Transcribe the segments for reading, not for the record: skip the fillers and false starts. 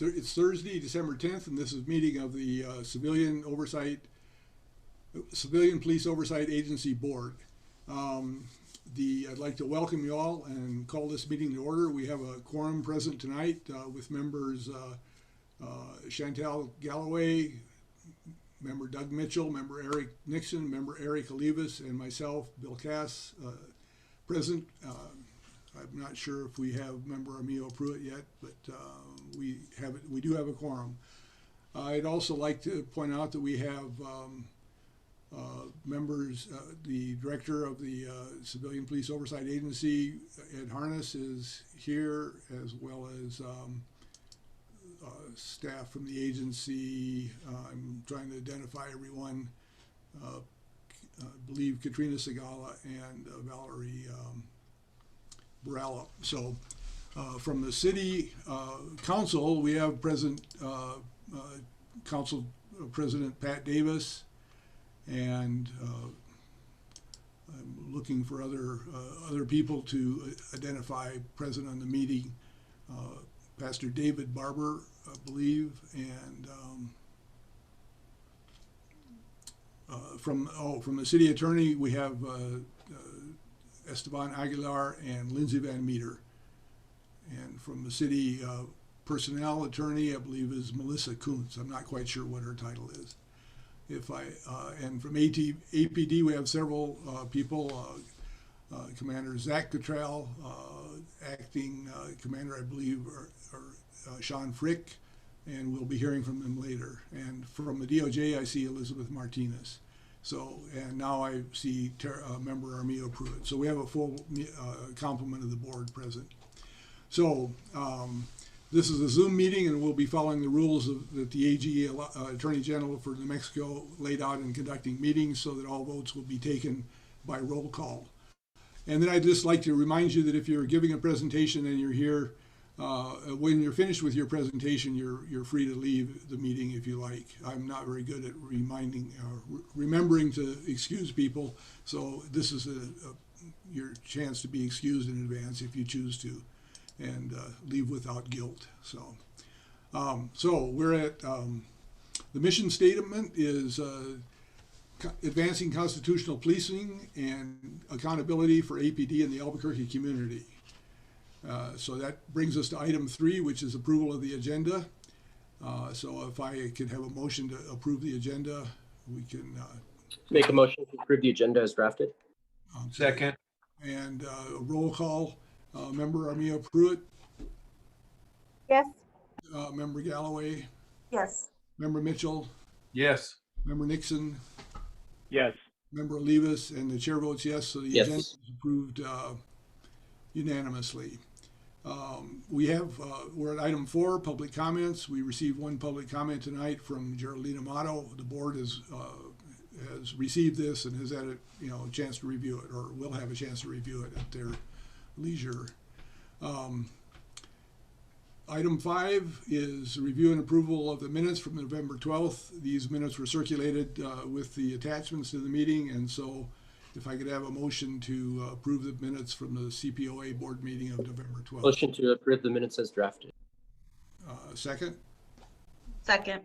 It's Thursday, December 10th, and this is a meeting of the Civilian Police Oversight Agency Board. I'd like to welcome you all and call this meeting to order. We have a quorum present tonight with members Chantal Galloway, member Doug Mitchell, member Eric Nixon, member Eric Olivas, and myself, Bill Cass, present. I'm not sure if we have member Armio Pruitt yet, but we do have a quorum. I'd also like to point out that we have members, the director of the Civilian Police Oversight Agency, Ed Harness, is here, as well as staff from the agency. I'm trying to identify everyone. I believe Katrina Segala and Valerie Barella. So from the city council, we have present council president Pat Davis, and I'm looking for other people to identify present on the meeting. Pastor David Barber, I believe, and from the city attorney, we have Esteban Aguilar and Lindsay Van Meter. And from the city personnel attorney, I believe, is Melissa Kuntz. I'm not quite sure what her title is. And from APD, we have several people. Commander Zach Cottrell, acting commander, I believe, or Sean Frick, and we'll be hearing from them later. And from the DOJ, I see Elizabeth Martinez. So, and now I see member Armio Pruitt. So we have a full complement of the board present. So this is a Zoom meeting, and we'll be following the rules that the AG, Attorney General for New Mexico, laid out in conducting meetings, so that all votes will be taken by roll call. And then I'd just like to remind you that if you're giving a presentation and you're here, when you're finished with your presentation, you're free to leave the meeting if you like. I'm not very good at remembering to excuse people, so this is your chance to be excused in advance if you choose to, and leave without guilt. So we're at the mission statement is advancing constitutional policing and accountability for APD in the Albuquerque community. So that brings us to item 3, which is approval of the agenda. So if I could have a motion to approve the agenda, we can make a motion to approve the agenda as drafted. Okay. Second. And a roll call. Member Armio Pruitt? Yes. Member Galloway? Yes. Member Mitchell? Yes. Member Nixon? Yes. Member Olivas, and the chair votes yes, so the agenda is approved unanimously. We're at item 4, public comments. We received one public comment tonight from Geraldine Amato. The board has received this and has had a chance to review it, or will have a chance to review it at their leisure. Item 5 is review and approval of the minutes from November 12th. These minutes were circulated with the attachments to the meeting, and so if I could have a motion to approve the minutes from the CPOA board meeting of November 12th. Motion to approve the minutes as drafted. Second? Second.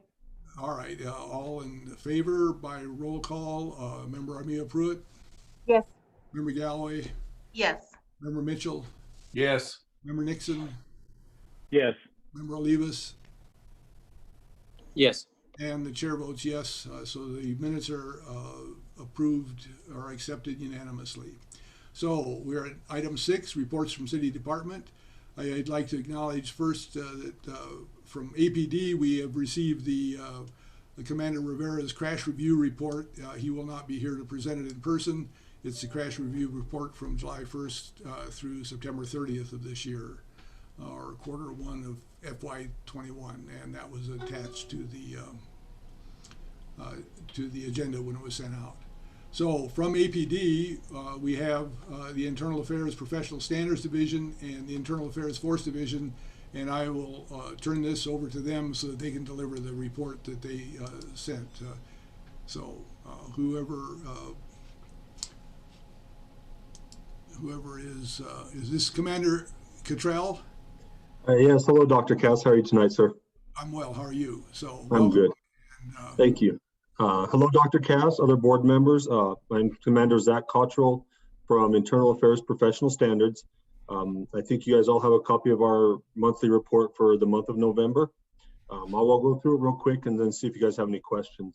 All right, all in favor by roll call. Member Armio Pruitt? Yes. Member Galloway? Yes. Member Mitchell? Yes. Member Nixon? Yes. Member Olivas? Yes. And the chair votes yes, so the minutes are approved or accepted unanimously. So we're at item 6, reports from city department. I'd like to acknowledge first that from APD we have received the Commander Rivera's crash review report. He will not be here to present it in person. It's the crash review report from July 1st through September 30th of this year, or quarter 1 of FY21, and that was attached to the agenda when it was sent out. So from APD, we have the Internal Affairs Professional Standards Division and the Internal Affairs Force Division, and I will turn this over to them so that they can deliver the report that they sent. Whoever is this Commander Cottrell? Yes, hello, Dr. Cass. How are you tonight, sir? I'm well. How are you? So I'm welcome. good. And, Thank you. Hello, Dr. Cass, other board members. I'm Commander Zach Cottrell from Internal Affairs Professional Standards. I think you guys all have a copy of our monthly report for the month of November. I'll go through it real quick and then see if you guys have any questions.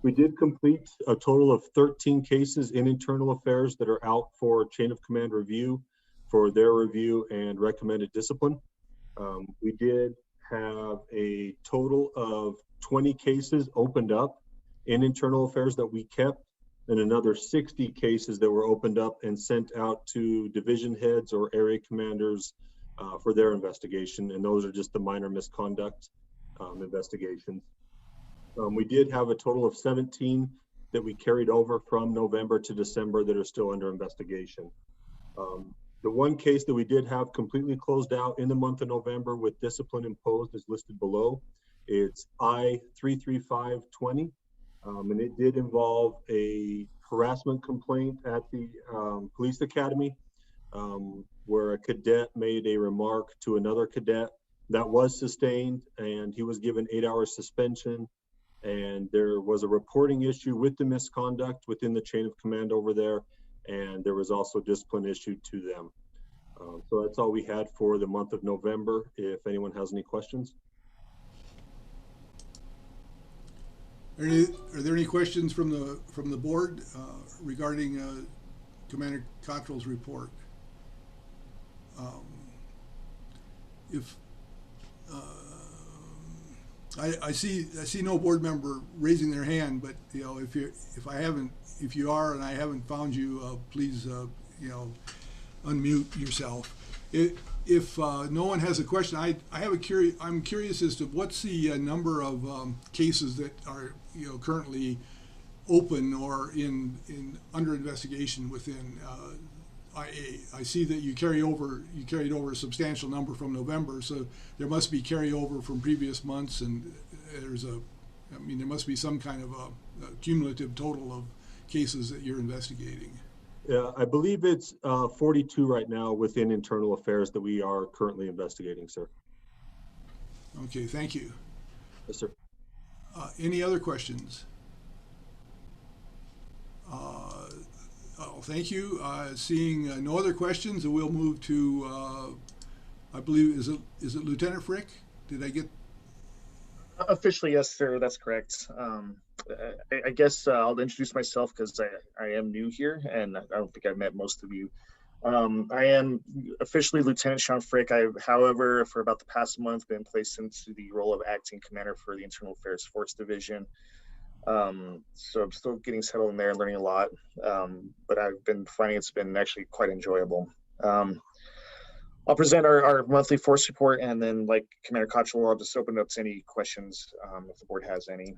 We did complete a total of 13 cases in Internal Affairs that are out for chain of command review for their review and recommended discipline. We did have a total of 20 cases opened up in Internal Affairs that we kept, and another 60 cases that were opened up and sent out to division heads or area commanders for their investigation. And those are just the minor misconduct investigations. We did have a total of 17 that we carried over from November to December that are still under investigation. The one case that we did have completely closed out in the month of November with discipline imposed is listed below. It's I-33520, and it did involve a harassment complaint at the police academy where a cadet made a remark to another cadet that was sustained, and he was given 8 hours suspension. And there was a reporting issue with the misconduct within the chain of command over there, and there was also discipline issued to them. So that's all we had for the month of November. If anyone has any questions. Are there any questions from the board regarding Commander Cottrell's report? I see no board member raising their hand, but if you are and I haven't found you, please unmute yourself. If no one has a question, I'm curious as to what's the number of cases that are currently open or under investigation within IA. I see that you carried over a substantial number from November, so there must be carryover from previous months, and there must be some kind of a cumulative total of cases that you're investigating. Yeah, I believe it's 42 right now within Internal Affairs that we are currently investigating, sir. Okay, thank you. Yes, sir. Any other questions? Thank you. Seeing no other questions, we'll move to, I believe, is it Lieutenant Frick? Did I get? Officially, yes, sir. That's correct. I guess I'll introduce myself because I am new here, and I don't think I've met most of you. I am officially Lieutenant Sean Frick. I've, however, for about the past month, been placed into the role of acting commander for the Internal Affairs Force Division. So I'm still getting settled in there and learning a lot, but I've been finding it's been actually quite enjoyable. I'll present our monthly force report, and then, like Commander Cottrell, I'll just open it up to any questions if the board has any.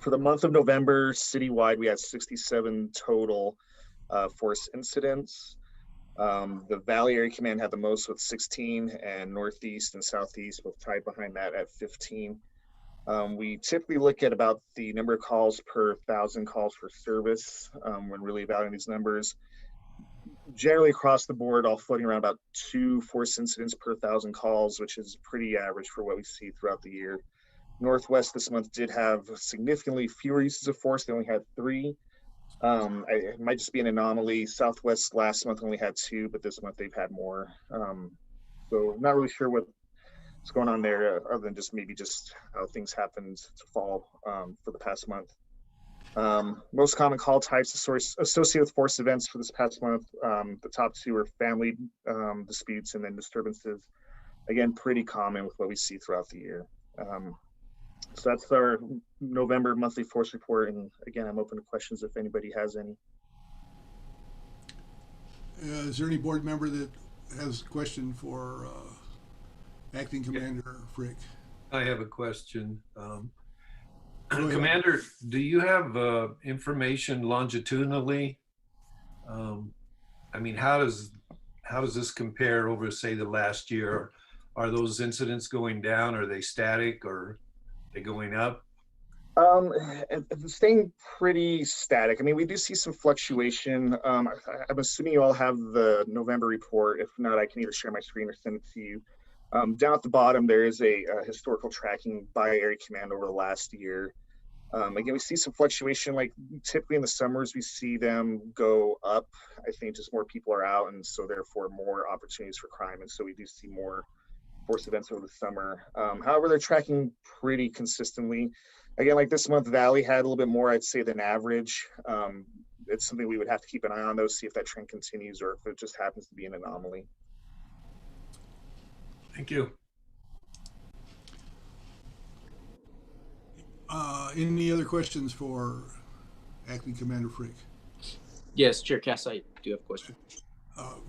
For the month of November, citywide, we had 67 total force incidents. The Valley Area Command had the most with 16, and Northeast and Southeast both tied behind that at 15. We typically look at about the number of calls per 1,000 calls for service when really evaluating these numbers. Generally across the board, all floating around about 2 force incidents per 1,000 calls, which is pretty average for what we see throughout the year. Northwest this month did have significantly fewer uses of force. They only had 3. It might just be an anomaly. Southwest last month only had 2, but this month they've had more. So not really sure what's going on there, other than maybe how things happened to fall for the past month. Most common call types associated with force events for this past month, the top 2 are family disputes and then disturbances. Again, pretty common with what we see throughout the year. So that's our November monthly force report, and again, I'm open to questions if anybody has any. Is there any board member that has a question for Acting Commander Frick? I have a question. Commander, do you have information longitudinally? I mean, how does this compare over, say, the last year? Are those incidents going down? Are they static, or are they going up? Staying pretty static. I mean, we do see some fluctuation. I'm assuming you all have the November report. If not, I can either share my screen or send it to you. Down at the bottom, there is a historical tracking by area command over the last year. Again, we see some fluctuation, like typically in the summers, we see them go up. I think just more people are out, and so therefore more opportunities for crime. And so we do see more force events over the summer. However, they're tracking pretty consistently. Again, like this month, Valley had a little bit more, I'd say, than average. It's something we would have to keep an eye on, though, see if that trend continues or if it just happens to be an anomaly. Thank you. Any other questions for Acting Commander Frick? Yes, Chair Cass, I do have a question.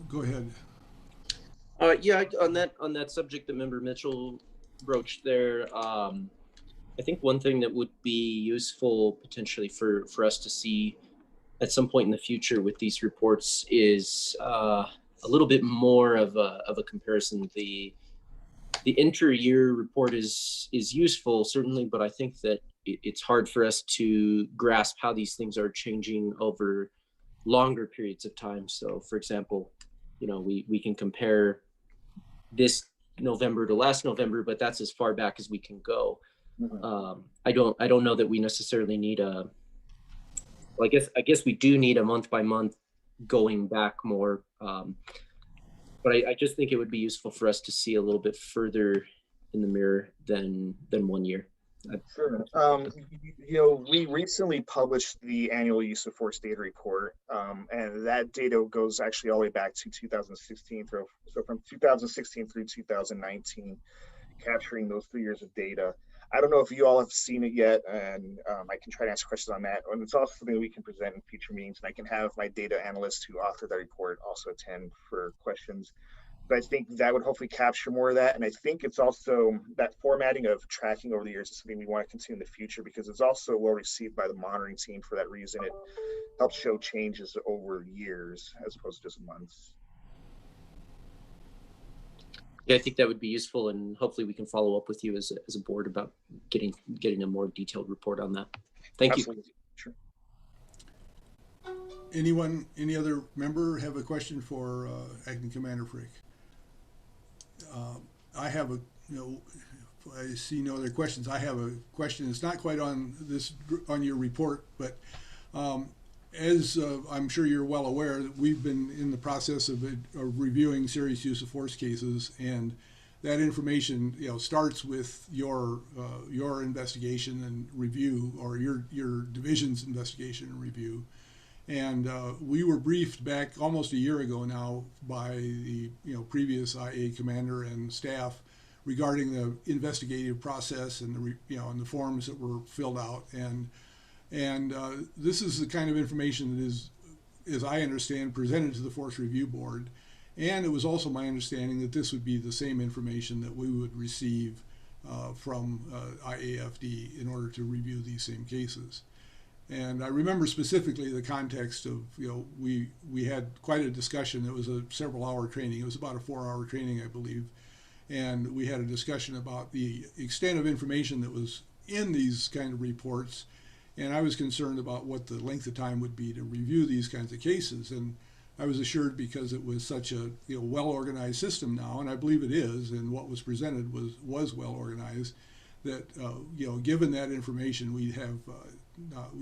Go ahead. Yeah, on that subject that Member Mitchell broached there, I think one thing that would be useful potentially for us to see at some point in the future with these reports is a little bit more of a comparison. The inter-year report is useful, certainly, but I think that it's hard for us to grasp how these things are changing over longer periods of time. So, for example, we can compare this November to last November, but that's as far back as we can go. I don't know that we necessarily need I guess we do need a month by month going back more. But I just think it would be useful for us to see a little bit further in the mirror than 1 year. Sure. We recently published the annual use of force data report, and that data goes actually all the way back to 2016 through, so from 2016 through 2019, capturing those 3 years of data. I don't know if you all have seen it yet, and I can try to answer questions on that. And it's also something we can present in future meetings, and I can have my data analyst who authored that report also attend for questions. But I think that would hopefully capture more of that. And I think it's also that formatting of tracking over the years is something we want to continue in the future, because it's also well received by the monitoring team. For that reason, it helps show changes over years as opposed to just months. Yeah, I think that would be useful, and hopefully we can follow up with you as a board about getting a more detailed report on that. Thank Absolutely. you. Sure. Any other member have a question for Acting Commander Frick? I have I see no other questions. I have a question. It's not quite on your report, but as I'm sure you're well aware, we've been in the process of reviewing serious use of force cases, and that information starts with your investigation and review, or your division's investigation and review. And we were briefed back almost a year ago now by the previous IA commander and staff regarding the investigative process and and the forms that were filled out. And this is the kind of information that is, as I understand, presented to the Force Review Board. And it was also my understanding that this would be the same information that we would receive from IAFD in order to review these same cases. And I remember specifically the context of, we had quite a discussion. It was a several-hour training. It was about a 4-hour training, I believe. And we had a discussion about the extent of information that was in these kind of reports. And I was concerned about what the length of time would be to review these kinds of cases. And I was assured, because it was such a well-organized system now, and I believe it is, and what was presented was well-organized, that given that information, we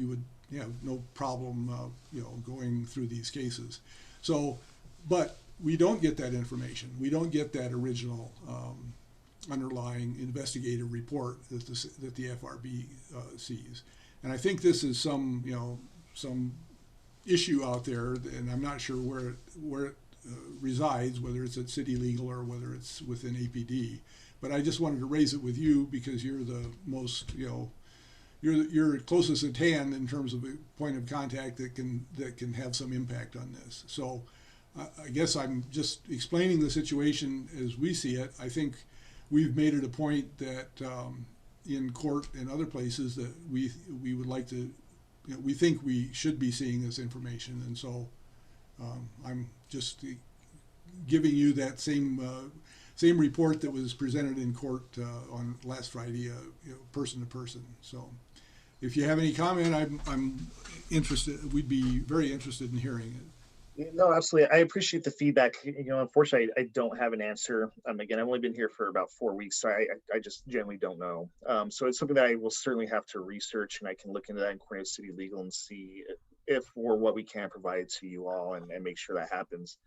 would have no problem going through these cases. So, but we don't get that information. We don't get that original underlying investigative report that the FRB sees. And I think this is some issue out there, and I'm not sure where it resides, whether it's at City Legal or whether it's within APD. But I just wanted to raise it with you because you're the most, you're closest at hand in terms of a point of contact that can have some impact on this. So I guess I'm just explaining the situation as we see it. I think we've made it a point that in court and other places that we would like to, we think we should be seeing this information. And so I'm just giving you that same report that was presented in court on last Friday, person to person. So if you have any comment, I'm interested. We'd be very interested in hearing it. No, absolutely. I appreciate the feedback. Unfortunately, I don't have an answer. Again, I've only been here for about 4 weeks, so I just generally don't know. So it's something that I will certainly have to research, and I can look into that in Cornelius City Legal and see if or what we can provide to you all, and make sure that happens.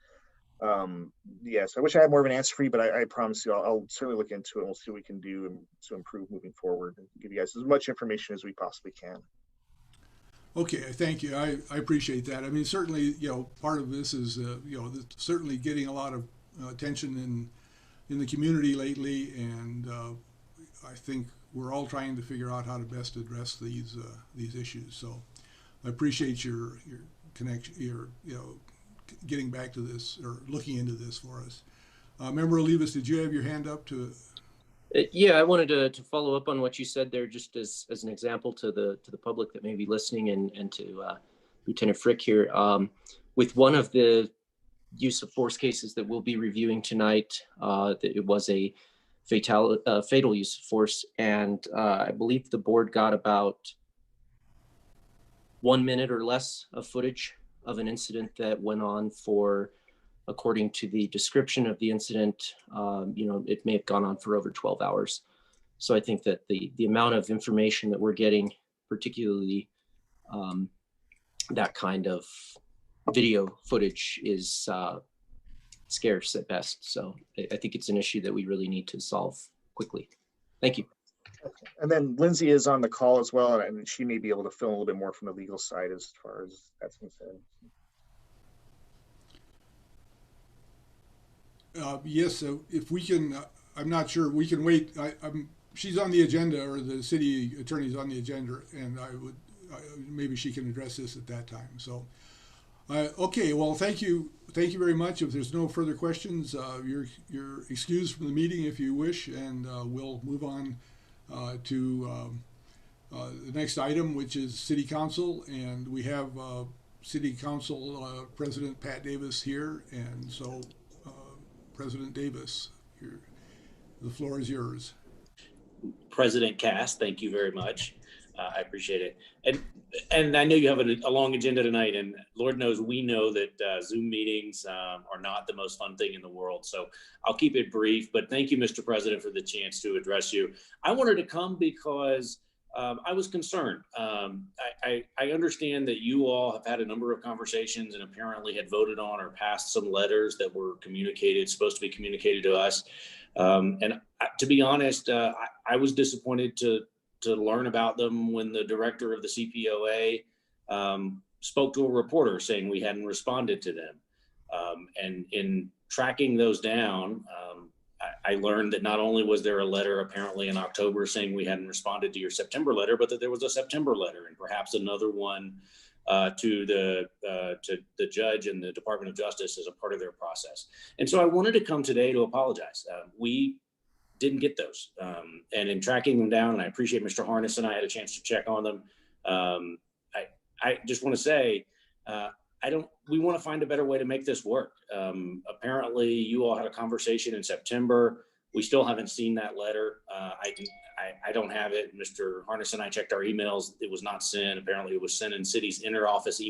Yes, I wish I had more of an answer for you, but I promise you, I'll certainly look into it, and we'll see what we can do to improve moving forward and give you guys as much information as we possibly can. Okay, thank you. I appreciate that. I mean, certainly, part of this is, certainly getting a lot of attention in the community lately, and I think we're all trying to figure out how to best address these issues. So I appreciate your connection, getting back to this or looking into this for us. Member Olivas, did you have your hand up to? Yeah, I wanted to follow up on what you said there, just as an example to the public that may be listening, and to Lieutenant Frick here. With one of the use of force cases that we'll be reviewing tonight, it was a fatal use of force, and I believe the board got about 1 minute or less of footage of an incident that went on for, according to the description of the incident, it may have gone on for over 12 hours. So I think that the amount of information that we're getting, particularly that kind of video footage, is scarce at best. So I think it's an issue that we really need to solve quickly. Thank you. And then Lindsay is on the call as well, and she may be able to fill in a little bit more from the legal side as far as that's concerned. Yes, if we can, I'm not sure, we can wait. She's on the agenda, or the city attorney's on the agenda, and maybe she can address this at that time. So, okay, well, thank you very much. If there's no further questions, you're excused from the meeting if you wish, and we'll move on to the next item, which is City Council, and we have City Council President Pat Davis here, and so. President Davis, the floor is yours. President Cass, thank you very much. I appreciate it. And I know you have a long agenda tonight, and Lord knows we know that Zoom meetings are not the most fun thing in the world. So I'll keep it brief, but thank you, Mr. President, for the chance to address you. I wanted to come because I was concerned. I understand that you all have had a number of conversations and apparently had voted on or passed some letters that were supposed to be communicated to us. And to be honest, I was disappointed to learn about them when the director of the CPOA spoke to a reporter saying we hadn't responded to them. And in tracking those down, I learned that not only was there a letter apparently in October saying we hadn't responded to your September letter, but that there was a September letter and perhaps another one to the judge and the Department of Justice as a part of their process. And so I wanted to come today to apologize. We didn't get those. And in tracking them down, and I appreciate Mr. Harness and I had a chance to check on them. I just want to say, we want to find a better way to make this work. Apparently you all had a conversation in September. We still haven't seen that letter. I don't have it. Mr. Harness and I checked our emails. It was not sent. Apparently it was sent in city's inter-office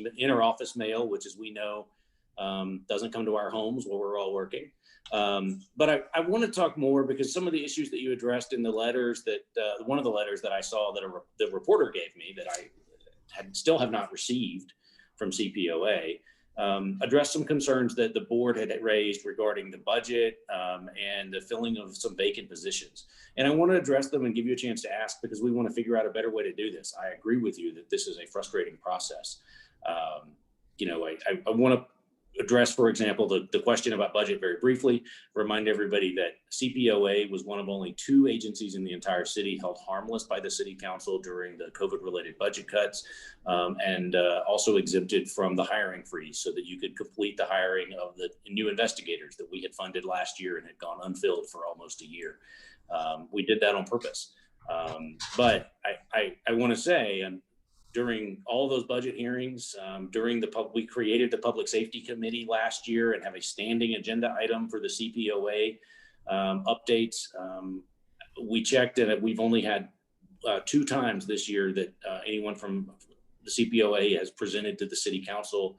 mail, which, as we know, doesn't come to our homes where we're all working. But I want to talk more because some of the issues that you addressed in the letters that one of the letters that I saw that the reporter gave me that I still have not received from CPOA addressed some concerns that the board had raised regarding the budget and the filling of some vacant positions. And I want to address them and give you a chance to ask because we want to figure out a better way to do this. I agree with you that this is a frustrating process. I want to address, for example, the question about budget very briefly, remind everybody that CPOA was one of only 2 agencies in the entire city held harmless by the city council during the COVID-related budget cuts, and also exempted from the hiring freeze so that you could complete the hiring of the new investigators that we had funded last year and had gone unfilled for almost a year. We did that on purpose. But I want to say, during all those budget hearings, we created the Public Safety Committee last year and have a standing agenda item for the CPOA updates. We checked and we've only had 2 times this year that anyone from the CPOA has presented to the city council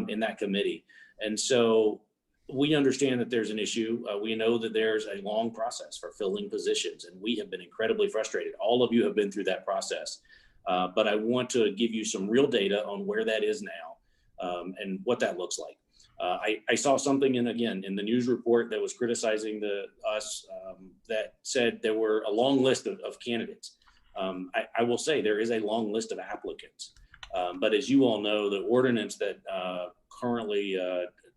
in that committee. And so we understand that there's an issue. We know that there's a long process for filling positions, and we have been incredibly frustrated. All of you have been through that process. But I want to give you some real data on where that is now and what that looks like. I saw something in the news report that was criticizing us that said there were a long list of candidates. I will say there is a long list of applicants. But as you all know, the ordinance that currently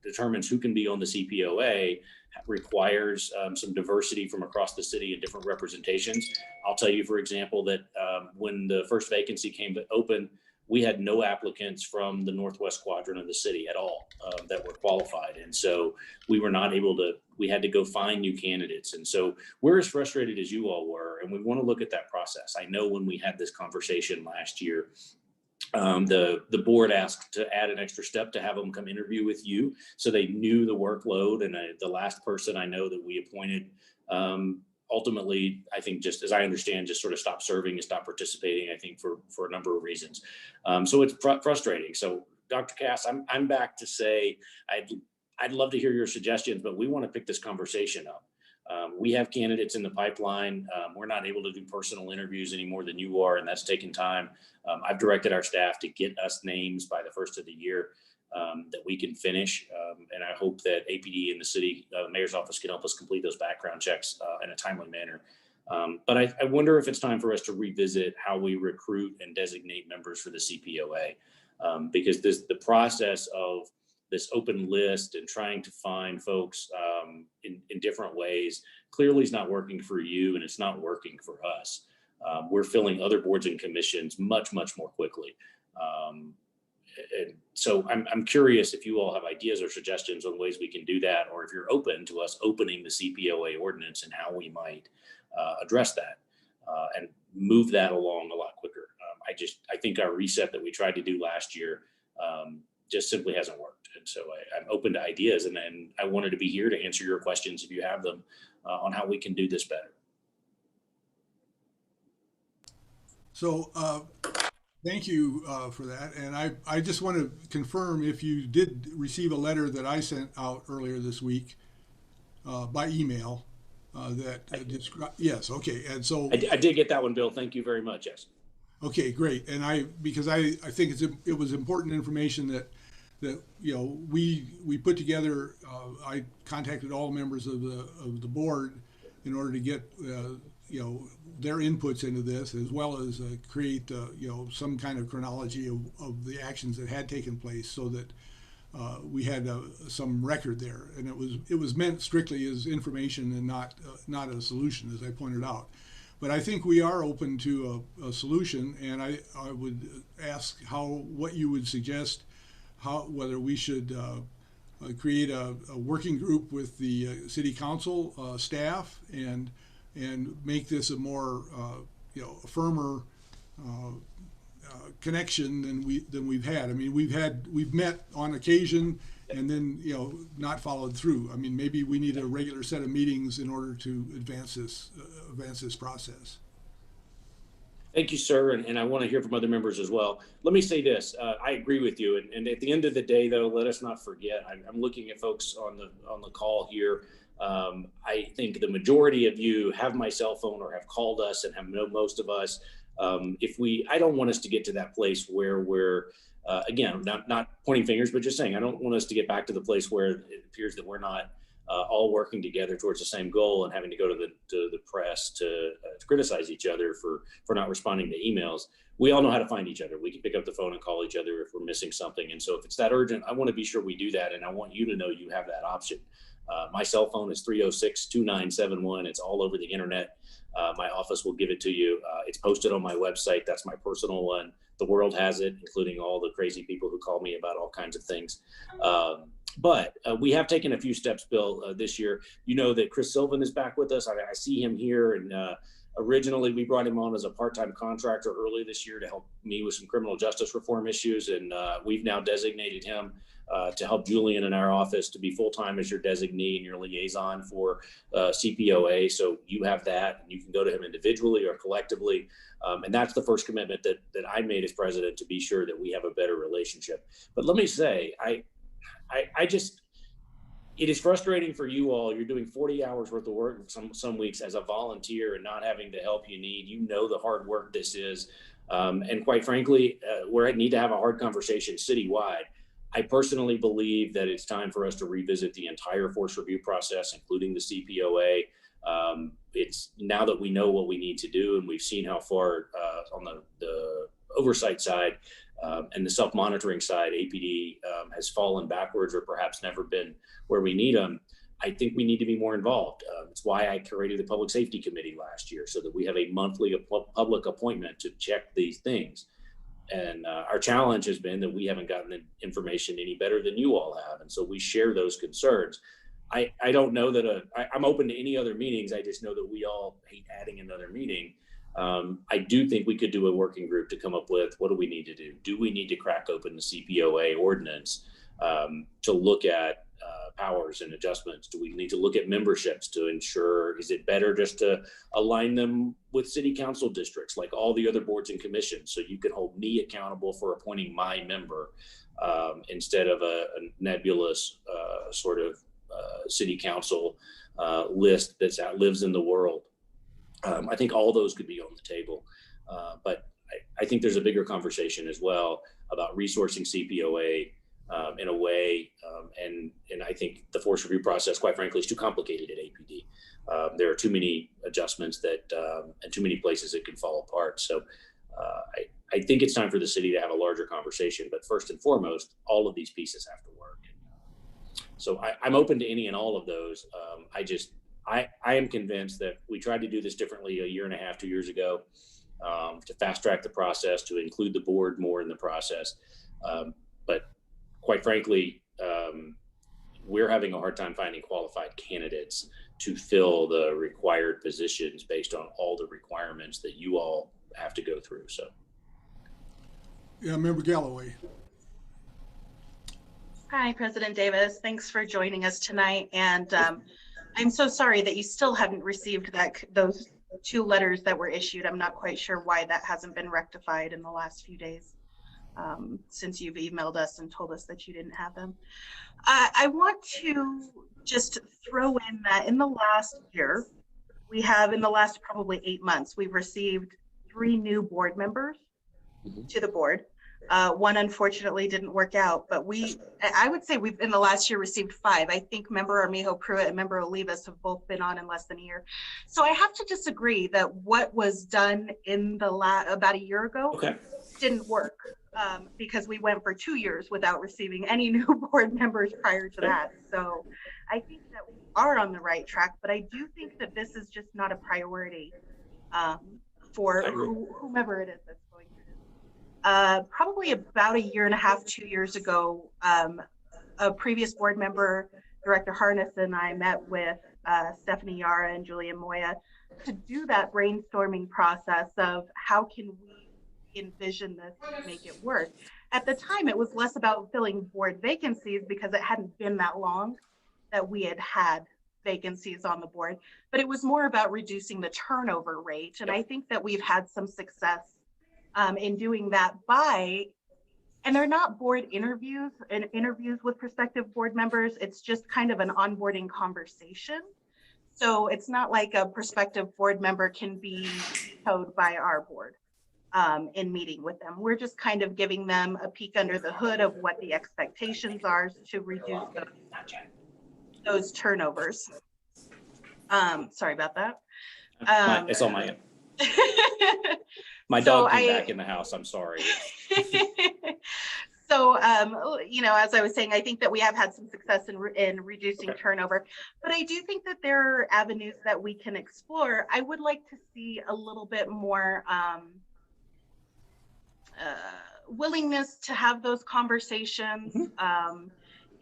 determines who can be on the CPOA requires some diversity from across the city and different representations. I'll tell you, for example, that when the first vacancy came open, we had no applicants from the northwest quadrant of the city at all that were qualified. And so we were not able to, we had to go find new candidates. And so we're as frustrated as you all were, and we want to look at that process. I know when we had this conversation last year, the board asked to add an extra step to have them come interview with you, so they knew the workload. And the last person I know that we appointed ultimately, I think, just as I understand, just sort of stopped serving and stopped participating, I think for a number of reasons. So it's frustrating. So Dr. Cass, I'm back to say, I'd love to hear your suggestions, but we want to pick this conversation up. We have candidates in the pipeline. We're not able to do personal interviews any more than you are, and that's taken time. I've directed our staff to get us names by the first of the year that we can finish. And I hope that APD and the city mayor's office can help us complete those background checks in a timely manner. But I wonder if it's time for us to revisit how we recruit and designate members for the CPOA, because the process of this open list and trying to find folks in different ways clearly is not working for you, and it's not working for us. We're filling other boards and commissions much, much more quickly. And so I'm curious if you all have ideas or suggestions on ways we can do that, or if you're open to us opening the CPOA ordinance and how we might address that and move that along a lot quicker. I think our reset that we tried to do last year just simply hasn't worked. And so I'm open to ideas, and I wanted to be here to answer your questions if you have them on how we can do this better. So thank you for that. And I just want to confirm if you did receive a letter that I sent out earlier this week by email that described, yes, okay. And so I did get that one, Bill. Thank you very much. Yes. Okay, great. And because I think it was important information that we put together. I contacted all members of the board in order to get their inputs into this, as well as create some kind of chronology of the actions that had taken place, so that we had some record there. And it was meant strictly as information and not a solution, as I pointed out. But I think we are open to a solution, and I would ask what you would suggest, whether we should create a working group with the city council staff and make this a more a firmer connection than we've had. I mean, we've met on occasion and then not followed through. I mean, maybe we need a regular set of meetings in order to advance this process. Thank you, sir. And I want to hear from other members as well. Let me say this. I agree with you. And at the end of the day, though, let us not forget, I'm looking at folks on the call here. I think the majority of you have my cell phone or have called us and have known most of us. I don't want us to get to that place where we're, again, not pointing fingers, but just saying, I don't want us to get back to the place where it appears that we're not all working together towards the same goal and having to go to the press to criticize each other for not responding to emails. We all know how to find each other. We can pick up the phone and call each other if we're missing something. And so if it's that urgent, I want to be sure we do that. And I want you to know you have that option. My cell phone is 306-2971. It's all over the internet. My office will give it to you. It's posted on my website. That's my personal one. The world has it, including all the crazy people who call me about all kinds of things. But we have taken a few steps, Bill, this year. You know that Chris Sylvan is back with us. I see him here. And originally, we brought him on as a part-time contractor early this year to help me with some criminal justice reform issues. And we've now designated him to help Julian in our office to be full-time as your designee and your liaison for CPOA. So you have that, and you can go to him individually or collectively. And that's the first commitment that I made as president, to be sure that we have a better relationship. But let me say, I just, it is frustrating for you all. You're doing 40 hours worth of work some weeks as a volunteer and not having the help you need. You know the hard work this is. And quite frankly, we need to have a hard conversation citywide. I personally believe that it's time for us to revisit the entire force review process, including the CPOA. It's now that we know what we need to do, and we've seen how far on the oversight side and the self-monitoring side, APD has fallen backwards or perhaps never been where we need them. I think we need to be more involved. It's why I created the Public Safety Committee last year, so that we have a monthly public appointment to check these things. And our challenge has been that we haven't gotten the information any better than you all have. And so we share those concerns. I don't know that I'm open to any other meetings. I just know that we all hate adding another meeting. I do think we could do a working group to come up with, what do we need to do? Do we need to crack open the CPOA ordinance to look at powers and adjustments? Do we need to look at memberships to ensure, is it better just to align them with city council districts like all the other boards and commissions, so you can hold me accountable for appointing my member instead of a nebulous sort of city council list that lives in the world? I think all those could be on the table, but I think there's a bigger conversation as well about resourcing CPOA in a way, and I think the force review process, quite frankly, is too complicated at APD. There are too many adjustments that and too many places it can fall apart. So I think it's time for the city to have a larger conversation. But first and foremost, all of these pieces have to work. So I'm open to any and all of those. I am convinced that we tried to do this differently a year and a half, 2 years ago, to fast track the process, to include the board more in the process. But quite frankly, we're having a hard time finding qualified candidates to fill the required positions based on all the requirements that you all have to go through. So, Yeah, Member Galloway. Hi, President Davis. Thanks for joining us tonight. And I'm so sorry that you still haven't received those 2 letters that were issued. I'm not quite sure why that hasn't been rectified in the last few days, since you've emailed us and told us that you didn't have them. I want to just throw in that in the last year, in the last probably 8 months, we've received 3 new board members to the board. One unfortunately didn't work out, but I would say we've in the last year received 5. I think Member Armijo Pruitt and Member Olivas have both been on in less than a year. So I have to disagree that what was done in the about a year ago didn't work, because we went for 2 years without receiving any new board members prior to that. So I think that we are on the right track, but I do think that this is just not a priority for whomever it is that's going through this. Probably about a year and a half, 2 years ago, a previous board member, Director Harness, and I met with Stephanie Yara and Julian Moya to do that brainstorming process of how can we envision this to make it work. At the time, it was less about filling board vacancies because it hadn't been that long that we had vacancies on the board, but it was more about reducing the turnover rate. And I think that we've had some success in doing that and they're not board interviews and interviews with prospective board members. It's just kind of an onboarding conversation. So it's not like a prospective board member can be vetoed by our board in meeting with them. We're just kind of giving them a peek under the hood of what the expectations are to reduce those turnovers. Sorry about that. It's on my end. My dog came back in the house. I'm sorry. So, as I was saying, I think that we have had some success in reducing turnover, but I do think that there are avenues that we can explore. I would like to see a little bit more willingness to have those conversations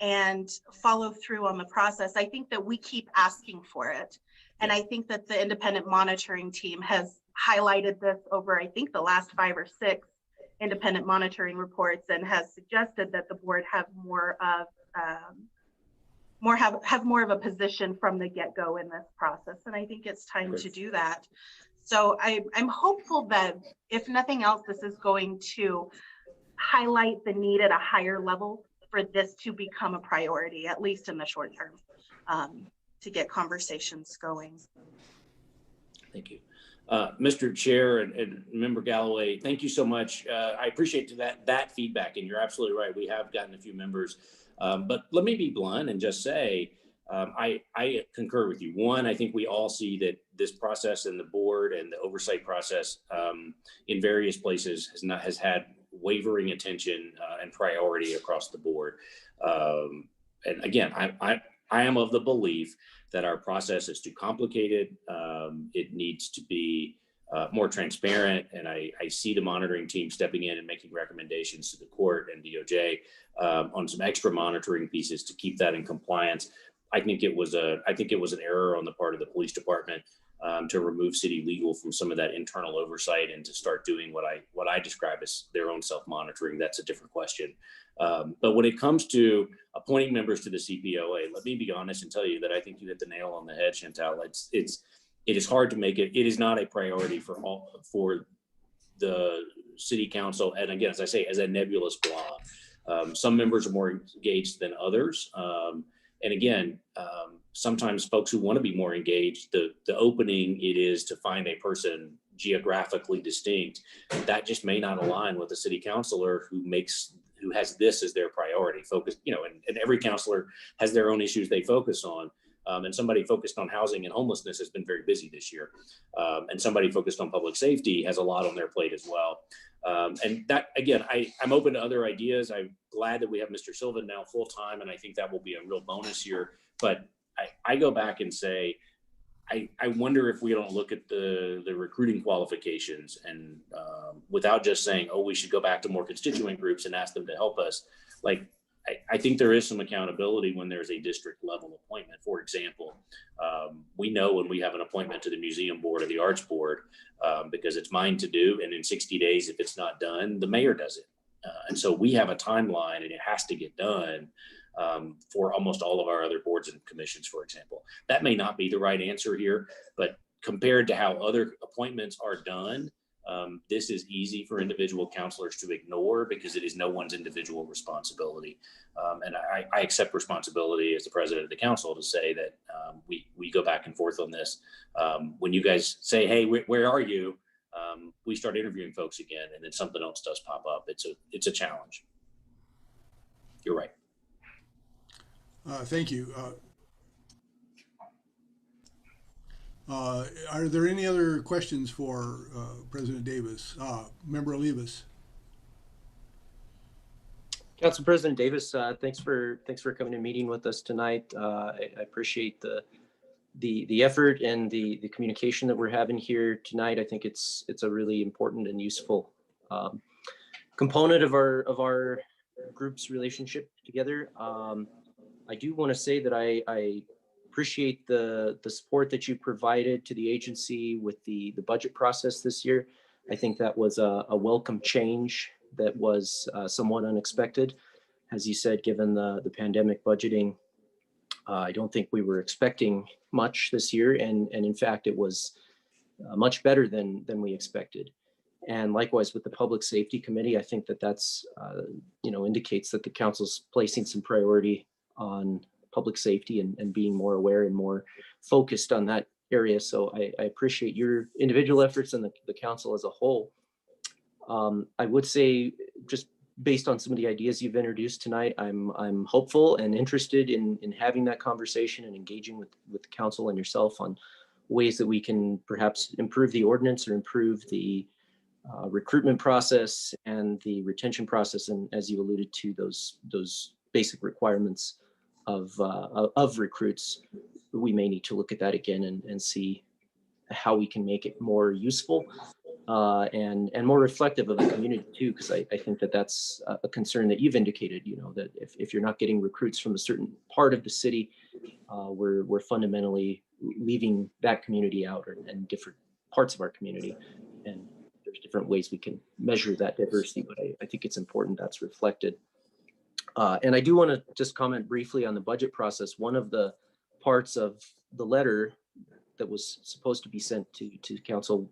and follow through on the process. I think that we keep asking for it. And I think that the independent monitoring team has highlighted this over, I think, the last 5 or 6 independent monitoring reports and has suggested that the board have more of a position from the get-go in this process. And I think it's time to do that. So I'm hopeful that if nothing else, this is going to highlight the need at a higher level for this to become a priority, at least in the short term, to get conversations going. Thank you. Mr. Chair and Member Galloway, thank you so much. I appreciate that feedback, and you're absolutely right. We have gotten a few members, but let me be blunt and just say, I concur with you. One, I think we all see that this process and the board and the oversight process in various places has had wavering attention and priority across the board. And again, I am of the belief that our process is too complicated. It needs to be more transparent. And I see the monitoring team stepping in and making recommendations to the court and DOJ on some extra monitoring pieces to keep that in compliance. I think it was an error on the part of the police department to remove city legal from some of that internal oversight and to start doing what I describe as their own self-monitoring. That's a different question. But when it comes to appointing members to the CPOA, let me be honest and tell you that I think you hit the nail on the head, Chantal. It is hard to make it. It is not a priority for the city council. And again, as I say, as a nebulous blob, some members are more engaged than others. And again, sometimes folks who want to be more engaged, the opening it is to find a person geographically distinct, that just may not align with a city councilor who has this as their priority focus, and every councilor has their own issues they focus on. And somebody focused on housing and homelessness has been very busy this year. And somebody focused on public safety has a lot on their plate as well. And that, again, I'm open to other ideas. I'm glad that we have Mr. Sylvan now full time, and I think that will be a real bonus here. But I go back and say, I wonder if we don't look at the recruiting qualifications and without just saying, oh, we should go back to more constituent groups and ask them to help us. Like, I think there is some accountability when there's a district level appointment. For example, we know when we have an appointment to the museum board or the arts board, because it's mine to do. And in 60 days, if it's not done, the mayor does it. And so we have a timeline and it has to get done for almost all of our other boards and commissions, for example. That may not be the right answer here, but compared to how other appointments are done, this is easy for individual counselors to ignore because it is no one's individual responsibility. And I accept responsibility as the president of the council to say that we go back and forth on this. When you guys say, hey, where are you? We start interviewing folks again, and then something else does pop up. It's a challenge. You're right. Thank you. Are there any other questions for President Davis? Member Olivas. Council President Davis, thanks for coming and meeting with us tonight. I appreciate the effort and the communication that we're having here tonight. I think it's a really important and useful component of our group's relationship together. I do want to say that I appreciate the support that you provided to the agency with the budget process this year. I think that was a welcome change that was somewhat unexpected. As you said, given the pandemic budgeting, I don't think we were expecting much this year. And in fact, it was much better than we expected. And likewise with the Public Safety Committee, I think that's, indicates that the council's placing some priority on public safety and being more aware and more focused on that area. So I appreciate your individual efforts and the council as a whole. I would say, just based on some of the ideas you've introduced tonight, I'm hopeful and interested in having that conversation and engaging with the council and yourself on ways that we can perhaps improve the ordinance or improve the recruitment process and the retention process. And as you alluded to, those basic requirements of recruits, we may need to look at that again and see how we can make it more useful and more reflective of the community too, because I think that's a concern that you've indicated, that if you're not getting recruits from a certain part of the city, we're fundamentally leaving that community out and different parts of our community. And there's different ways we can measure that diversity, but I think it's important that's reflected. And I do want to just comment briefly on the budget process. One of the parts of the letter that was supposed to be sent to council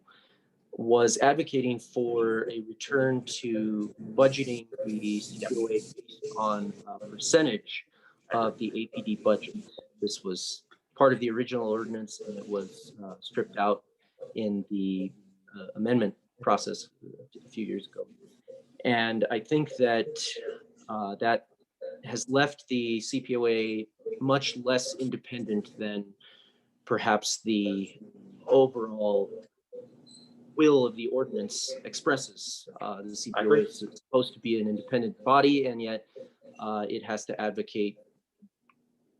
was advocating for a return to budgeting the CPOA based on a percentage of the APD budget. This was part of the original ordinance, and it was stripped out in the amendment process a few years ago. And I think that that has left the CPOA much less independent than perhaps the overall will of the ordinance expresses. The CPOA is supposed to be an independent body, and yet it has to advocate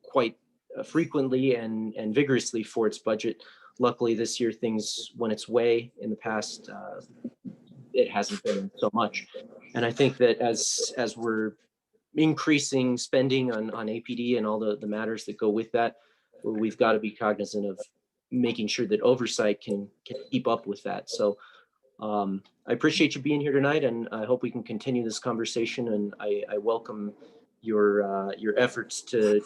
quite frequently and vigorously for its budget. Luckily, this year things went its way. In the past, it hasn't been so much. And I think that as we're increasing spending on APD and all the matters that go with that, we've got to be cognizant of making sure that oversight can keep up with that. So I appreciate you being here tonight, and I hope we can continue this conversation. And I welcome your efforts to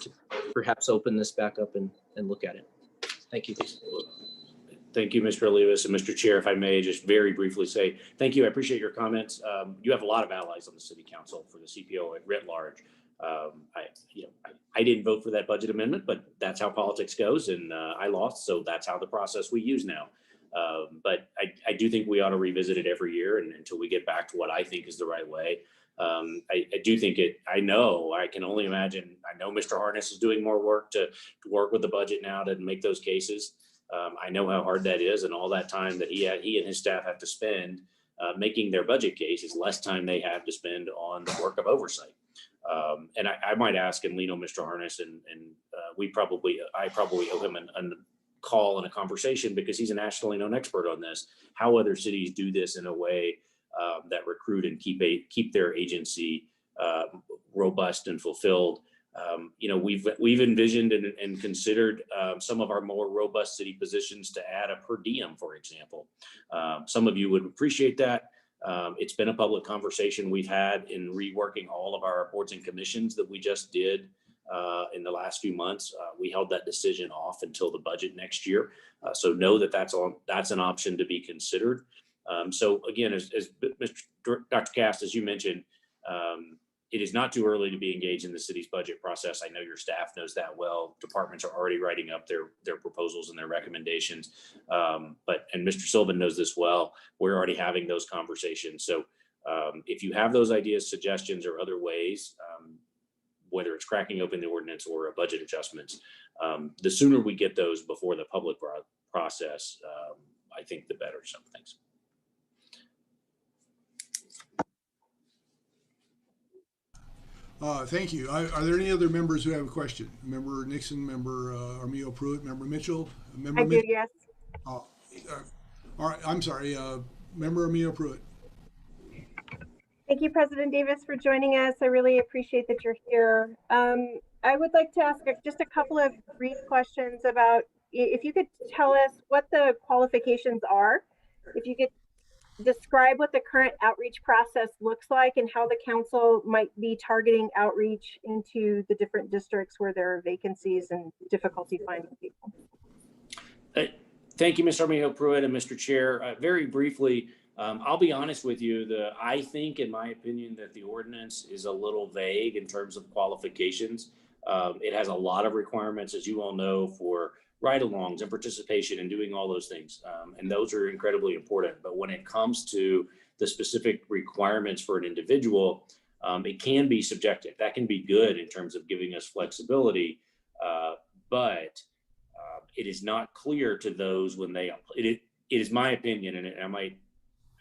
perhaps open this back up and look at it. Thank you. Thank you, Mr. Olivas, and Mr. Chair, if I may just very briefly say, thank you. I appreciate your comments. You have a lot of allies on the City Council for the CPO at writ large. I didn't vote for that budget amendment, but that's how politics goes, and I lost, so that's how the process we use now. But I do think we ought to revisit it every year and until we get back to what I think is the right way. I do think I can only imagine, I know Mr. Harness is doing more work to work with the budget now to make those cases. I know how hard that is, and all that time that he and his staff have to spend making their budget case is less time they have to spend on the work of oversight. And I might ask and lean on Mr. Harness, and I probably owe him a call and a conversation, because he's a nationally known expert on this, how other cities do this in a way that recruit and keep their agency robust and fulfilled. We've envisioned and considered some of our more robust city positions to add a per diem, for example. Some of you would appreciate that. It's been a public conversation we've had in reworking all of our boards and commissions that we just did in the last few months. We held that decision off until the budget next year. So know that that's an option to be considered. So again, as Dr. Cast, as you mentioned, it is not too early to be engaged in the city's budget process. I know your staff knows that well. Departments are already writing up their proposals and their recommendations. And Mr. Sylvan knows this well. We're already having those conversations. So if you have those ideas, suggestions, or other ways, whether it's cracking open the ordinance or a budget adjustments, the sooner we get those before the public process, I think the better. So thanks. Thank you. Are there any other members who have a question? Member Nixon, Member Armijo Pruitt, Member Mitchell? I do, yes. All right, I'm sorry, Member Armijo Pruitt. Thank you, President Davis, for joining us. I really appreciate that you're here. I would like to ask just a couple of brief questions about, if you could tell us what the qualifications are, if you could describe what the current outreach process looks like and how the council might be targeting outreach into the different districts where there are vacancies and difficulty finding people. Thank you, Mr. Armijo Pruitt and Mr. Chair. Very briefly, I'll be honest with you. I think, in my opinion, that the ordinance is a little vague in terms of qualifications. It has a lot of requirements, as you all know, for ride-alongs and participation and doing all those things. And those are incredibly important. But when it comes to the specific requirements for an individual, it can be subjective. That can be good in terms of giving us flexibility, but it is not clear to those when they, it is my opinion, and I might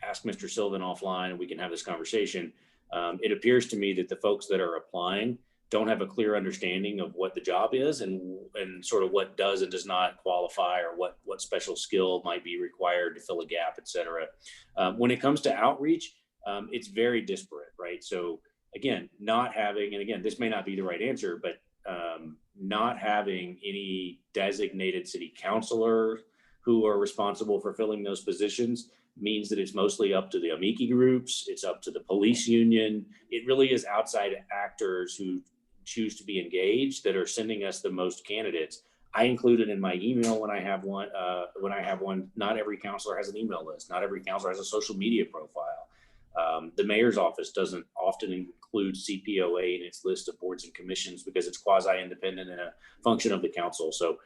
ask Mr. Sylvan offline and we can have this conversation. It appears to me that the folks that are applying don't have a clear understanding of what the job is and sort of what does and does not qualify, or what special skill might be required to fill a gap, et cetera. When it comes to outreach, it's very disparate, right? So again, not having, and again, this may not be the right answer, but not having any designated city councilor who are responsible for filling those positions means that it's mostly up to the amici groups, it's up to the police union. It really is outside actors who choose to be engaged that are sending us the most candidates. I include it in my email when I have one. Not every counselor has an email list. Not every counselor has a social media profile. The mayor's office doesn't often include CPOA in its list of boards and commissions because it's quasi-independent and a function of the council. So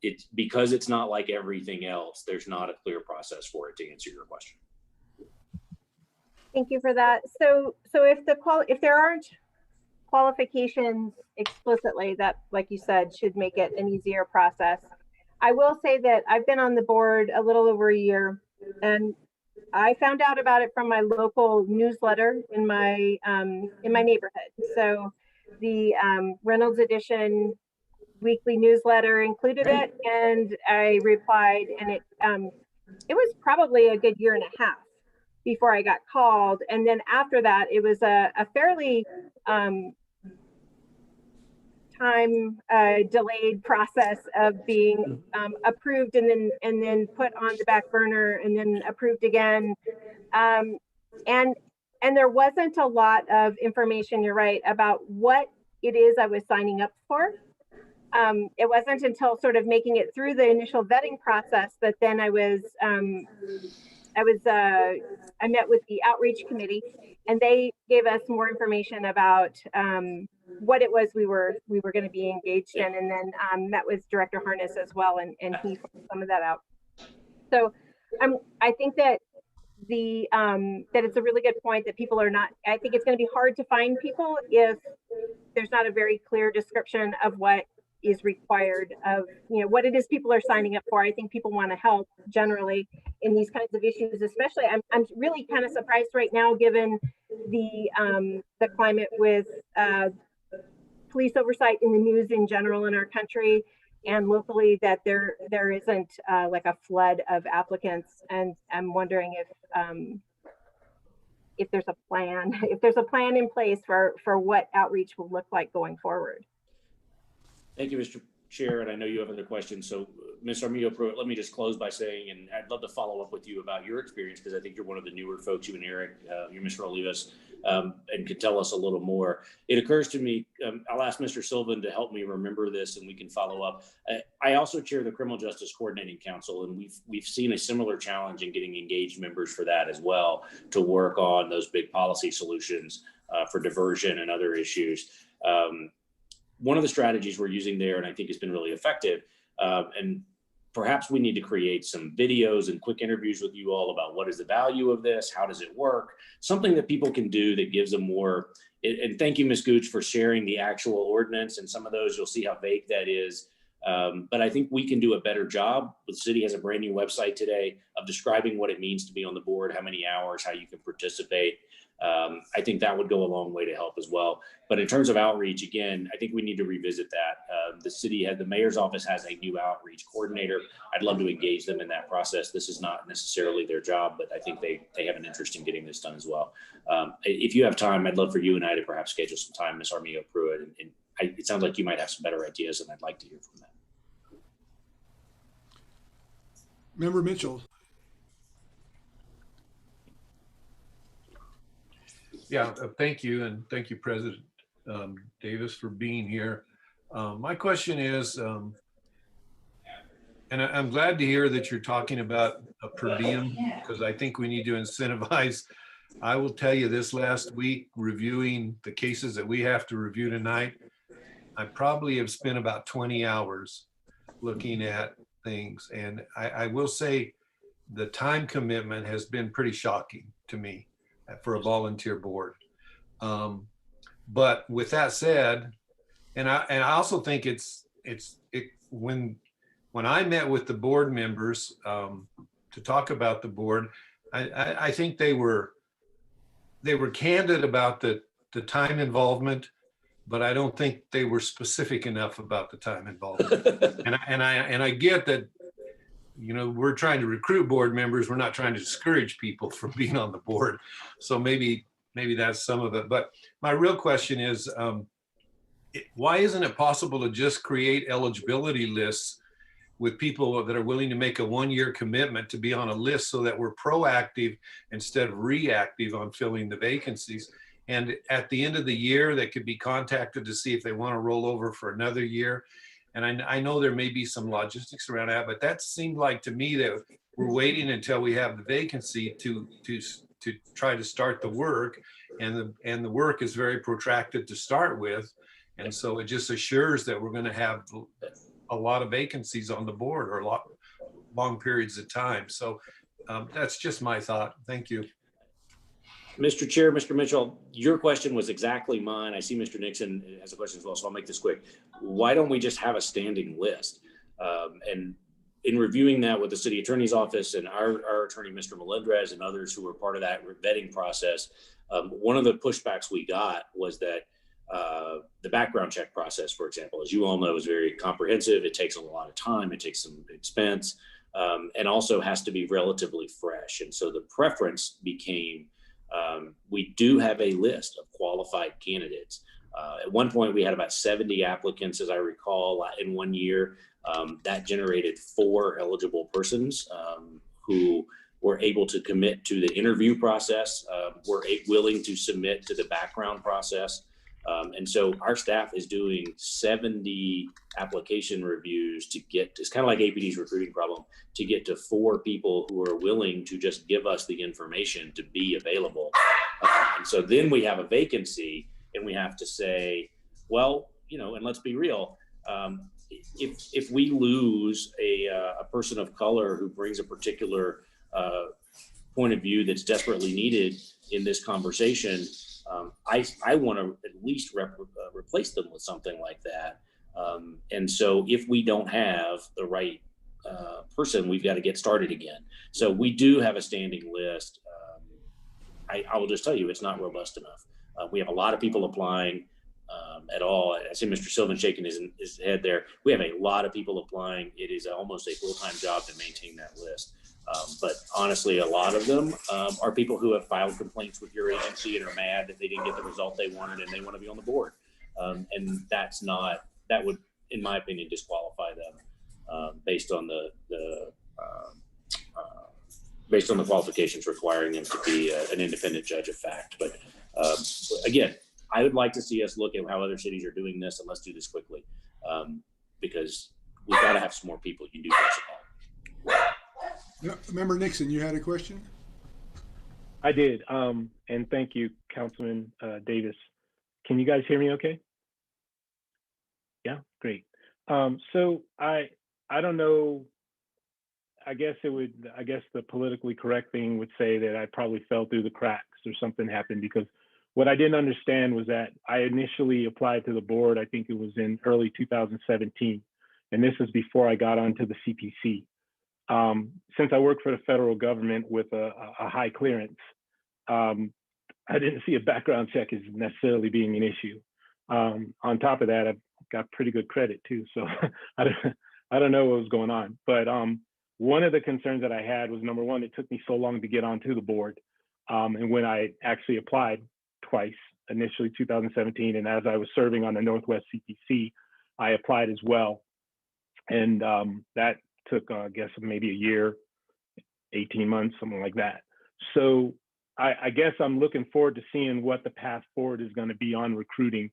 it's because it's not like everything else, there's not a clear process for it, to answer your question. Thank you for that. So if there aren't qualifications explicitly that, like you said, should make it an easier process, I will say that I've been on the board a little over a year, and I found out about it from my local newsletter in my neighborhood. So the Reynolds Edition weekly newsletter included it, and I replied, and it was probably a good year and a half before I got called. And then after that, it was a fairly time delayed process of being approved and then put on the back burner and then approved again. And there wasn't a lot of information, you're right, about what it is I was signing up for. It wasn't until sort of making it through the initial vetting process that then I met with the outreach committee, and they gave us more information about what it was we were going to be engaged in, and then met with Director Harness as well, and he sorted some of that out. So I think that that it's a really good point that people are not. I think it's going to be hard to find people if there's not a very clear description of what is required of, what it is people are signing up for. I think people want to help generally in these kinds of issues, especially. I'm really kind of surprised right now, given the climate with police oversight in the news in general in our country and locally, that there isn't like a flood of applicants. And I'm wondering if there's a plan in place for what outreach will look like going forward. Thank you, Mr. Chair, and I know you have other questions. So, Ms. Armijo-Pruitt, let me just close by saying, and I'd love to follow up with you about your experience, because I think you're one of the newer folks, you and Eric, you're Mr. Olivas, and could tell us a little more. It occurs to me, I'll ask Mr. Sylvan to help me remember this, and we can follow up. I also chair the Criminal Justice Coordinating Council, and we've seen a similar challenge in getting engaged members for that as well, to work on those big policy solutions for diversion and other issues. One of the strategies we're using there, and I think has been really effective, and perhaps we need to create some videos and quick interviews with you all about what is the value of this, how does it work, something that people can do that gives them more. And thank you, Ms. Gooch, for sharing the actual ordinance, and some of those you'll see how vague that is. But I think we can do a better job. The city has a brand new website today of describing what it means to be on the board, how many hours, how you can participate. I think that would go a long way to help as well. But in terms of outreach, again, I think we need to revisit that. The mayor's office has a new outreach coordinator. I'd love to engage them in that process. This is not necessarily their job, but I think they have an interest in getting this done as well. If you have time, I'd love for you and I to perhaps schedule some time, Ms. Armijo-Pruitt, and it sounds like you might have some better ideas, and I'd like to hear from that. Member Mitchell. Yeah, thank you. And thank you, President Davis, for being here. My question is, and I'm glad to hear that you're talking about a per diem, because I think we need to incentivize. I will tell you, this last week, reviewing the cases that we have to review tonight, I probably have spent about 20 hours looking at things. And I will say the time commitment has been pretty shocking to me for a volunteer board. But with that said, and I also think when I met with the board members to talk about the board, I think they were candid about the time involvement, but I don't think they were specific enough about the time involvement. and I get that, we're trying to recruit board members. We're not trying to discourage people from being on the board. So maybe that's some of it. But my real question is, why isn't it possible to just create eligibility lists with people that are willing to make a 1-year commitment to be on a list so that we're proactive instead of reactive on filling the vacancies. And at the end of the year, they could be contacted to see if they want to roll over for another year. And I know there may be some logistics around that, but that seemed like to me that we're waiting until we have the vacancy to try to start the work. And the work is very protracted to start with. And so it just assures that we're going to have a lot of vacancies on the board or long periods of time. So that's just my thought. Thank you. Mr. Chair, Mr. Mitchell, your question was exactly mine. I see Mr. Nixon has a question as well, so I'll make this quick. Why don't we just have a standing list? And in reviewing that with the city attorney's office and our attorney, Mr. Melendrez, and others who were part of that vetting process, one of the pushbacks we got was that the background check process, for example, as you all know, is very comprehensive. It takes a lot of time. It takes some expense, and also has to be relatively fresh. And so the preference became, we do have a list of qualified candidates. At one point, we had about 70 applicants, as I recall, in 1 year. That generated 4 eligible persons who were able to commit to the interview process, were willing to submit to the background process. And so our staff is doing 70 application reviews to get, it's kind of like APD's recruiting problem, to get to 4 people who are willing to just give us the information to be available. And so then we have a vacancy and we have to say, well, and let's be real. If we lose a person of color who brings a particular point of view that's desperately needed in this conversation, I want to at least replace them with something like that. And so if we don't have the right person, we've got to get started again. So we do have a standing list. I will just tell you, it's not robust enough. We have a lot of people applying at all. I see Mr. Sylvan shaking his head there. We have a lot of people applying. It is almost a full-time job to maintain that list. But honestly, a lot of them are people who have filed complaints with your agency and are mad that they didn't get the result they wanted and they want to be on the board. And that would, in my opinion, disqualify them based on the qualifications requiring them to be an independent judge of fact. But again, I would like to see us look at how other cities are doing this, and let's do this quickly because we've got to have some more people you can do this upon. Member Nixon, you had a question? I did. And thank you, Councilman Davis. Can you guys hear me okay? Yeah, great. So I don't know. I guess the politically correct thing would say that I probably fell through the cracks or something happened, because what I didn't understand was that I initially applied to the board, I think it was in early 2017, and this is before I got onto the CPC. Since I work for the federal government with a high clearance, I didn't see a background check as necessarily being an issue. On top of that, I've got pretty good credit too, so I don't know what was going on. But one of the concerns that I had was, number one, it took me so long to get onto the board. And when I actually applied twice, initially 2017, and as I was serving on the Northwest CPC, I applied as well. And that took, I guess, maybe a year, 18 months, something like that. So I guess I'm looking forward to seeing what the path forward is going to be on recruiting.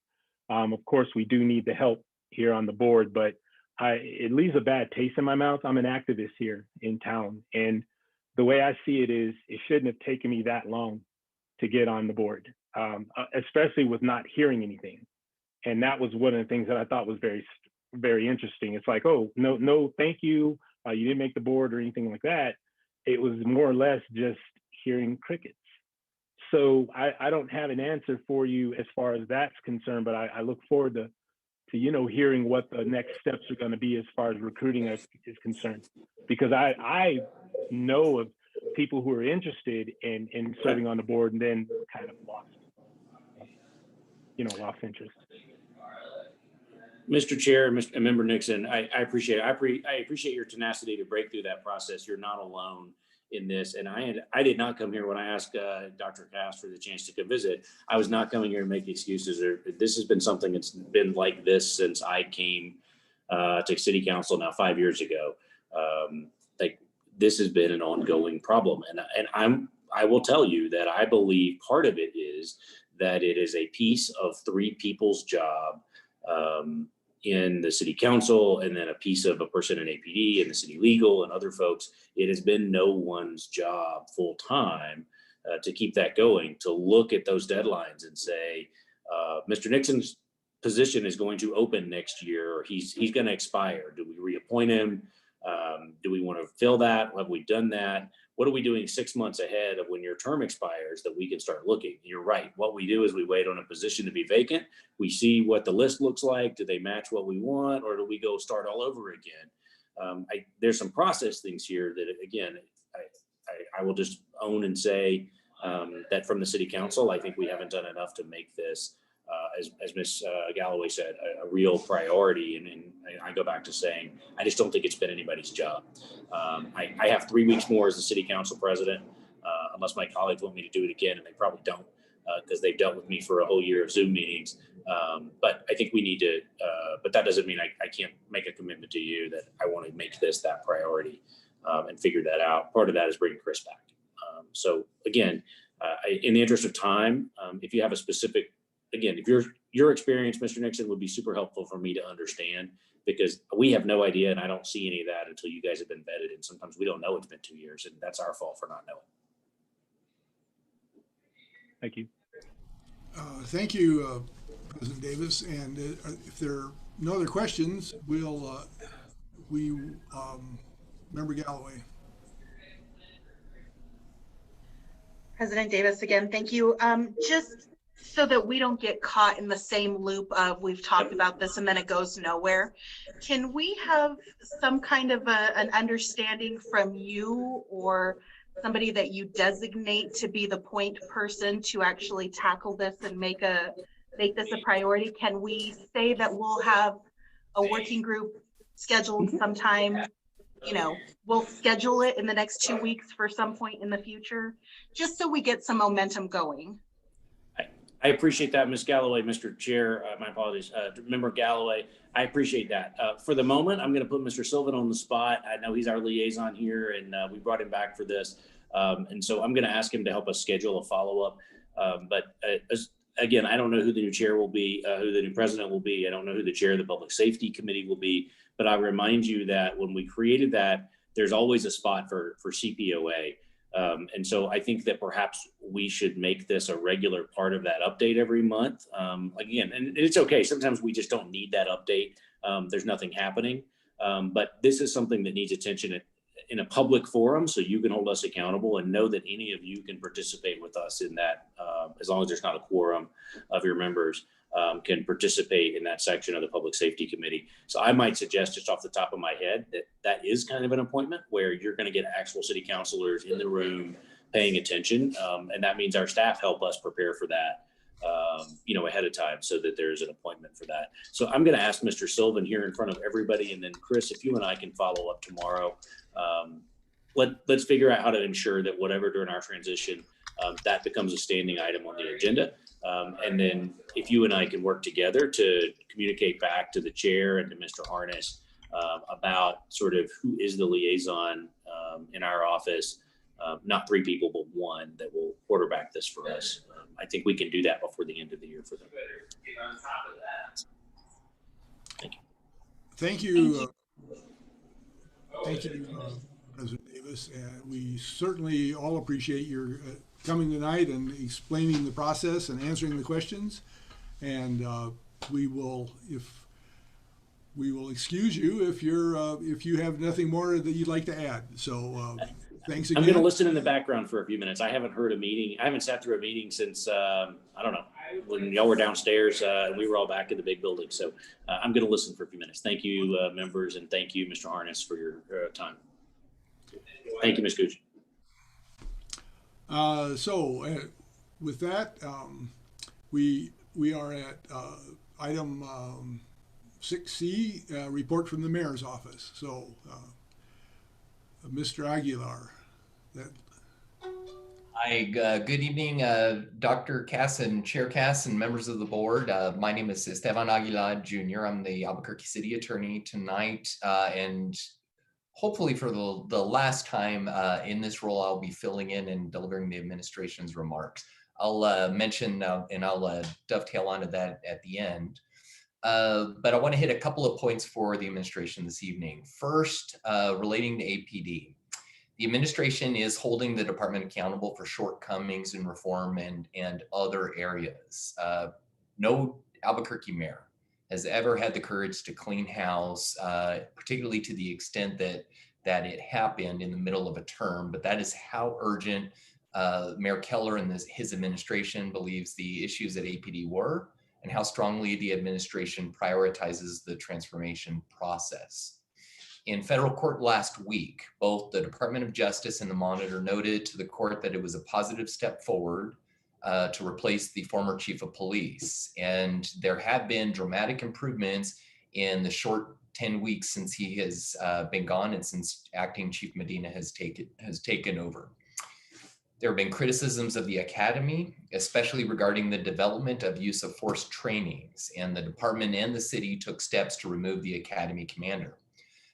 Of course, we do need the help here on the board, but it leaves a bad taste in my mouth. I'm an activist here in town, and the way I see it is, it shouldn't have taken me that long to get on the board, especially with not hearing anything. And that was one of the things that I thought was very, very interesting. It's like, oh, no, thank you. You didn't make the board or anything like that. It was more or less just hearing crickets. So I don't have an answer for you as far as that's concerned, but I look forward to hearing what the next steps are going to be as far as recruiting is concerned, because I know of people who are interested in serving on the board and then kind of lost interest. Mr. Chair, and Member Nixon, I appreciate it. I appreciate your tenacity to break through that process. You're not alone in this. And I did not come here when I asked Dr. Cass for the chance to come visit. I was not coming here to make excuses. This has been something that's been like this since I came to city council now 5 years ago. Like this has been an ongoing problem, and I will tell you that I believe part of it is that it is a piece of three people's job in the city council, and then a piece of a person in APD and the city legal and other folks. It has been no one's job full time to keep that going, to look at those deadlines and say, Mr. Nixon's position is going to open next year, or he's going to expire. Do we reappoint him? Do we want to fill that? Have we done that? What are we doing 6 months ahead of when your term expires that we can start looking? You're right. What we do is we wait on a position to be vacant. We see what the list looks like. Do they match what we want, or do we go start all over again? There's some process things here that, again, I will just own and say that from the city council, I think we haven't done enough to make this, as Ms. Galloway said, a real priority. And I go back to saying, I just don't think it's been anybody's job. I have 3 weeks more as the city council president, unless my colleagues want me to do it again, and they probably don't, because they've dealt with me for a whole year of Zoom meetings. But I think we need to, but that doesn't mean I can't make a commitment to you that I want to make this that priority and figure that out. Part of that is bringing Chris back. So again, in the interest of time, if you have a specific, again, if your experience, Mr. Nixon, would be super helpful for me to understand, because we have no idea, and I don't see any of that until you guys have been vetted, and sometimes we don't know it's been 2 years, and that's our fault for not knowing. Thank you. Thank you, President Davis. And if there are no other questions, Member Galloway. President Davis, again, thank you. Just so that we don't get caught in the same loop of we've talked about this and then it goes nowhere, can we have some kind of an understanding from you or somebody that you designate to be the point person to actually tackle this and make this a priority? Can we say that we'll have a working group scheduled sometime? We'll schedule it in the next 2 weeks for some point in the future, just so we get some momentum going. I appreciate that, Ms. Galloway, Mr. Chair. My apologies, Member Galloway. I appreciate that. For the moment, I'm going to put Mr. Sylvan on the spot. I know he's our liaison here, and we brought him back for this. And so I'm going to ask him to help us schedule a follow-up. But again, I don't know who the new chair will be, who the new president will be. I don't know who the chair of the Public Safety Committee will be. But I remind you that when we created that, there's always a spot for CPOA. And so I think that perhaps we should make this a regular part of that update every month. Again, and it's okay. Sometimes we just don't need that update. There's nothing happening. But this is something that needs attention in a public forum, so you can hold us accountable and know that any of you can participate with us in that, as long as there's not a quorum of your members. Can participate in that section of the Public Safety Committee. So I might suggest, just off the top of my head, that is kind of an appointment where you're going to get actual city councilors in the room paying attention. And that means our staff help us prepare for that, ahead of time, so that there's an appointment for that. So I'm going to ask Mr. Sylvan here in front of everybody. And then Chris, if you and I can follow up tomorrow, let's figure out how to ensure that whatever during our transition, that becomes a standing item on the agenda. And then if you and I can work together to communicate back to the chair and to Mr. Harness about sort of who is the liaison in our office, not 3 people, but 1 that will quarterback this for us. I think we can do that before the end of the year for them. Thank you. Thank you. Thank you, President Davis. And we certainly all appreciate your coming tonight and explaining the process and answering the questions. And we will excuse you if you have nothing more that you'd like to add. So thanks again. I'm going to listen in the background for a few minutes. I haven't heard a meeting. I haven't sat through a meeting since I don't know, when y'all were downstairs and we were all back in the big building. So I'm going to listen for a few minutes. Thank you, members, and thank you, Mr. Harness, for your time. Thank you, Ms. Gooch. With that, we are at item 6C, report from the mayor's office. So, Mr. Aguilar. Hi, good evening, Dr. Cass and Chair Cass and members of the board. My name is Esteban Aguilar Jr. I'm the Albuquerque City Attorney tonight, and hopefully for the last time in this role, I'll be filling in and delivering the administration's remarks. I'll mention and I'll dovetail onto that at the end. But I want to hit a couple of points for the administration this evening. First, relating to APD. The administration is holding the department accountable for shortcomings in reform and other areas. No Albuquerque mayor has ever had the courage to clean house, particularly to the extent that it happened in the middle of a term, but that is how urgent Mayor Keller and his administration believes the issues at APD were, and how strongly the administration prioritizes the transformation process. In federal court last week, both the Department of Justice and the Monitor noted to the court that it was a positive step forward to replace the former chief of police. And there have been dramatic improvements in the short 10 weeks since he has been gone and since acting Chief Medina has taken over. There have been criticisms of the academy, especially regarding the development of use of force trainings, and the department and the city took steps to remove the academy commander.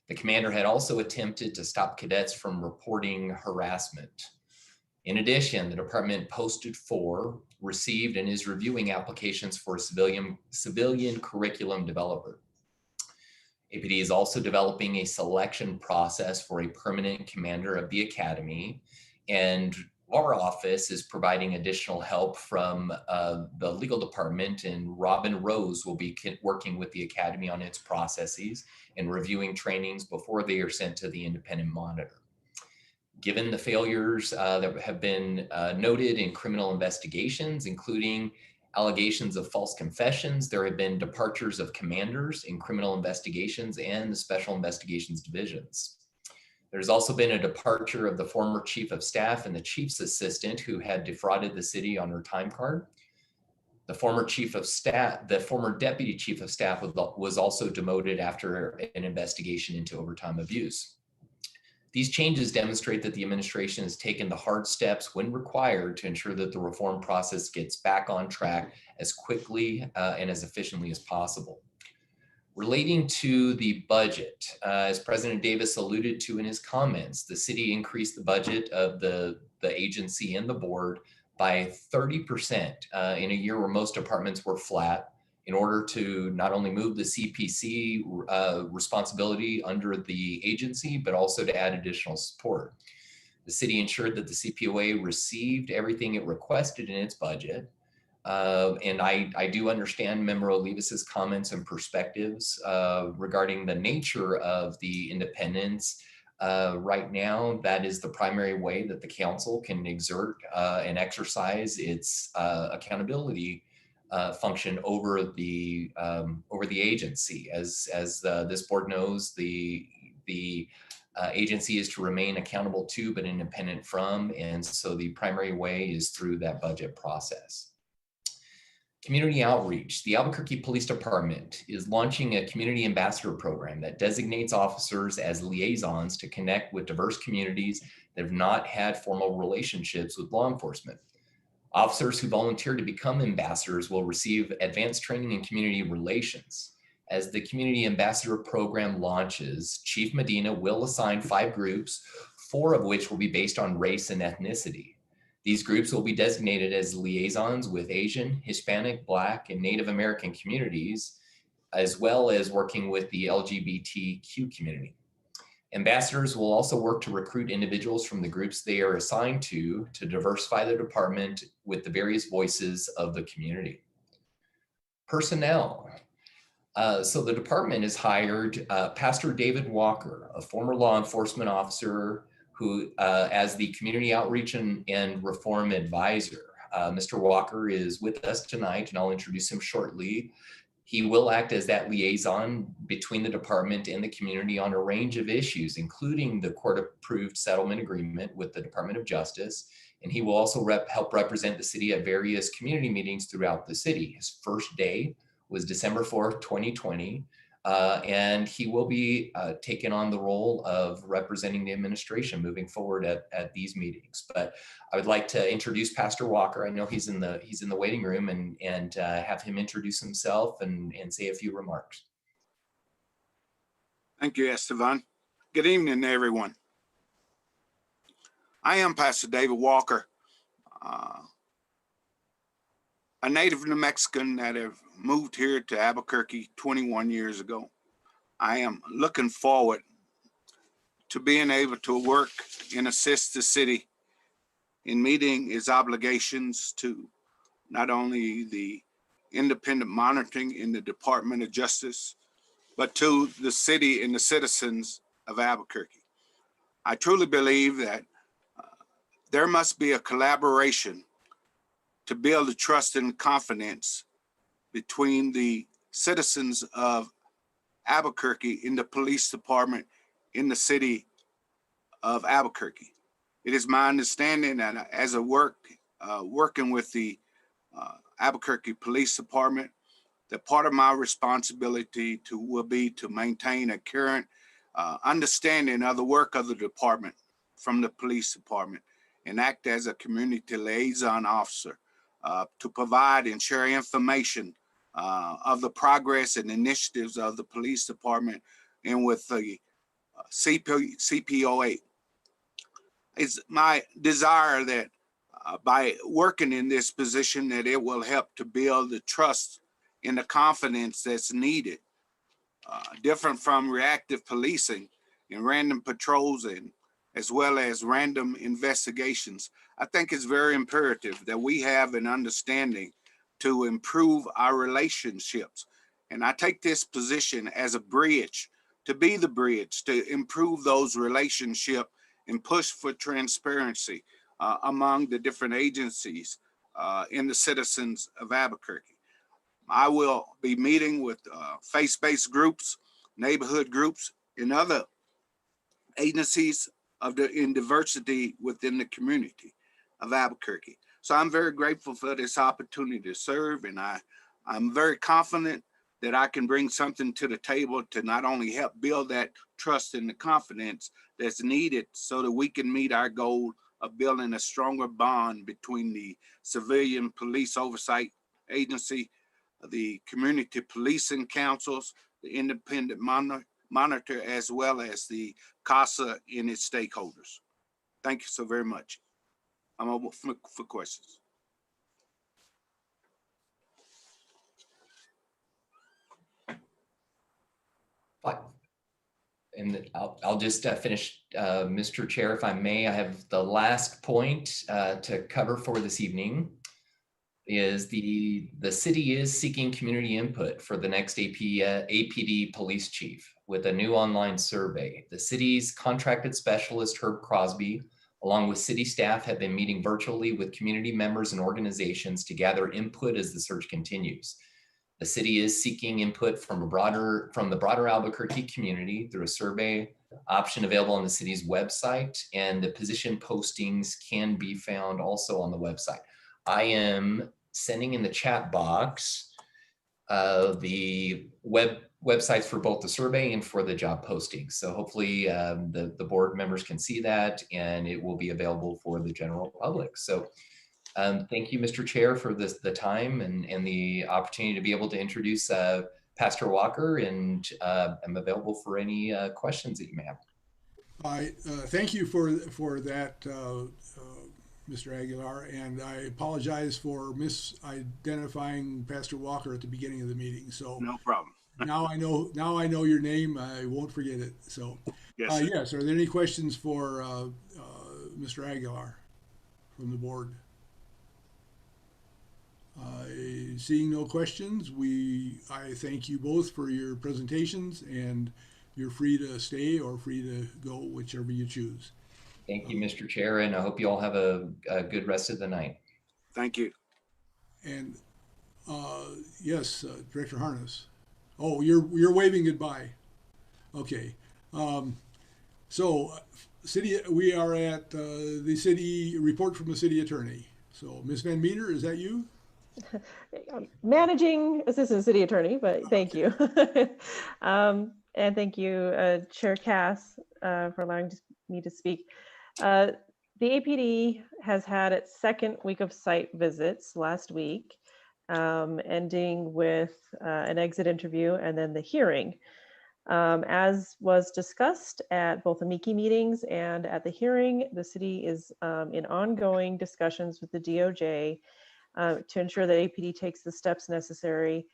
The commander had also attempted to stop cadets from reporting harassment. In addition, the department posted for, received, and is reviewing applications for a civilian curriculum developer. APD is also developing a selection process for a permanent commander of the academy, and our office is providing additional help from the legal department, and Robin Rose will be working with the academy on its processes and reviewing trainings before they are sent to the independent monitor. Given the failures that have been noted in criminal investigations, including allegations of false confessions, there have been departures of commanders in criminal investigations and the special investigations divisions. There's also been a departure of the former chief of staff and the chief's assistant who had defrauded the city on her time card. The former chief of staff, the former deputy chief of staff was also demoted after an investigation into overtime abuse. These changes demonstrate that the administration has taken the hard steps when required to ensure that the reform process gets back on track as quickly and as efficiently as possible. Relating to the budget, as President Davis alluded to in his comments, the city increased the budget of the agency and the board by 30% in a year where most departments were flat, in order to not only move the CPC responsibility under the agency, but also to add additional support. The city ensured that the CPOA received everything it requested in its budget. And I do understand Member Olivas's comments and perspectives regarding the nature of the independence. Right now, that is the primary way that the council can exert and exercise its accountability function over the agency. As this board knows, the agency is to remain accountable to but independent from, and so the primary way is through that budget process. Community outreach. The Albuquerque Police Department is launching a community ambassador program that designates officers as liaisons to connect with diverse communities that have not had formal relationships with law enforcement. Officers who volunteer to become ambassadors will receive advanced training in community relations. As the community ambassador program launches, Chief Medina will assign 5 groups, 4 of which will be based on race and ethnicity. These groups will be designated as liaisons with Asian, Hispanic, Black, and Native American communities, as well as working with the LGBTQ community. Ambassadors will also work to recruit individuals from the groups they are assigned to diversify the department with the various voices of the community. Personnel. So the department has hired Pastor David Walker, a former law enforcement officer who, as the community outreach and reform advisor. Mr. Walker is with us tonight, and I'll introduce him shortly. He will act as that liaison between the department and the community on a range of issues, including the court-approved settlement agreement with the Department of Justice. And he will also help represent the city at various community meetings throughout the city. His first day was December 4th, 2020. And he will be taking on the role of representing the administration moving forward at these meetings. But I would like to introduce Pastor Walker. I know he's in the waiting room, and have him introduce himself and say a few remarks. Thank you, Estevan. Good evening, everyone. I am Pastor David Walker, a native New Mexican that have moved here to Albuquerque 21 years ago. I am looking forward to being able to work and assist the city in meeting its obligations to not only the independent monitoring in the Department of Justice, but to the city and the citizens of Albuquerque. I truly believe that there must be a collaboration to build the trust and confidence between the citizens of Albuquerque in the police department in the city of Albuquerque. It is my understanding that as a working with the Albuquerque Police Department, that part of my responsibility will be to maintain a current understanding of the work of the department from the police department and act as a community liaison officer to provide and share information of the progress and initiatives of the police department and with the CPOA. It's my desire that by working in this position that it will help to build the trust and the confidence that's needed, different from reactive policing and random patrols and as well as random investigations. I think it's very imperative that we have an understanding to improve our relationships. And I take this position as a bridge, to be the bridge, to improve those relationships and push for transparency among the different agencies and the citizens of Albuquerque. I will be meeting with faith-based groups, neighborhood groups, and other agencies in diversity within the community of Albuquerque. So I'm very grateful for this opportunity to serve, and I'm very confident that I can bring something to the table to not only help build that trust and the confidence that's needed so that we can meet our goal of building a stronger bond between the civilian police oversight agency, the community policing councils, the independent monitor, as well as the CASA and its stakeholders. Thank you so very much. I'm open for questions. Fine. And I'll just finish, Mr. Chair, if I may. I have the last point to cover for this evening. Is the city is seeking community input for the next APD police chief with a new online survey. The city's contracted specialist, Herb Crosby, along with city staff, have been meeting virtually with community members and organizations to gather input as the search continues. The city is seeking input from the broader Albuquerque community through a survey option available on the city's website, and the position postings can be found also on the website. I am sending in the chat box the websites for both the survey and for the job postings. So hopefully the board members can see that, and it will be available for the general public. So thank you, Mr. Chair, for the time and the opportunity to be able to introduce Pastor Walker, and I'm available for any questions that you may have. Thank you for that, Mr. Aguilar, and I apologize for misidentifying Pastor Walker at the beginning of the meeting. So no problem. Now I know your name. I won't forget it. So yes, yes. Are there any questions for Mr. Aguilar from the board? Seeing no questions, I thank you both for your presentations, and you're free to stay or free to go, whichever you choose. Thank you, Mr. Chair, and I hope you all have a good rest of the night. Thank you. And yes, Director Harness. Oh, you're waving goodbye. Okay. So, we are at the city report from the city attorney. So, Ms. Van Meter, is that you? managing assistant city attorney, but thank you. And thank you, Chair Cass, for allowing me to speak. The APD has had its second week of site visits last week, ending with an exit interview and then the hearing. As was discussed at both the Miki meetings and at the hearing, the city is in ongoing discussions with the DOJ to ensure that APD takes the steps necessary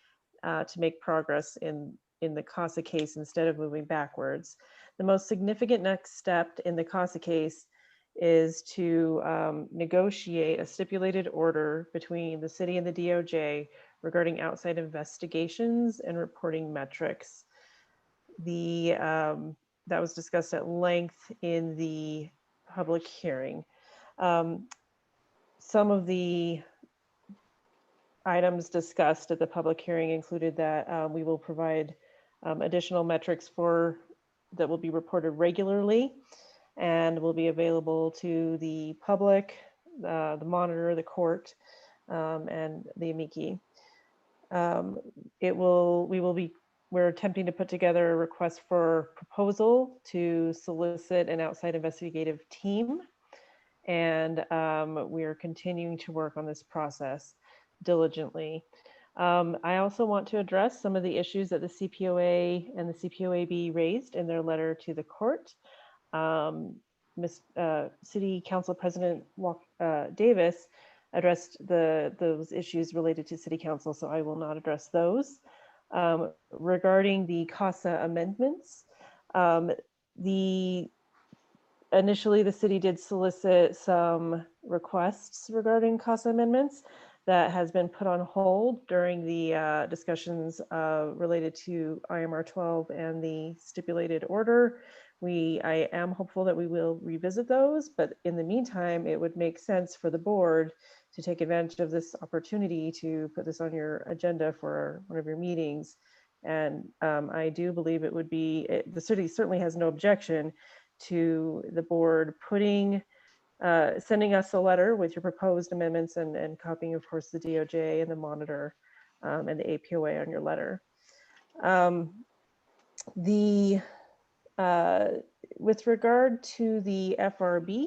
to make progress in the CASA case instead of moving backwards. The most significant next step in the CASA case is to negotiate a stipulated order between the city and the DOJ regarding outside investigations and reporting metrics. That was discussed at length in the public hearing. Some of the items discussed at the public hearing included that we will provide additional metrics that will be reported regularly and will be available to the public, the monitor, the court, and the amici. We're attempting to put together a request for proposal to solicit an outside investigative team. And we are continuing to work on this process diligently. I also want to address some of the issues that the CPOA and the CPOAB raised in their letter to the court. City Council President Davis addressed those issues related to City Council, so I will not address those. Regarding the CASA amendments, initially the city did solicit some requests regarding CASA amendments that has been put on hold during the discussions related to IMR 12 and the stipulated order. I am hopeful that we will revisit those, but in the meantime, it would make sense for the board to take advantage of this opportunity to put this on your agenda for one of your meetings. And I do believe it would be, the city certainly has no objection to the board sending us a letter with your proposed amendments and copying, of course, the DOJ and the monitor and the APOA on your letter. With regard to the FRB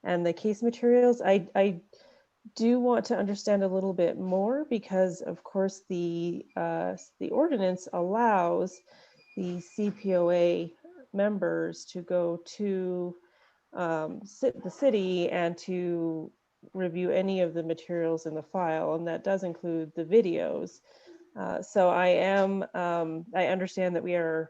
and the case materials, I do want to understand a little bit more because, of course, the ordinance allows the CPOA members to go to the city and to review any of the materials in the file, and that does include the videos. So I understand that we are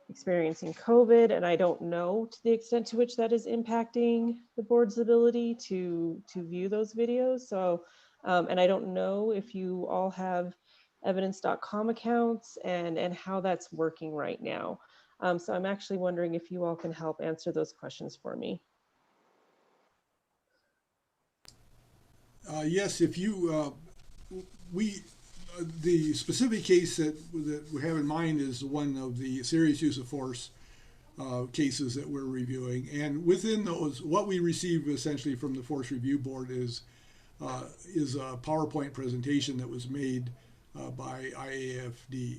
experiencing COVID, and I don't know to the extent to which that is impacting the board's ability to view those videos. So, and I don't know if you all have evidence.com accounts and how that's working right now. So I'm actually wondering if you all can help answer those questions for me. Yes, if you, the specific case that we have in mind is one of the serious use of force cases that we're reviewing. And within those, what we receive essentially from the Force Review Board is a PowerPoint presentation that was made by IAFD.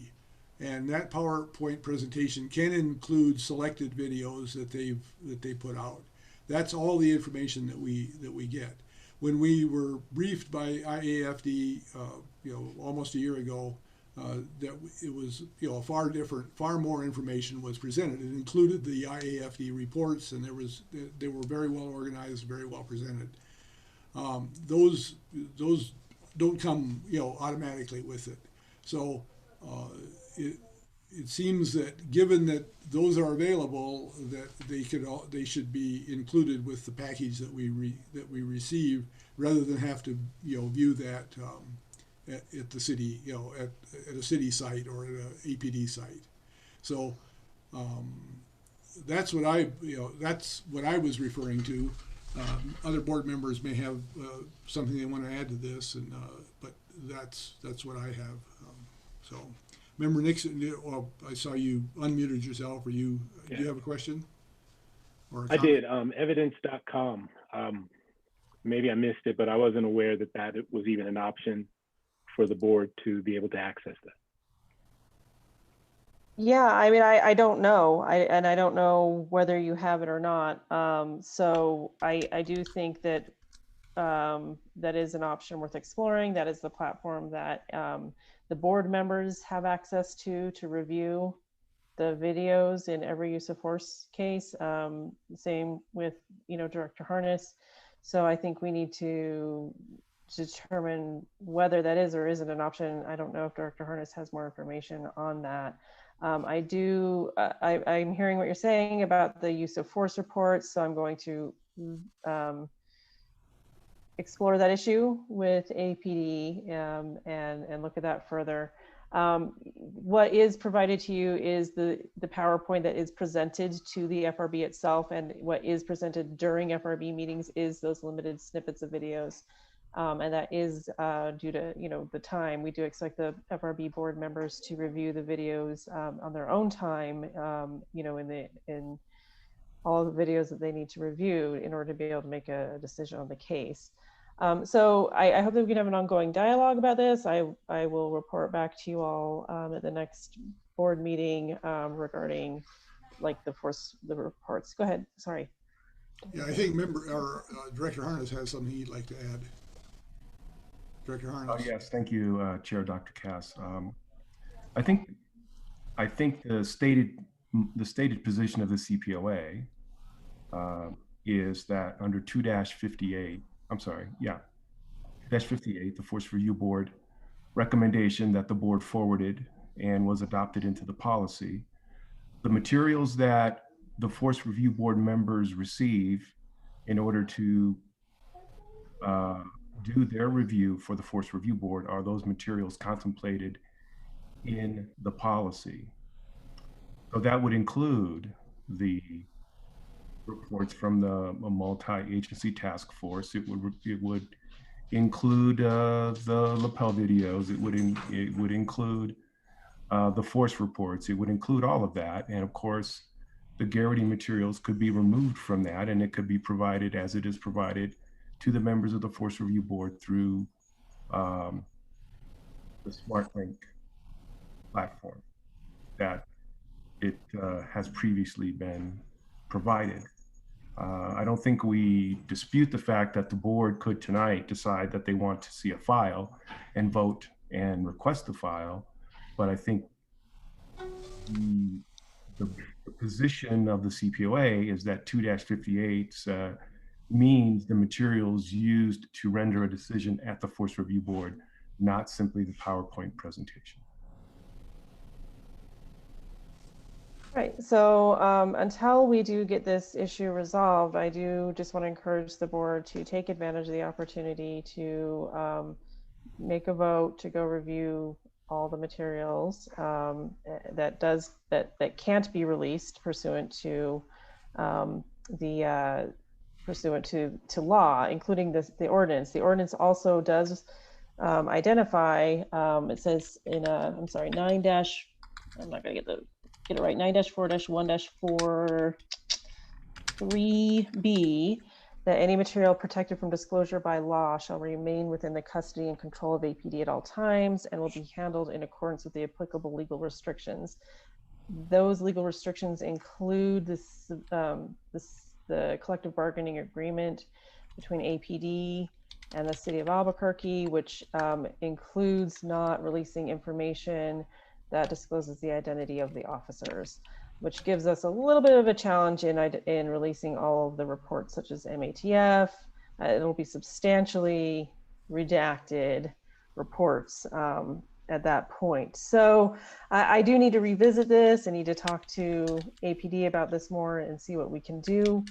And that PowerPoint presentation can include selected videos that they put out. That's all the information that we get. When we were briefed by IAFD, almost a year ago, that it was, far more information was presented. It included the IAFD reports, and they were very well organized, very well presented. Those don't come, automatically with it. So it seems that given that those are available, that they should be included with the package that we receive, rather than have to view that at the city, at a city site or at an APD site. So that's what I was referring to. Other board members may have something they want to add to this, but that's what I have. So. Member Nixon, I saw you unmuted yourself. Do you have a question? I did. Evidence.com. Maybe I missed it, but I wasn't aware that was even an option. for the board to be able to access that? Yeah, I mean, I don't know. I don't know whether you have it or not. So I do think that that is an option worth exploring. That is the platform that the board members have access to review the videos in every use of force case. Same with, Director Harness. So I think we need to determine whether that is or isn't an option. I don't know if Director Harness has more information on that. I'm hearing what you're saying about the use of force reports, so I'm going to explore that issue with APD and look at that further. What is provided to you is the PowerPoint that is presented to the FRB itself, and what is presented during FRB meetings is those limited snippets of videos. And that is due to the time. We do expect the FRB board members to review the videos on their own time, in all of the videos that they need to review in order to be able to make a decision on the case. So I hope that we can have an ongoing dialogue about this. I will report back to you all at the next board meeting regarding the reports. Go ahead, sorry. Yeah, I think Director Harness has something he'd like to add. Director Harness. Yes, thank you, Chair Dr. Cass. I think the stated position of the CPOA is that under 2-58, 2-58, the Force Review Board recommendation that the board forwarded and was adopted into the policy, the materials that the Force Review Board members receive in order to do their review for the Force Review Board are those materials contemplated in the policy. So that would include the reports from the multi-agency task force. It would include the lapel videos. It would include the force reports. It would include all of that. And of course, the Garrity materials could be removed from that, and it could be provided as it is provided to the members of the Force Review Board through the SmartLink platform that it has previously been provided. I don't think we dispute the fact that the board could tonight decide that they want to see a file and vote and request the file, but I think the position of the CPOA is that 2-58 means the materials used to render a decision at the Force Review Board, not simply the PowerPoint presentation. Right, so until we do get this issue resolved, I do just want to encourage the board to take advantage of the opportunity to make a vote to go review all the materials that can't be released pursuant to law, including the ordinance. The ordinance also does identify. It says in I'm sorry, 9 dash. I'm not gonna get it right. 9-4-1-4 3B, that any material protected from disclosure by law shall remain within the custody and control of APD at all times and will be handled in accordance with the applicable legal restrictions. Those legal restrictions include the collective bargaining agreement between APD and the city of Albuquerque, which includes not releasing information that discloses the identity of the officers, which gives us a little bit of a challenge in releasing all of the reports such as MATF. It'll be substantially redacted reports at that point. So I do need to revisit this. I need to talk to APD about this more and see what we can do.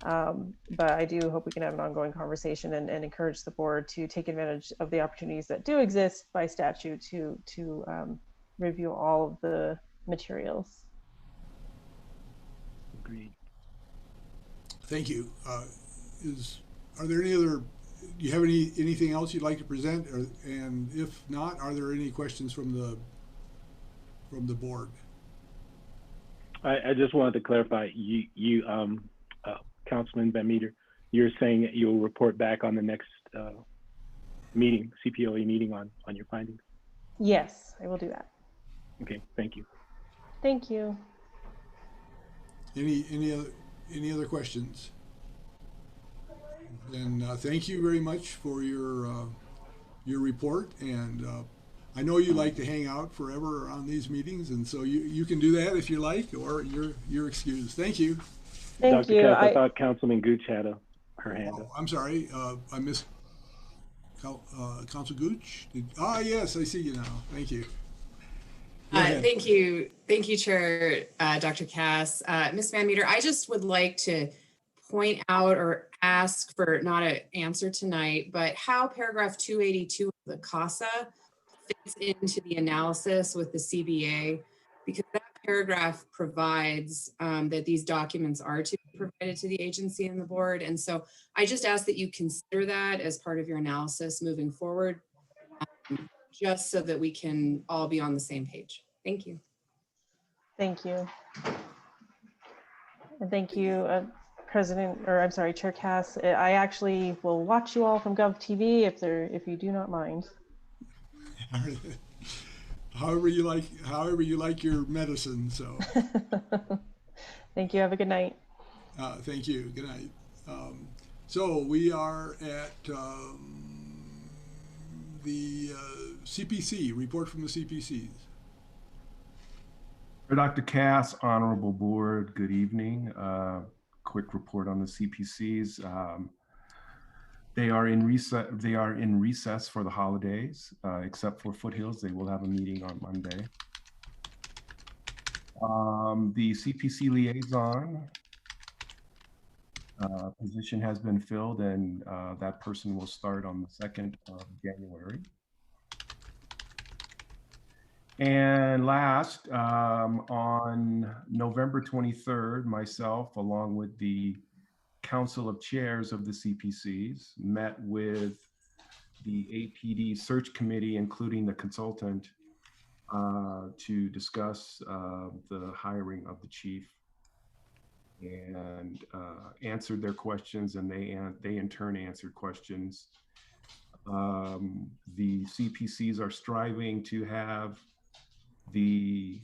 But I do hope we can have an ongoing conversation and encourage the board to take advantage of the opportunities that do exist by statute to review all of the materials. Agreed. Thank you. Are there any other? Do you have anything else you'd like to present? And if not, are there any questions from the board? I just wanted to clarify. You Councilman Van Meter, you're saying that you'll report back on the next meeting, CPOA meeting on your findings? Yes, I will do that. Okay, thank you. Thank you. Any other questions? Then thank you very much for your report, and I know you like to hang out forever on these meetings, and so you can do that if you like, or you're excused. Thank you. Thank Dr. you. Cass, I thought Councilman Gooch had her hand up. I'm sorry, I missed Council Gooch. Yes, I see you now. Thank you. Thank you, Chair Dr. Cass. Ms. Van Meter, I just would like to point out or ask for not an answer tonight, but how paragraph 282 of the CASA fits into the analysis with the CBA, because that paragraph provides that these documents are to be provided to the agency and the board. And so I just ask that you consider that as part of your analysis moving forward, just so that we can all be on the same page. Thank you. Thank you. And thank you, Chair Cass. I actually will watch you all from GovTV if you do not mind. However you like your medicine. So. Thank you. Have a good night. Thank you. Good night. So we are at the CPC report from the CPCs. For Dr. Cass, Honorable Board, good evening. Quick report on the CPCs. They are in recess for the holidays, except for Foothills. They will have a meeting on Monday. The CPC liaison position has been filled, and that person will start on the 2nd of January. And last, on November 23rd, myself, along with the Council of Chairs of the CPCs, met with the APD search committee, including the consultant, to discuss the hiring of the chief, and answered their questions, and they in turn answered questions. The CPCs are striving to have the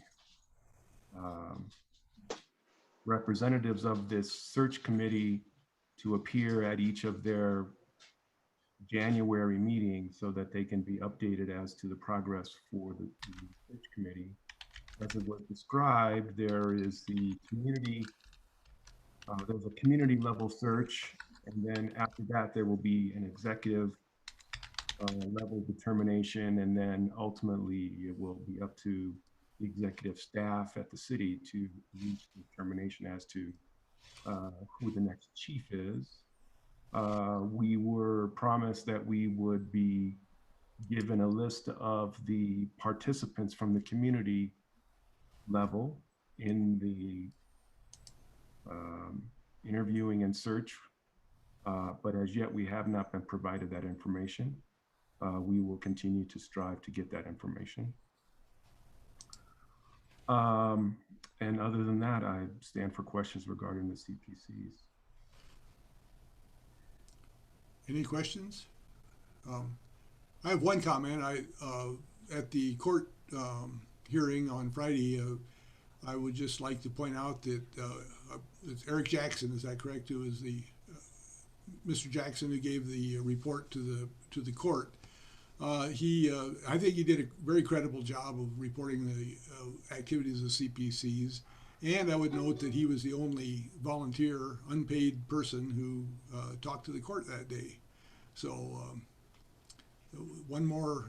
representatives of this search committee to appear at each of their January meetings so that they can be updated as to the progress for the search committee. As it was described, there is the community, there's a community level search, and then after that there will be an executive level determination, and then ultimately it will be up to the executive staff at the city to reach the determination as to who the next chief is. We were promised that we would be given a list of the participants from the community level in the interviewing and search, but as yet we have not been provided that information. We will continue to strive to get that information. And other than that, I stand for questions regarding the CPCs. Any questions? I have one comment. At the court hearing on Friday, I would just like to point out that it's Eric Jackson, is that correct? Who is the Mr. Jackson who gave the report to the court. I think he did a very credible job of reporting the activities of CPCs. And I would note that he was the only volunteer, unpaid person who talked to the court that day. So one more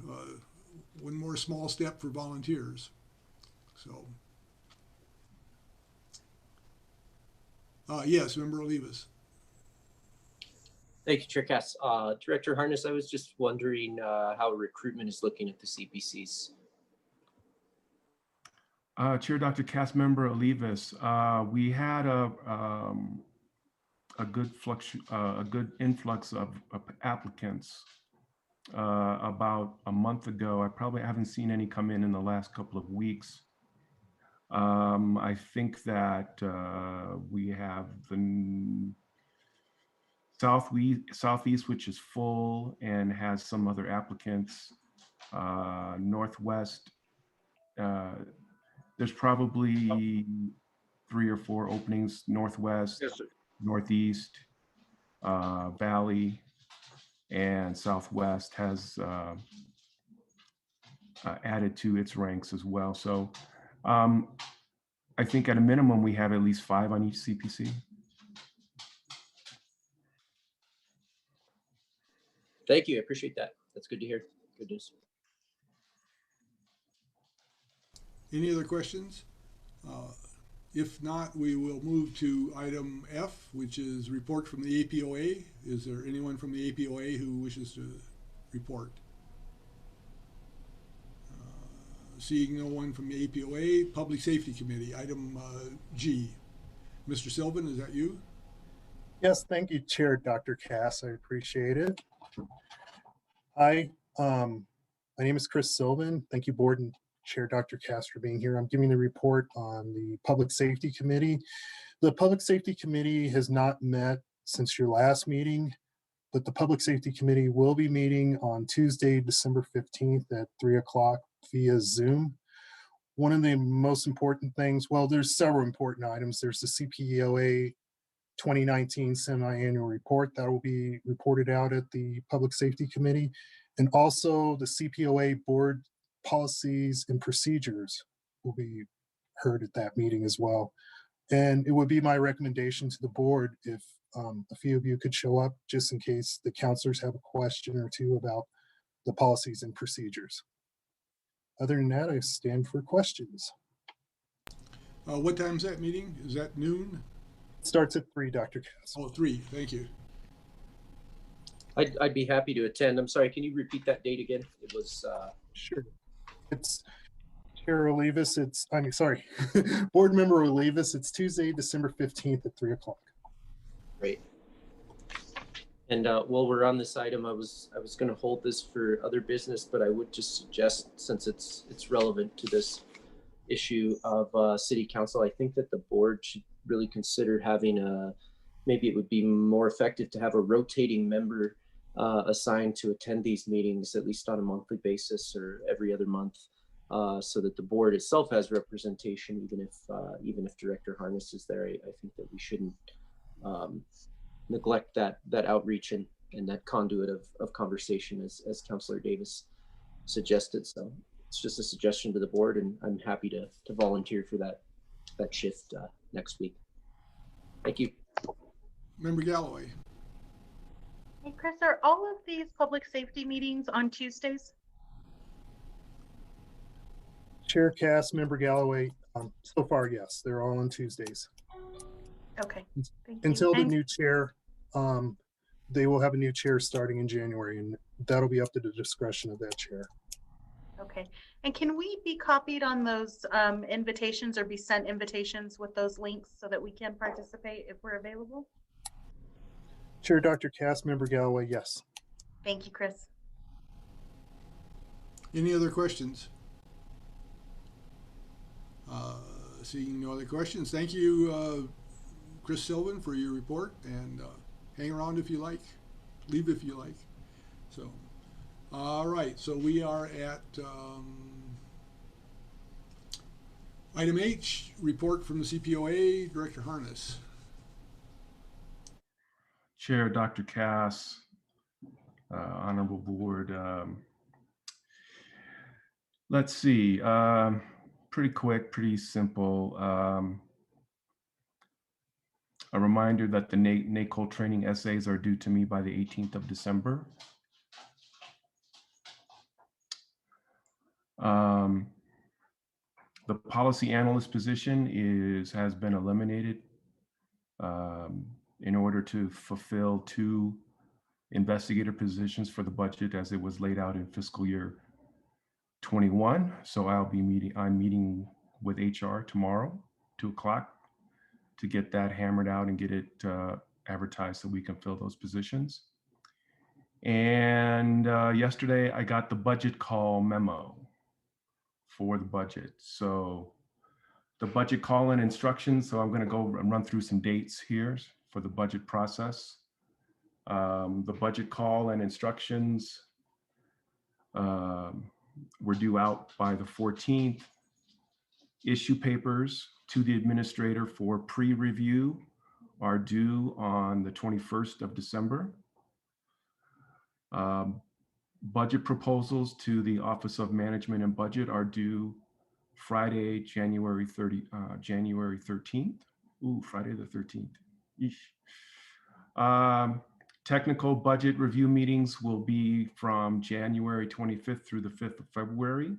small step for volunteers. So yes, Member Olivas. Thank you, Chair Cass. Director Harness, I was just wondering how recruitment is looking at the CPCs. Chair Dr. Cass, Member Olivas, we had a good influx of applicants about a month ago. I probably haven't seen any come in the last couple of weeks. I think that we have Southeast, which is full and has some other applicants. Northwest, there's probably 3 or 4 openings. Northwest, Yes, sir. Northeast, Valley, and Southwest has added to its ranks as well. So I think at a minimum, we have at least 5 on each CPC. Thank you. I appreciate that. That's good to hear. Good news. Any other questions? If not, we will move to item F, which is report from the APOA. Is there anyone from the APOA who wishes to report? Seeing no one from the APOA, Public Safety Committee, item G. Mr. Sylvan, is that you? Yes, thank you, Chair Dr. Cass. I appreciate it. Hi, my name is Chris Sylvan. Thank you, Board and Chair Dr. Cass, for being here. I'm giving the report on the Public Safety Committee. The Public Safety Committee has not met since your last meeting, but the Public Safety Committee will be meeting on Tuesday, December 15th at 3 o'clock via Zoom. One of the most important things, well, there's several important items. There's the CPOA 2019 semi-annual report that will be reported out at the Public Safety Committee, and also the CPOA board policies and procedures will be heard at that meeting as well. And it would be my recommendation to the board if a few of you could show up just in case the counselors have a question or two about the policies and procedures. Other than that, I stand for questions. What time is that meeting? Is that noon? Starts at 3, Dr. Cass. Oh, 3. Thank you. I'd be happy to attend. I'm sorry, can you repeat that date again? It was Sure. It's Chair Olivas. Board Member Olivas. It's Tuesday, December 15th at 3 o'clock. Great. And while we're on this item, I was going to hold this for other business, but I would just suggest, since it's relevant to this issue of city council, I think that the board should really consider having maybe it would be more effective to have a rotating member assigned to attend these meetings, at least on a monthly basis or every other month, so that the board itself has representation, even if Director Harness is there. I think that we shouldn't neglect that outreach and that conduit of conversation as Councillor Davis suggested. So it's just a suggestion to the board, and I'm happy to volunteer for that shift next week. Thank you. Member Galloway. Hey, Chris, are all of these public safety meetings on Tuesdays? Chair Cass, Member Galloway, so far, yes, they're all on Tuesdays. Okay. Thank you. Until the new chair, they will have a new chair starting in January, and that'll be up to the discretion of that chair. Okay. And can we be copied on those invitations or be sent invitations with those links so that we can participate if we're available? Chair Dr. Cass, Member Galloway, yes. Thank you, Chris. Any other questions? Seeing no other questions, thank you, Chris Sylvan, for your report, and hang around if you like, leave if you like. So, all right, so we are at item H, report from the CPOA, Director Harness. Chair Dr. Cass, honorable board. Let's see, pretty quick, pretty simple. A reminder that the NACOL training essays are due to me by the 18th of December. The policy analyst position has been eliminated in order to fulfill 2 investigator positions for the budget as it was laid out in fiscal year 21. So I'm meeting with HR tomorrow, 2 o'clock, to get that hammered out and get it advertised so we can fill those positions. And yesterday I got the budget call memo for the budget. So the budget call-in instructions, so I'm going to go and run through some dates here for the budget process. The budget call and instructions were due out by the 14th. Issue papers to the administrator for pre-review are due on the 21st of December. Budget proposals to the Office of Management and Budget are due Friday, January 13th. Ooh, Friday the 13th. Yeesh. Technical budget review meetings will be from January 25th through the 5th of February.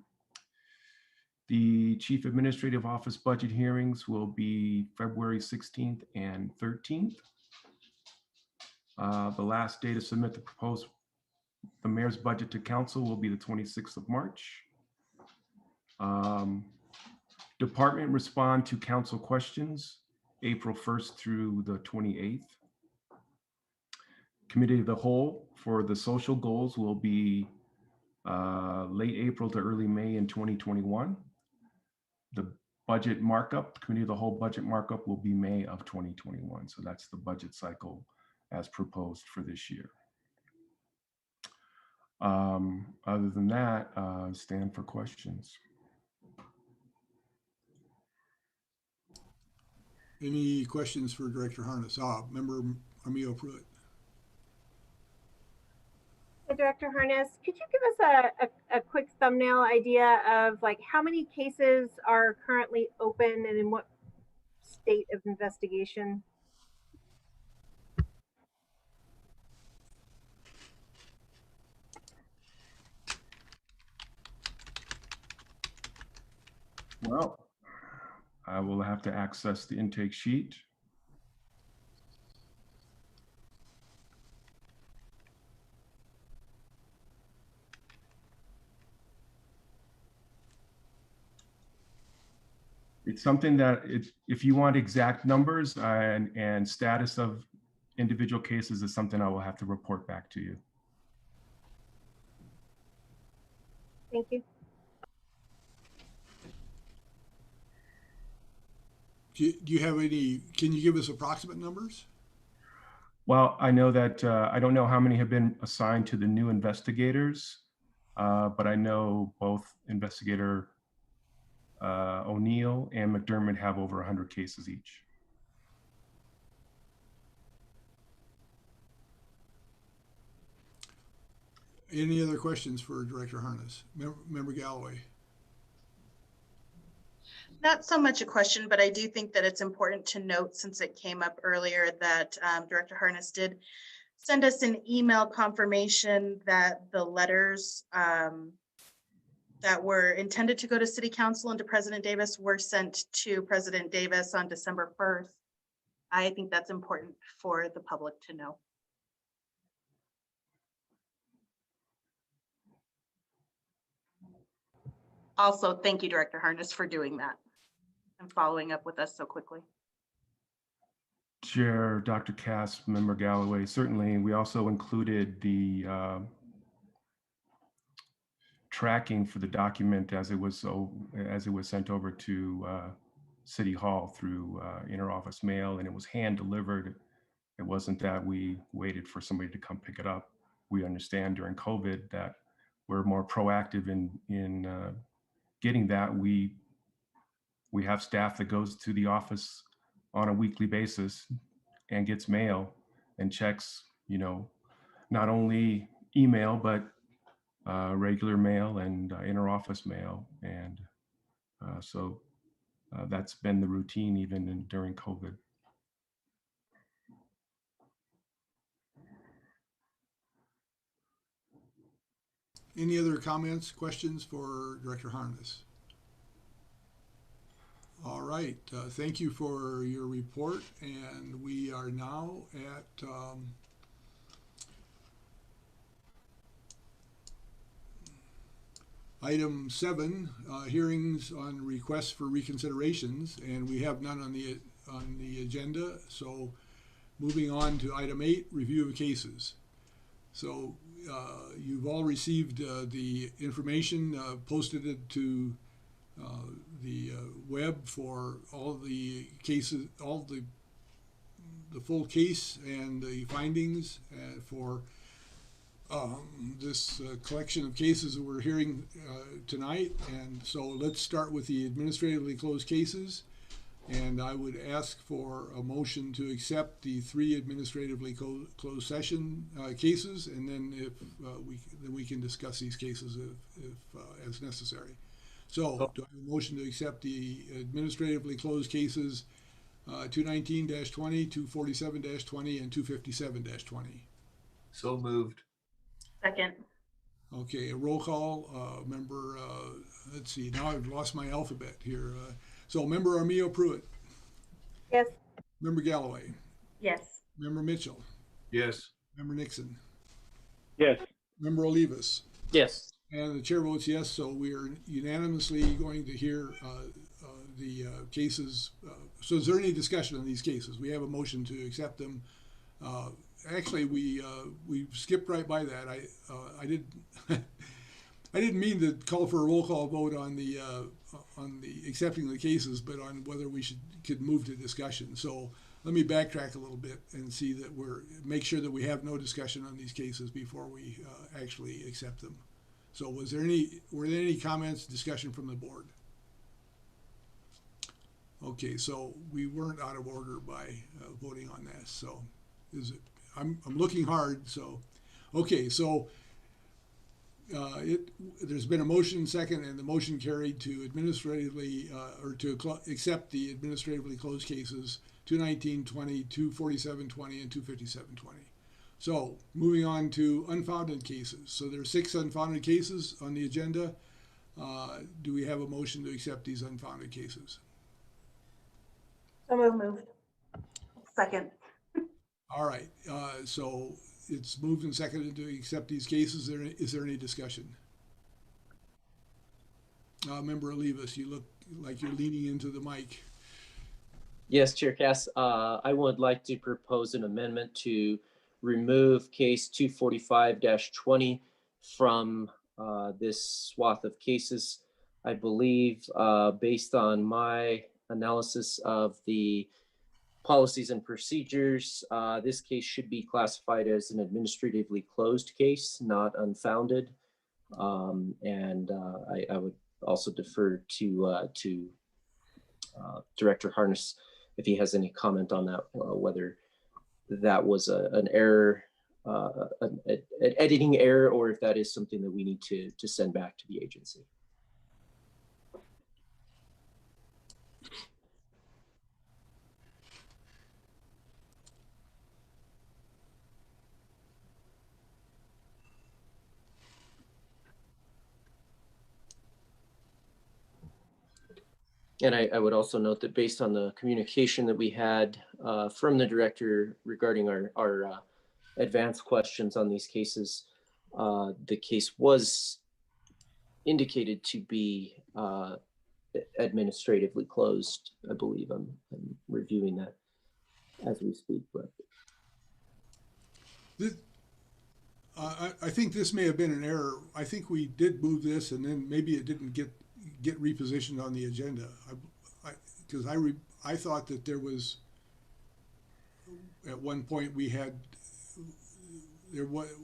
The Chief Administrative Office budget hearings will be February 16th and 13th. The last day to submit the mayor's budget to council will be the 26th of March. Department respond to council questions, April 1st through the 28th. Committee of the whole for the social goals will be late April to early May in 2021. The budget markup, Committee of the whole budget markup will be May of 2021. So that's the budget cycle as proposed for this year. Other than that, stand for questions. Any questions for Director Harness? Member Armijo Pruitt. Hey, Director Harness, could you give us a quick thumbnail idea of like how many cases are currently open and in what state of investigation? Well, I will have to access the intake sheet. It's something that if you want exact numbers and status of individual cases is something I will have to report back to you. Thank you. Do you have any, can you give us approximate numbers? Well, I know that, I don't know how many have been assigned to the new investigators, but I know both investigator O'Neill and McDermott have over 100 cases each. Any other questions for Director Harness? Member Galloway. Not so much a question, but I do think that it's important to note, since it came up earlier, that Director Harness did send us an email confirmation that the letters that were intended to go to City Council and to President Davis were sent to President Davis on December 1st. I think that's important for the public to know. Also, thank you, Director Harness, for doing that and following up with us so quickly. Chair, Dr. Cass, Member Galloway, certainly. We also included the tracking for the document as it was sent over to City Hall through interoffice mail, and it was hand delivered. It wasn't that we waited for somebody to come pick it up. We understand during COVID that we're more proactive in getting that. We have staff that goes to the office on a weekly basis and gets mail and checks, not only email, but regular mail and interoffice mail. And so that's been the routine even during COVID. Any other comments, questions for Director Harness? All right, thank you for your report, and we are now at item 7, hearings on requests for reconsiderations, and we have none on the agenda. So moving on to item 8, review of cases. So you've all received the information, posted it to the web for all the cases, all the the full case and the findings for this collection of cases that we're hearing tonight. And so let's start with the administratively closed cases. And I would ask for a motion to accept the 3 administratively closed session cases, and then if we can discuss these cases if as necessary. So, do I have a motion to accept the administratively closed cases 219-20, 247-20, and 257-20? So moved. Second. Okay, a roll call. Member, let's see, now I've lost my alphabet here. So Member Armijo Pruitt. Yes. Member Galloway. Yes. Member Mitchell. Yes. Member Nixon. Yes. Member Olivas. Yes. And the chair votes yes, so we are unanimously going to hear the cases. So is there any discussion on these cases? We have a motion to accept them. Actually, we skipped right by that. I did I didn't mean to call for a roll call vote on the accepting the cases, but on whether we could move to discussion. So let me backtrack a little bit and see that make sure that we have no discussion on these cases before we actually accept them. So were there any comments, discussion from the board? Okay, so we weren't out of order by voting on this. So I'm looking hard. So okay, so there's been a motion second, and the motion carried to administratively or to accept the administratively closed cases 219-20, 247-20, and 257-20. So moving on to unfounded cases. So there are 6 unfounded cases on the agenda. Do we have a motion to accept these unfounded cases? So moved. Second. All right. So it's moved and seconded to accept these cases. Is there any discussion? Member Olivas, you look like you're leaning into the mic. Yes, Chair Cass. I would like to propose an amendment to remove case 245-20 from this swath of cases. I believe, based on my analysis of the policies and procedures, this case should be classified as an administratively closed case, not unfounded. And I would also defer to Director Harness if he has any comment on that, whether that was an error, an editing error, or if that is something that we need to send back to the agency. And I would also note that based on the communication that we had from the director regarding our advanced questions on these cases, the case was indicated to be administratively closed. I believe I'm reviewing that as we speak. But I think this may have been an error. I think we did move this, and then maybe it didn't get repositioned on the agenda. Because I thought that there was, at one point we had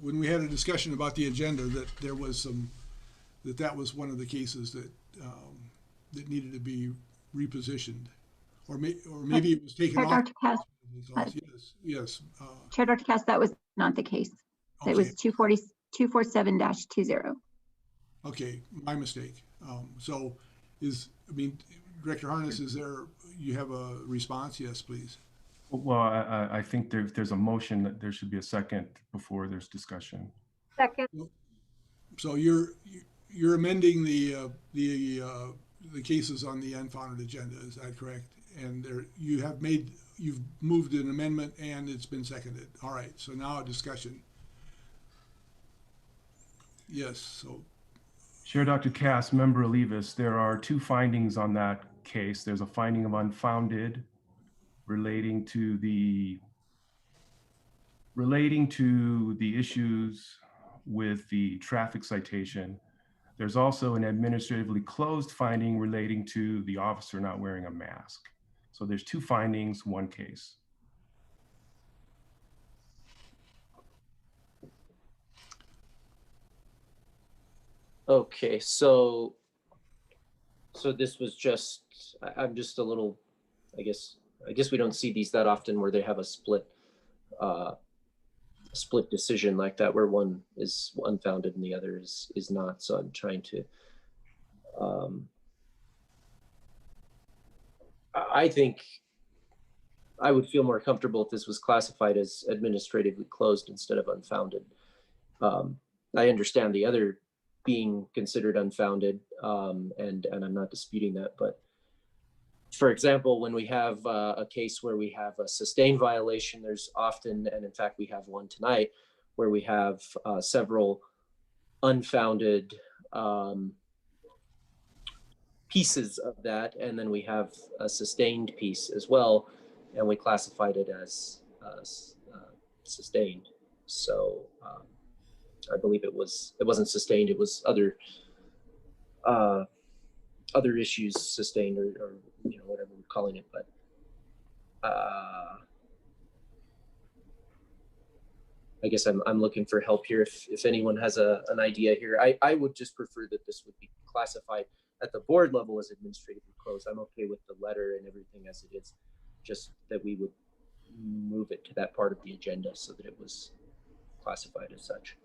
when we had a discussion about the agenda, that there was that was one of the cases that that needed to be repositioned, or maybe it was taken Chair off. Dr. Cass, yes. Chair Dr. Cass, that was not the case. Okay. It was 247-20. Okay, my mistake. So Director Harness, you have a response? Yes, please. Well, I think there's a motion that there should be a second before there's discussion. Second. So you're amending the cases on the unfounded agenda, is that correct? And you've moved an amendment and it's been seconded. All right, so now a discussion. Yes, so. Chair Dr. Cass, Member Olivas, there are 2 findings on that case. There's a finding of unfounded relating to the issues with the traffic citation. There's also an administratively closed finding relating to the officer not wearing a mask. So there's 2 findings, 1 case. Okay, so this was just, I'm just a little, I guess we don't see these that often where they have a split decision like that, where one is unfounded and the other is not. So I'm trying to, I think I would feel more comfortable if this was classified as administratively closed instead of unfounded. I understand the other being considered unfounded, and I'm not disputing that, but for example, when we have a case where we have a sustained violation, there's often, and in fact we have one tonight, where we have several unfounded pieces of that, and then we have a sustained piece as well, and we classified it as sustained. So I believe it wasn't sustained, it was other issues sustained, or you know, whatever we're calling it. But I guess I'm looking for help here. If anyone has an idea here, I would just prefer that this would be classified at the board level as administratively closed. I'm okay with the letter and everything as it is, just that we would move it to that part of the agenda so that it was classified as such.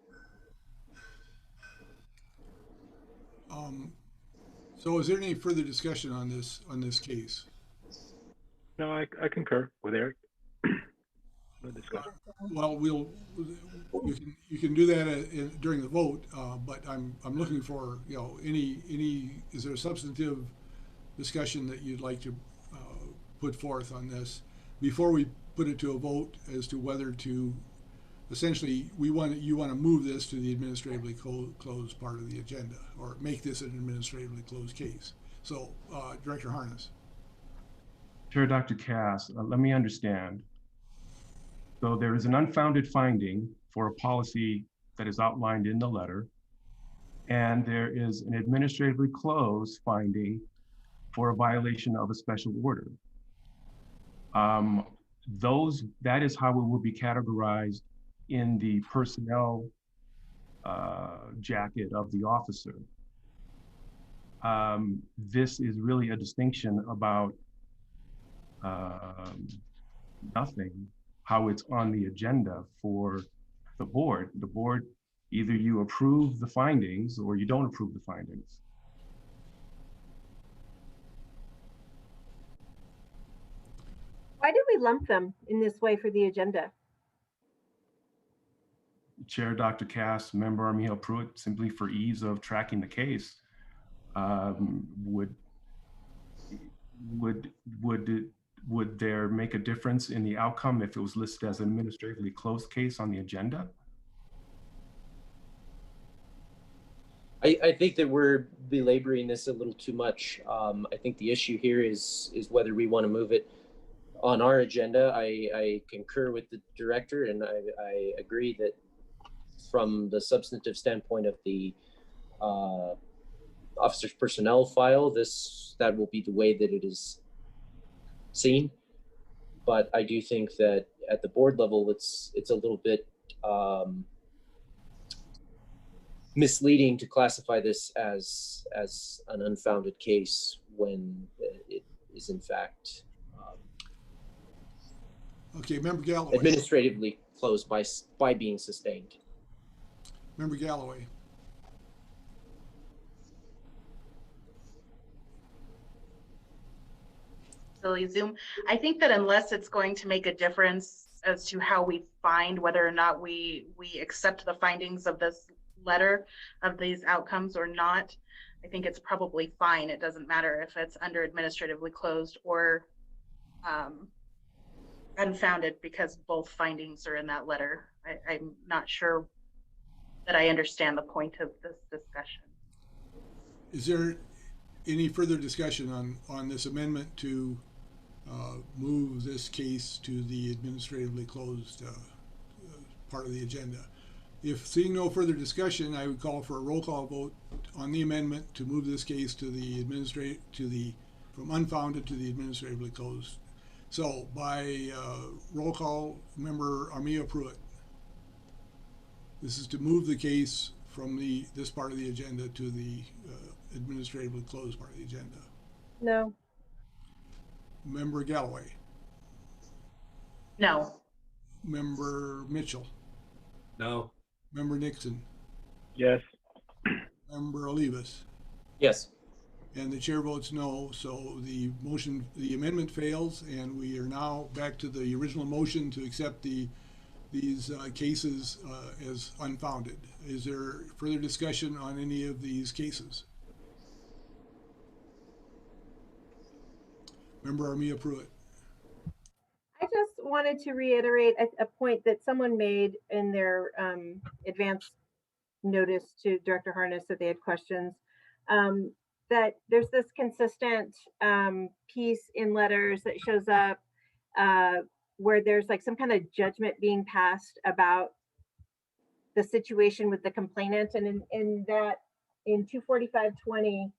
So is there any further discussion on this case? No, I concur with Eric. No discussion. Well, you can do that during the vote, but I'm looking for, you know, is there a substantive discussion that you'd like to put forth on this before we put it to a vote as to whether to, essentially, you want to move this to the administratively closed part of the agenda, or make this an administratively closed case. So, Director Harness. Chair Dr. Cass, let me understand. So there is an unfounded finding for a policy that is outlined in the letter, and there is an administratively closed finding for a violation of a special order. That is how it will be categorized in the personnel jacket of the officer. This is really a distinction about nothing, how it's on the agenda for the board. The board, either you approve the findings or you don't approve the findings. Why did we lump them in this way for the agenda? Chair Dr. Cass, Member Armijo Pruitt, simply for ease of tracking the case, would there make a difference in the outcome if it was listed as an administratively closed case on the agenda? I think that we're belaboring this a little too much. I think the issue here is whether we want to move it on our agenda. I concur with the director, and I agree that from the substantive standpoint of the officer's personnel file, that will be the way that it is seen. But I do think that at the board level, it's a little bit misleading to classify this as an unfounded case when it is in fact okay, Member Galloway. Administratively closed by being sustained. Member Galloway. Silly Zoom. I think that unless it's going to make a difference as to how we find whether or not we accept the findings of this letter, of these outcomes or not, I think it's probably fine. It doesn't matter if it's under administratively closed or unfounded, because both findings are in that letter. I'm not sure that I understand the point of this discussion. Is there any further discussion on this amendment to move this case to the administratively closed part of the agenda? If seeing no further discussion, I would call for a roll call vote on the amendment to move this case to the from unfounded to the administratively closed. So by roll call, Member Armijo Pruitt. This is to move the case from this part of the agenda to the administratively closed part of the agenda? No. Member Galloway, No. Member Mitchell, No. Member Nixon, Yes. Member Olivas, Yes. and the chair votes no, so the motion, the amendment fails, and we are now back to the original motion to accept these cases as unfounded. Is there further discussion on any of these cases? Member Armia Pruitt. I just wanted to reiterate a point that someone made in their advance notice to Director Harness that they had questions. That there's this consistent piece in letters that shows up where there's like some kind of judgment being passed about the situation with the complainant, and in 24520,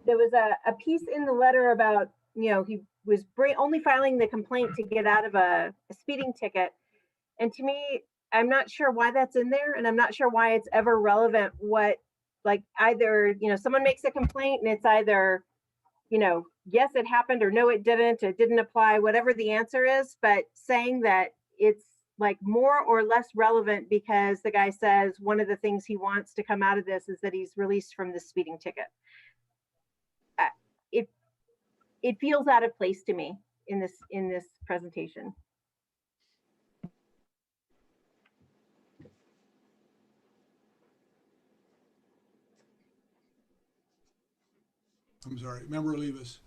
there was a piece in the letter about, he was only filing the complaint to get out of a speeding ticket. And to me, I'm not sure why that's in there, and I'm not sure why it's ever relevant what, like, either, someone makes a complaint and it's either, yes, it happened, or no, it didn't apply, whatever the answer is, but saying that it's like more or less relevant because the guy says one of the things he wants to come out of this is that he's released from the speeding ticket. It feels out of place to me in this presentation. I'm sorry, Member Olivas.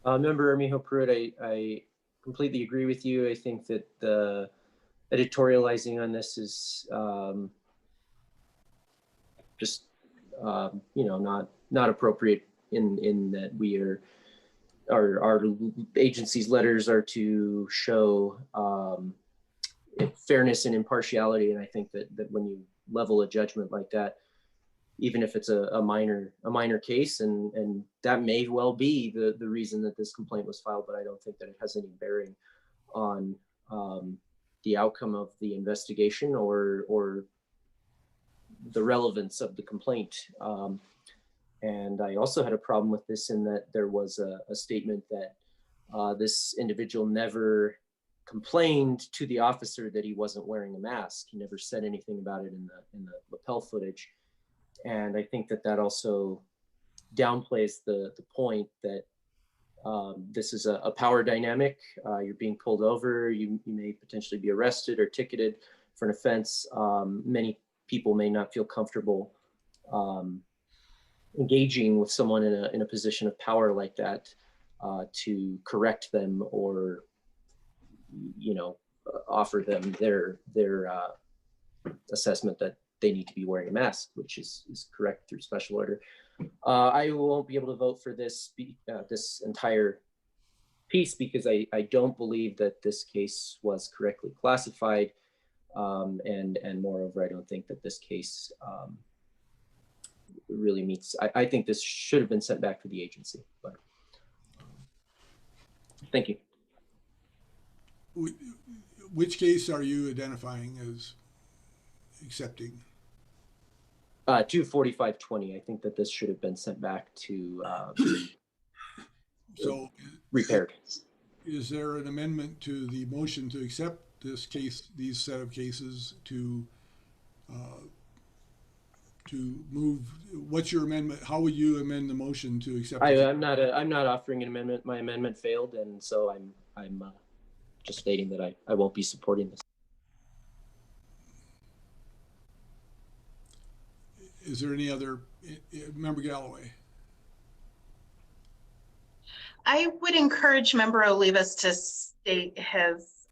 Member Armijo Pruitt, I completely agree with you. I think that the editorializing on this is just not appropriate in that we are our agency's letters are to show fairness and impartiality, and I think that when you level a judgment like that, even if it's a minor case, and that may well be the reason that this complaint was filed, but I don't think that it has any bearing on the outcome of the investigation or the relevance of the complaint. And I also had a problem with this in that there was a statement that this individual never complained to the officer that he wasn't wearing a mask. He never said anything about it in the lapel footage. And I think that also downplays the point that this is a power dynamic. You're being pulled over, you may potentially be arrested or ticketed for an offense. Many people may not feel comfortable engaging with someone in a position of power like that to correct them or offer them their assessment that they need to be wearing a mask, which is correct through special order. I won't be able to vote for this entire piece because I don't believe that this case was correctly classified, and moreover, I don't think that this case really meets. I think this should have been sent back to the agency. But thank you. Which case are you identifying as accepting? 24520. I think that this should have been sent back to so repaired. Is there an amendment to the motion to accept this case, these set of cases, to move? What's your amendment? How would you amend the motion to accept? I'm not offering an amendment. My amendment failed, and so I'm just stating that I won't be supporting this. Is there any other, Member Galloway? I would encourage Member Olivas to state his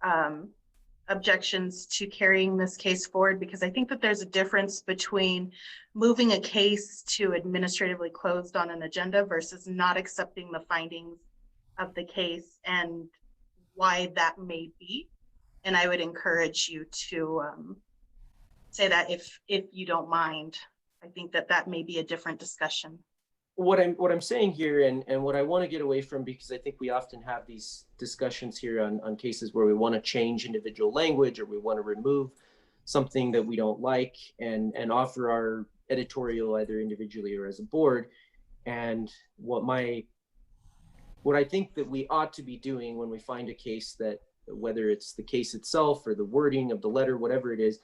objections to carrying this case forward, because I think that there's a difference between moving a case to administratively closed on an agenda versus not accepting the findings of the case and why that may be. And I would encourage you to say that if you don't mind. I think that may be a different discussion. What I'm saying here, and what I want to get away from, because I think we often have these discussions here on cases where we want to change individual language or we want to remove something that we don't like and offer our editorial either individually or as a board. And what I think that we ought to be doing when we find a case, that whether it's the case itself or the wording of the letter, whatever it is,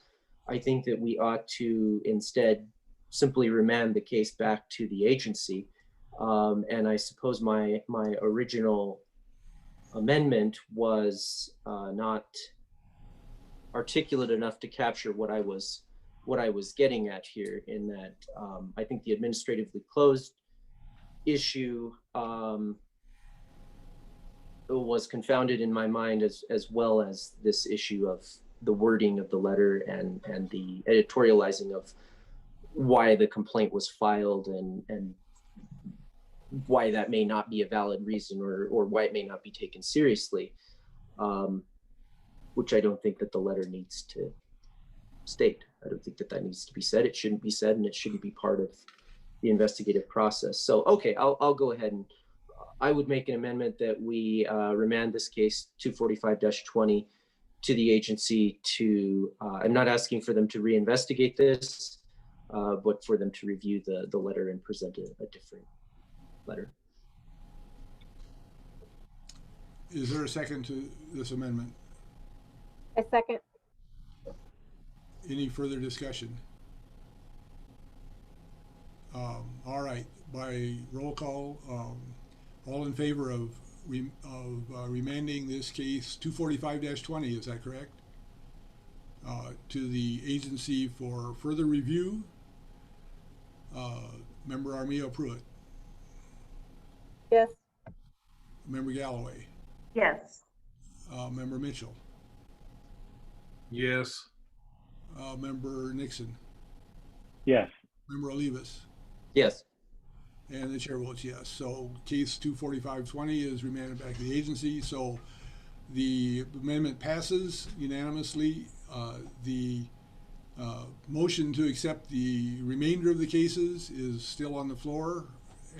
I think that we ought to instead simply remand the case back to the agency. And I suppose my original amendment was not articulate enough to capture what I was getting at here, in that I think the administratively closed issue was confounded in my mind, as well as this issue of the wording of the letter and the editorializing of why the complaint was filed and why that may not be a valid reason, or why it may not be taken seriously, which I don't think that the letter needs to state. I don't think that that needs to be said. It shouldn't be said, and it shouldn't be part of the investigative process. So, okay, I'll go ahead and I would make an amendment that we remand this case 245-20 to the agency to, I'm not asking for them to reinvestigate this, but for them to review the letter and present a different letter. Is there a second to this amendment? A second. Any further discussion? All right, by roll call, all in favor of remanding this case 245-20, is that correct? To the agency for further review. Member Armijo Pruitt. Yes. Member Galloway. Yes. Member Mitchell. Yes. Member Nixon. Yes. Member Olivas. Yes. And the chair votes yes. So case 245-20 is remanded back to the agency. So the amendment passes unanimously. The motion to accept the remainder of the cases is still on the floor.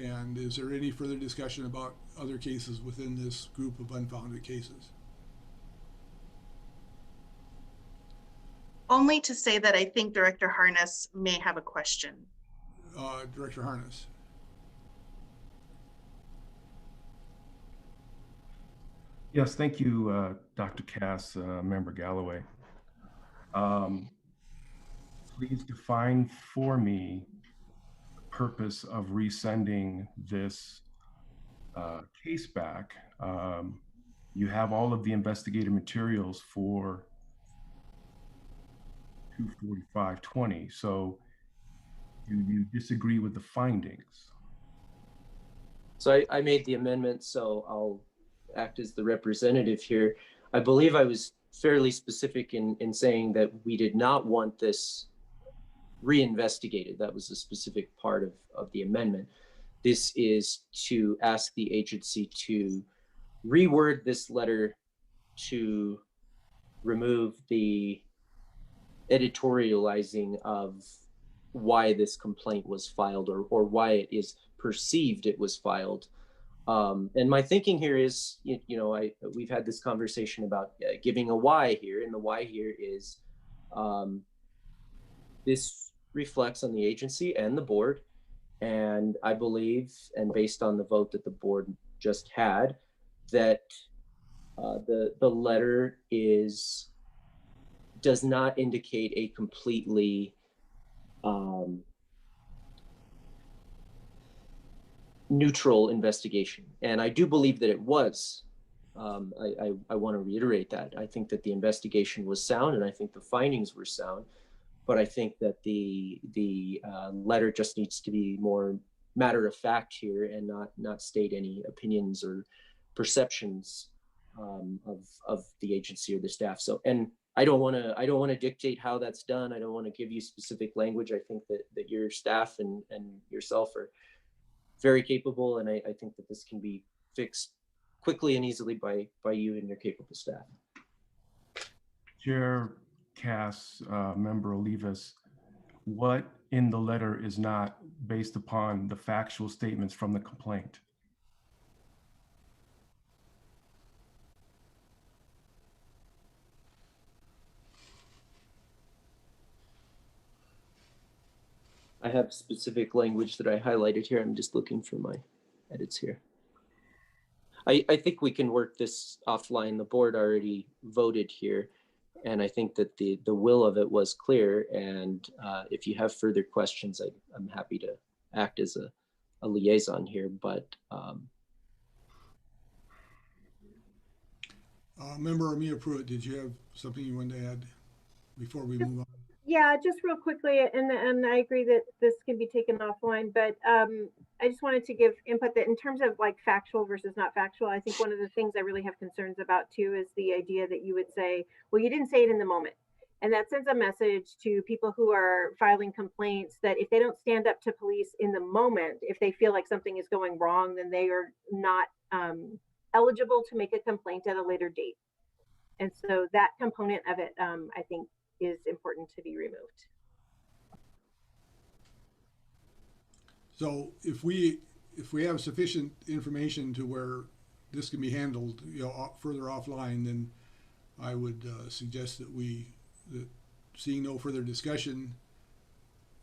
And is there any further discussion about other cases within this group of unfounded cases? Only to say that I think Director Harness may have a question. Director Harness. Yes, thank you, Dr. Cass, Member Galloway. Please define for me the purpose of resending this case back. You have all of the investigative materials for 245-20. So do you disagree with the findings? So I made the amendment, so I'll act as the representative here. I believe I was fairly specific in saying that we did not want this reinvestigated. That was a specific part of the amendment. This is to ask the agency to reword this letter to remove the editorializing of why this complaint was filed, or why it is perceived it was filed. And my thinking here is, we've had this conversation about giving a why here, and the why here is this reflects on the agency and the board. And I believe, and based on the vote that the board just had, that the letter does not indicate a completely neutral investigation. And I do believe that it was. I want to reiterate that. I think that the investigation was sound, and I think the findings were sound. But I think that the letter just needs to be more matter of fact here, and not state any opinions or perceptions of the agency or the staff. So, and I don't want to dictate how that's done. I don't want to give you specific language. I think that your staff and yourself are very capable, and I think that this can be fixed quickly and easily by you and your capable staff. Chair Cass, Member Olivas, what in the letter is not based upon the factual statements from the complaint? I have specific language that I highlighted here. I'm just looking for my edits here. I think we can work this offline. The board already voted here, and I think that the will of it was clear. And if you have further questions, I'm happy to act as a liaison here. But Member Armia Pruitt, did you have something you wanted to add before we move on? Yeah, just real quickly, and I agree that this can be taken offline, but I just wanted to give input that in terms of like factual versus not factual, I think one of the things I really have concerns about too is the idea that you would say, well, you didn't say it in the moment. And that sends a message to people who are filing complaints that if they don't stand up to police in the moment, if they feel like something is going wrong, then they are not eligible to make a complaint at a later date. And so that component of it, I think, is important to be removed. So if we have sufficient information to where this can be handled, further offline, then I would suggest that seeing no further discussion,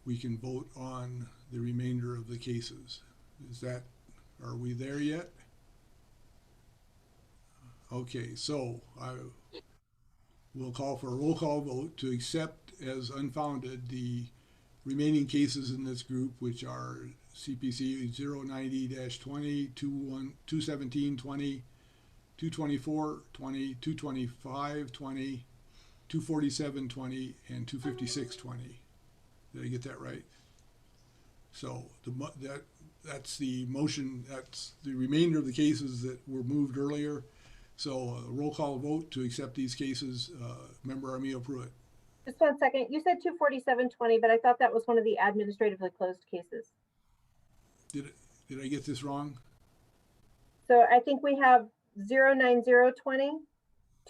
we can vote on the remainder of the cases. Are we there yet? Okay, so I will call for a roll call vote to accept as unfounded the remaining cases in this group, which are CPC 090-20, 217-20, 224-20, 225-20, 247-20, and 256-20. Did I get that right? So that's the motion. That's the remainder of the cases that were moved earlier. So roll call vote to accept these cases. Member Armia Pruitt. Just 1 second. You said 247-20, but I thought that was one of the administratively closed cases. Did I get this wrong? So I think we have 090-20,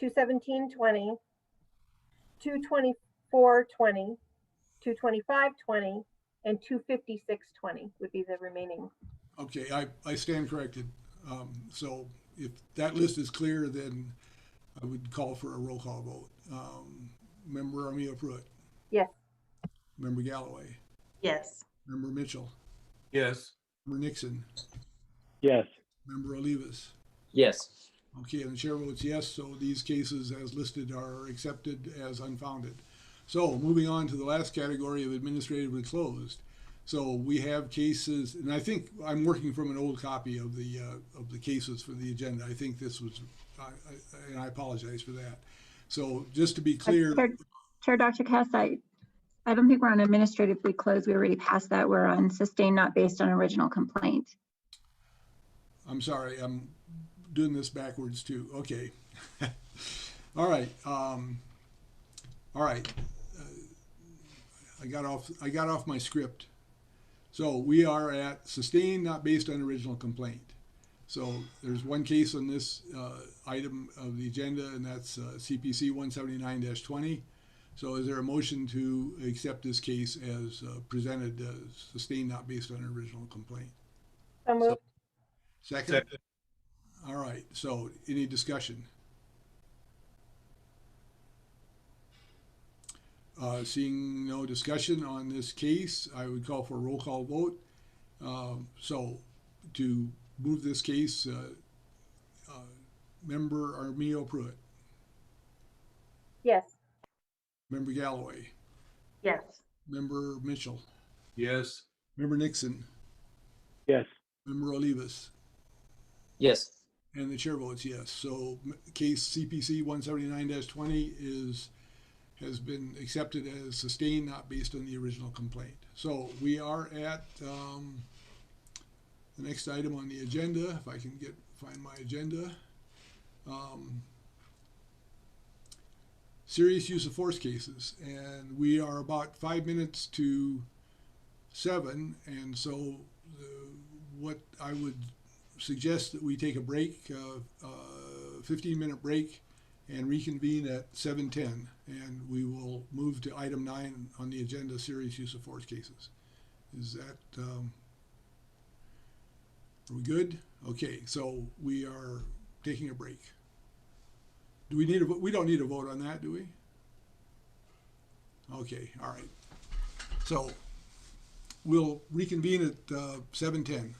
217-20, 224-20, 225-20, and 256-20 would be the remaining. Okay, I stand corrected. So if that list is clear, then I would call for a roll call vote. Member Armia Pruitt. Yes. Member Galloway. Yes. Member Mitchell. Yes. Member Nixon. Yes. Member Olivas. Yes. Okay, and the chair votes yes, so these cases as listed are accepted as unfounded. So moving on to the last category of administratively closed. So we have cases, and I think I'm working from an old copy of the cases for the agenda. I think this was, and I apologize for that. So just to be clear. Chair Dr. Cass, I don't think we're on administratively closed. We already passed that. We're on sustained not based on original complaint. I'm sorry, I'm doing this backwards too. Okay. All right. All right. I got off my script. So we are at sustained not based on original complaint. So there's one case on this item of the agenda, and that's CPC 179-20. So is there a motion to accept this case as presented as sustained not based on original complaint? So moved. Second? Second. All right, so any discussion? Seeing no discussion on this case, I would call for a roll call vote. So to move this case, Member Armia Pruitt. Yes. Member Galloway. Yes. Member Mitchell. Yes. Member Nixon. Yes. Member Olivas. Yes. And the chair votes yes. So case CPC 179-20 has been accepted as sustained, not based on the original complaint. So we are at the next item on the agenda. If I can find my agenda. Serious use of force cases, and we are about 5 minutes to 7, and so what I would suggest that we take a break, 15-minute break, and reconvene at 7:10, and we will move to item 9 on the agenda, serious use of force cases. Is that, are we good? Okay, so we are taking a break. Do we need a vote? We don't need a vote on that, do we? Okay, all right. So we'll reconvene at 7:10.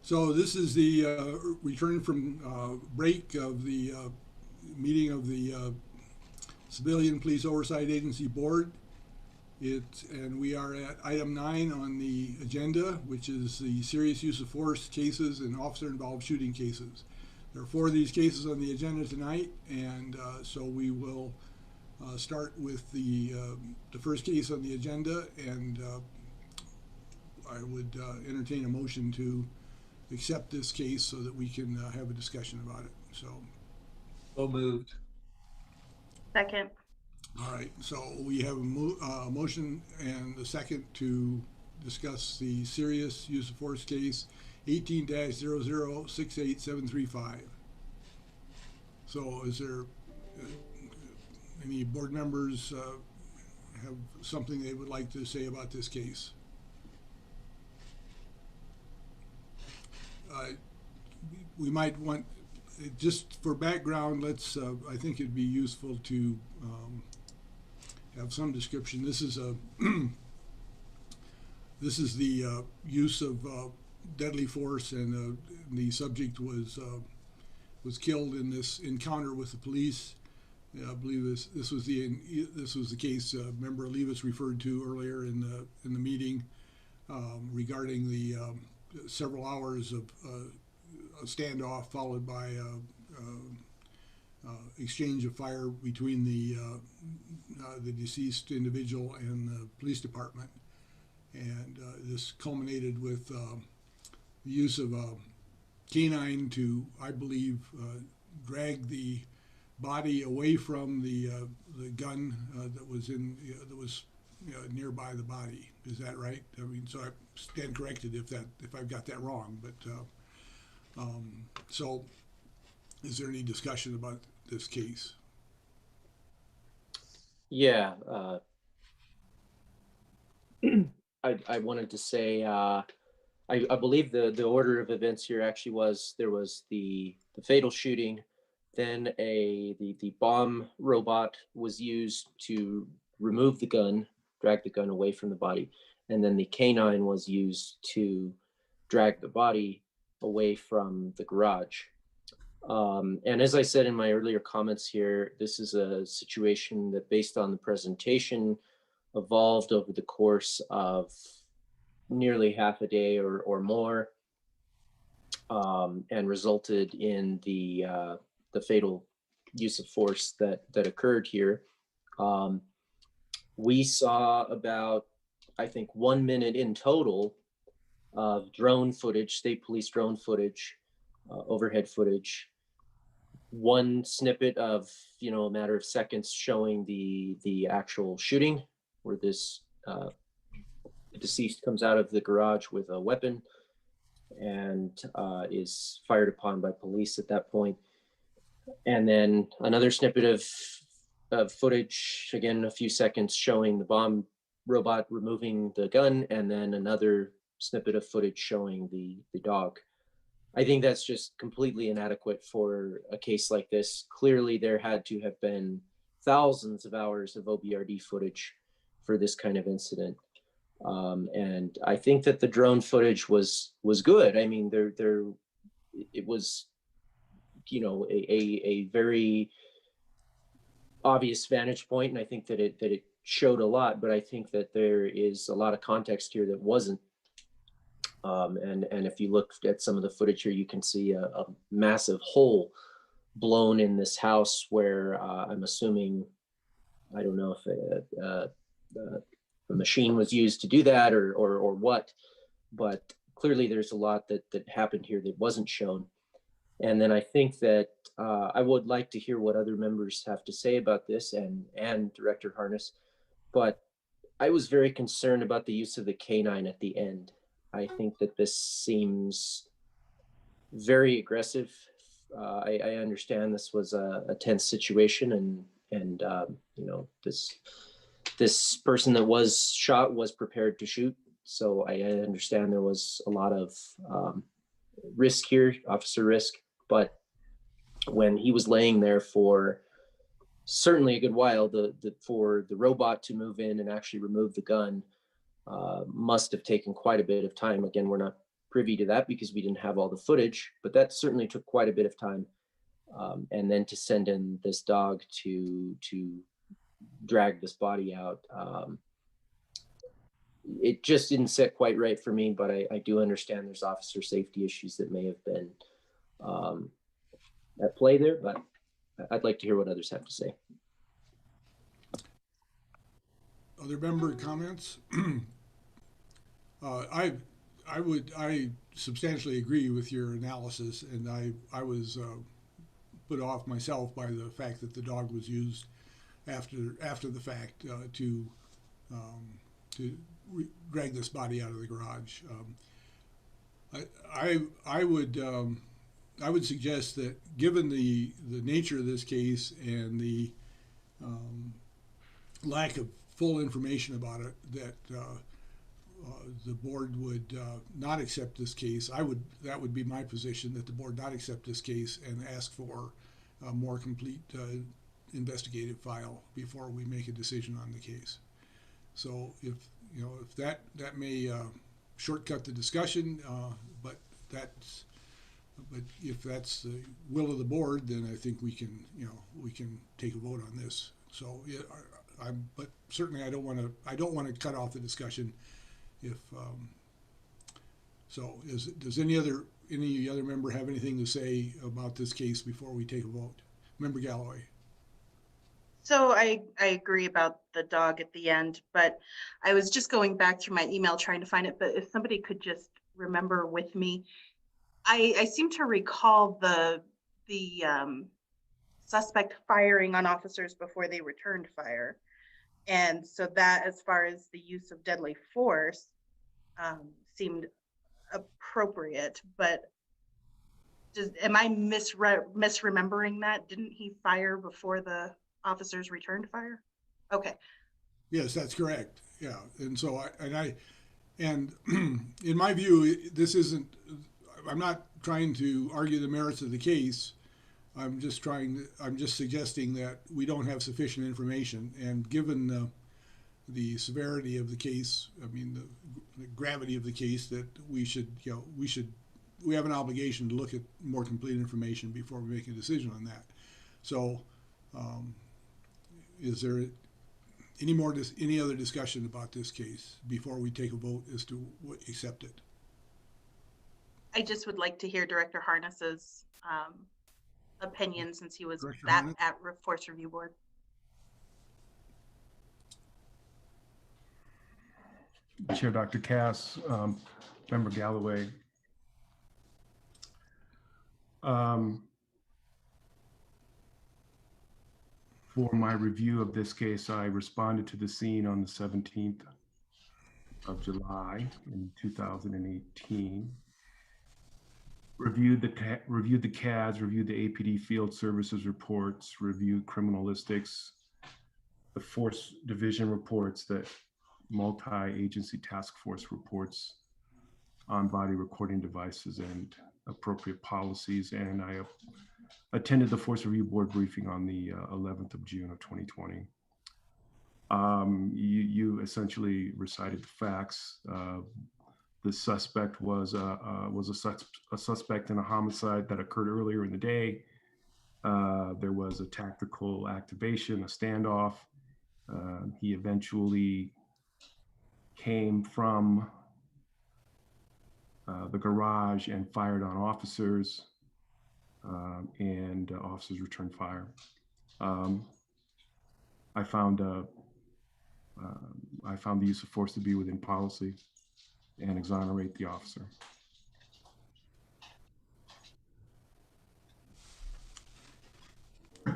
So this is the return from break of the meeting of the Civilian Police Oversight Agency Board. And we are at item 9 on the agenda, which is the serious use of force cases and officer-involved shooting cases. There are 4 of these cases on the agenda tonight, and so we will start with the first case on the agenda, and I would entertain a motion to accept this case so that we can have a discussion about it. So moved. Second. All right, so we have a motion and a second to discuss the serious use of force case 18-0068735. So is there any board members have something they would like to say about this case? We might want, just for background, let's, I think it'd be useful to have some description. This is a this is the use of deadly force, and the subject was killed in this encounter with the police. I believe this was the case Member Levis referred to earlier in the meeting regarding the several hours of a standoff followed by exchange of fire between the deceased individual and the police department, and this culminated with the use of a canine to, I believe, drag the body away from the gun that was nearby the body. Is that right? I mean, so I stand corrected if I've got that wrong. But so, is there any discussion about this case? Yeah, I wanted to say I believe the order of events here actually was there was the fatal shooting, then the bomb robot was used to remove the gun, drag the gun away from the body, and then the canine was used to drag the body away from the garage. And as I said in my earlier comments here, this is a situation that, based on the presentation, evolved over the course of nearly half a day or more, and resulted in the fatal use of force that occurred here. We saw about, I think, 1 minute in total of drone footage, state police drone footage, overhead footage. One snippet of, a matter of seconds showing the actual shooting, where this deceased comes out of the garage with a weapon and is fired upon by police at that point. And then another snippet of footage, again, a few seconds, showing the bomb robot removing the gun, and then another snippet of footage showing the dog. I think that's just completely inadequate for a case like this. Clearly, there had to have been thousands of hours of OBRD footage for this kind of incident. And I think that the drone footage was good. I mean, it was, a very obvious vantage point, and I think that it showed a lot. But I think that there is a lot of context here that wasn't. And if you look at some of the footage here, you can see a massive hole blown in this house where I'm assuming, I don't know if a machine was used to do that or what, but clearly there's a lot that happened here that wasn't shown. And then I think that I would like to hear what other members have to say about this, and Director Harness, but I was very concerned about the use of the canine at the end. I think that this seems very aggressive. I understand this was a tense situation, and this person that was shot was prepared to shoot. So I understand there was a lot of risk here, officer risk. But when he was laying there for certainly a good while, for the robot to move in and actually remove the gun must have taken quite a bit of time. Again, we're not privy to that because we didn't have all the footage, but that certainly took quite a bit of time. And then to send in this dog to drag this body out, it just didn't sit quite right for me, but I do understand there's officer safety issues that may have been at play there, but I'd like to hear what others have to say. Other member comments? I substantially agree with your analysis, and I was put off myself by the fact that the dog was used after the fact to drag this body out of the garage. I would suggest that, given the nature of this case and the lack of full information about it, that the board would not accept this case. That would be my position, that the board not accept this case and ask for a more complete investigative file before we make a decision on the case. So if that may shortcut the discussion, but if that's the will of the board, then I think we can take a vote on this. So but certainly I don't want to cut off the discussion. Does any other member have anything to say about this case before we take a vote? Member Galloway. So I agree about the dog at the end, but I was just going back through my email trying to find it. But if somebody could just remember with me, I seem to recall the suspect firing on officers before they returned fire. And so that, as far as the use of deadly force, seemed appropriate, but am I misremembering that? Didn't he fire before the officers returned fire? Okay. Yes, that's correct. Yeah, and so in my view, this isn't. I'm not trying to argue the merits of the case. I'm just suggesting that we don't have sufficient information, and given the severity of the case, I mean the gravity of the case, that we have an obligation to look at more complete information before we make a decision on that. So, is there any other discussion about this case before we take a vote as to accept it? I just would like to hear Director Harness's opinion, since he was at Force Review Board. Chair Dr. Cass, Member Galloway. For my review of this case, I responded to the scene on the 17th of July in 2018. Reviewed the CADs, reviewed the APD field services reports, reviewed criminalistics, the force division reports, that multi-agency task force reports on body recording devices and appropriate policies. And I attended the Force Review Board briefing on the 11th of June of 2020. You essentially recited the facts. The suspect was a suspect in a homicide that occurred earlier in the day. There was a tactical activation, a standoff. He eventually came from the garage and fired on officers, and officers returned fire. I found the use of force to be within policy and exonerate the officer.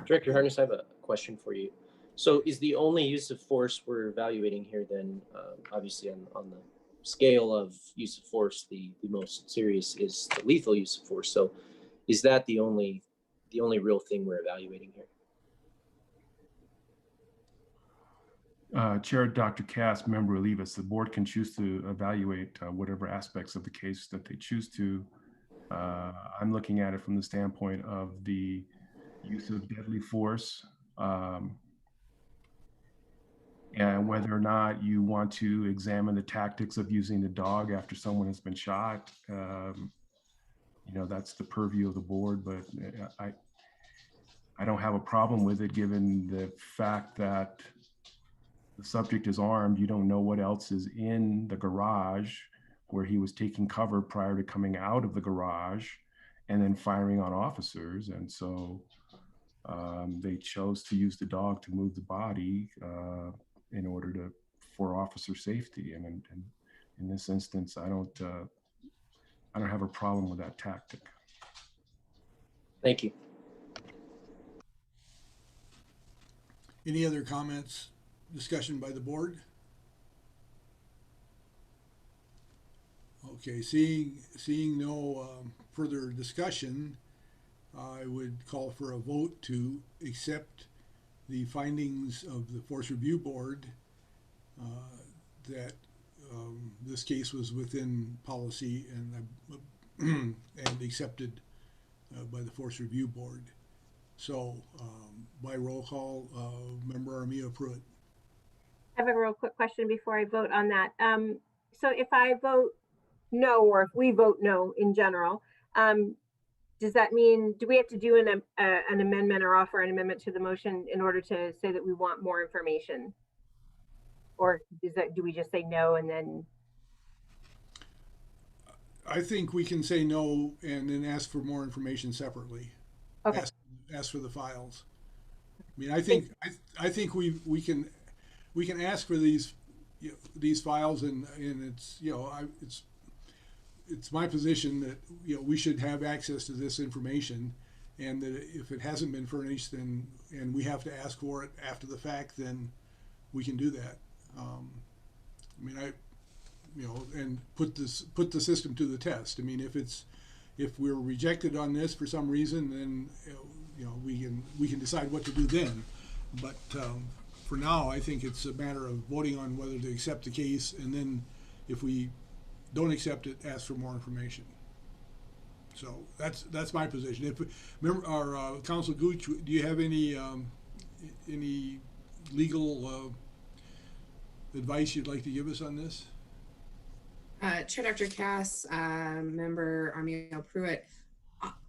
Director Harness, I have a question for you. So is the only use of force we're evaluating here then, obviously on the scale of use of force, the most serious is the lethal use of force. So is that the only real thing we're evaluating here? Chair Dr. Cass, Member Olivas, the board can choose to evaluate whatever aspects of the case that they choose to. I'm looking at it from the standpoint of the use of deadly force. and whether or not you want to examine the tactics of using the dog after someone has been shot. You know, that's the purview of the board, but I don't have a problem with it given the fact that the subject is armed. You don't know what else is in the garage where he was taking cover prior to coming out of the garage and then firing on officers. And so they chose to use the dog to move the body in order for officer safety. And in this instance, I don't have a problem with that tactic. Thank you. Any other comments, discussion by the board? Okay, seeing no further discussion, I would call for a vote to accept the findings of the Force Review Board that this case was within policy and accepted by the Force Review Board. So by roll call, Member Armia Pruitt. I have a real quick question before I vote on that. So if I vote no, or if we vote no in general, does that mean, do we have to do an amendment or offer an amendment to the motion in order to say that we want more information? Or do we just say no and then? I think we can say no and then ask for more information separately. Okay. Ask for the files. I mean, I think we can ask for these files and it's, you know, it's my position that, you know, we should have access to this information, and that if it hasn't been furnished, then and we have to ask for it after the fact, then we can do that. I mean, you know, and put the system to the test. I mean, if we're rejected on this for some reason, then you know we can decide what to do then. But for now, I think it's a matter of voting on whether to accept the case, and then if we don't accept it, ask for more information. So that's my position. If remember, our Council Gooch, do you have any legal advice you'd like to give us on this? Chair Dr. Cass, Member Armia Pruitt,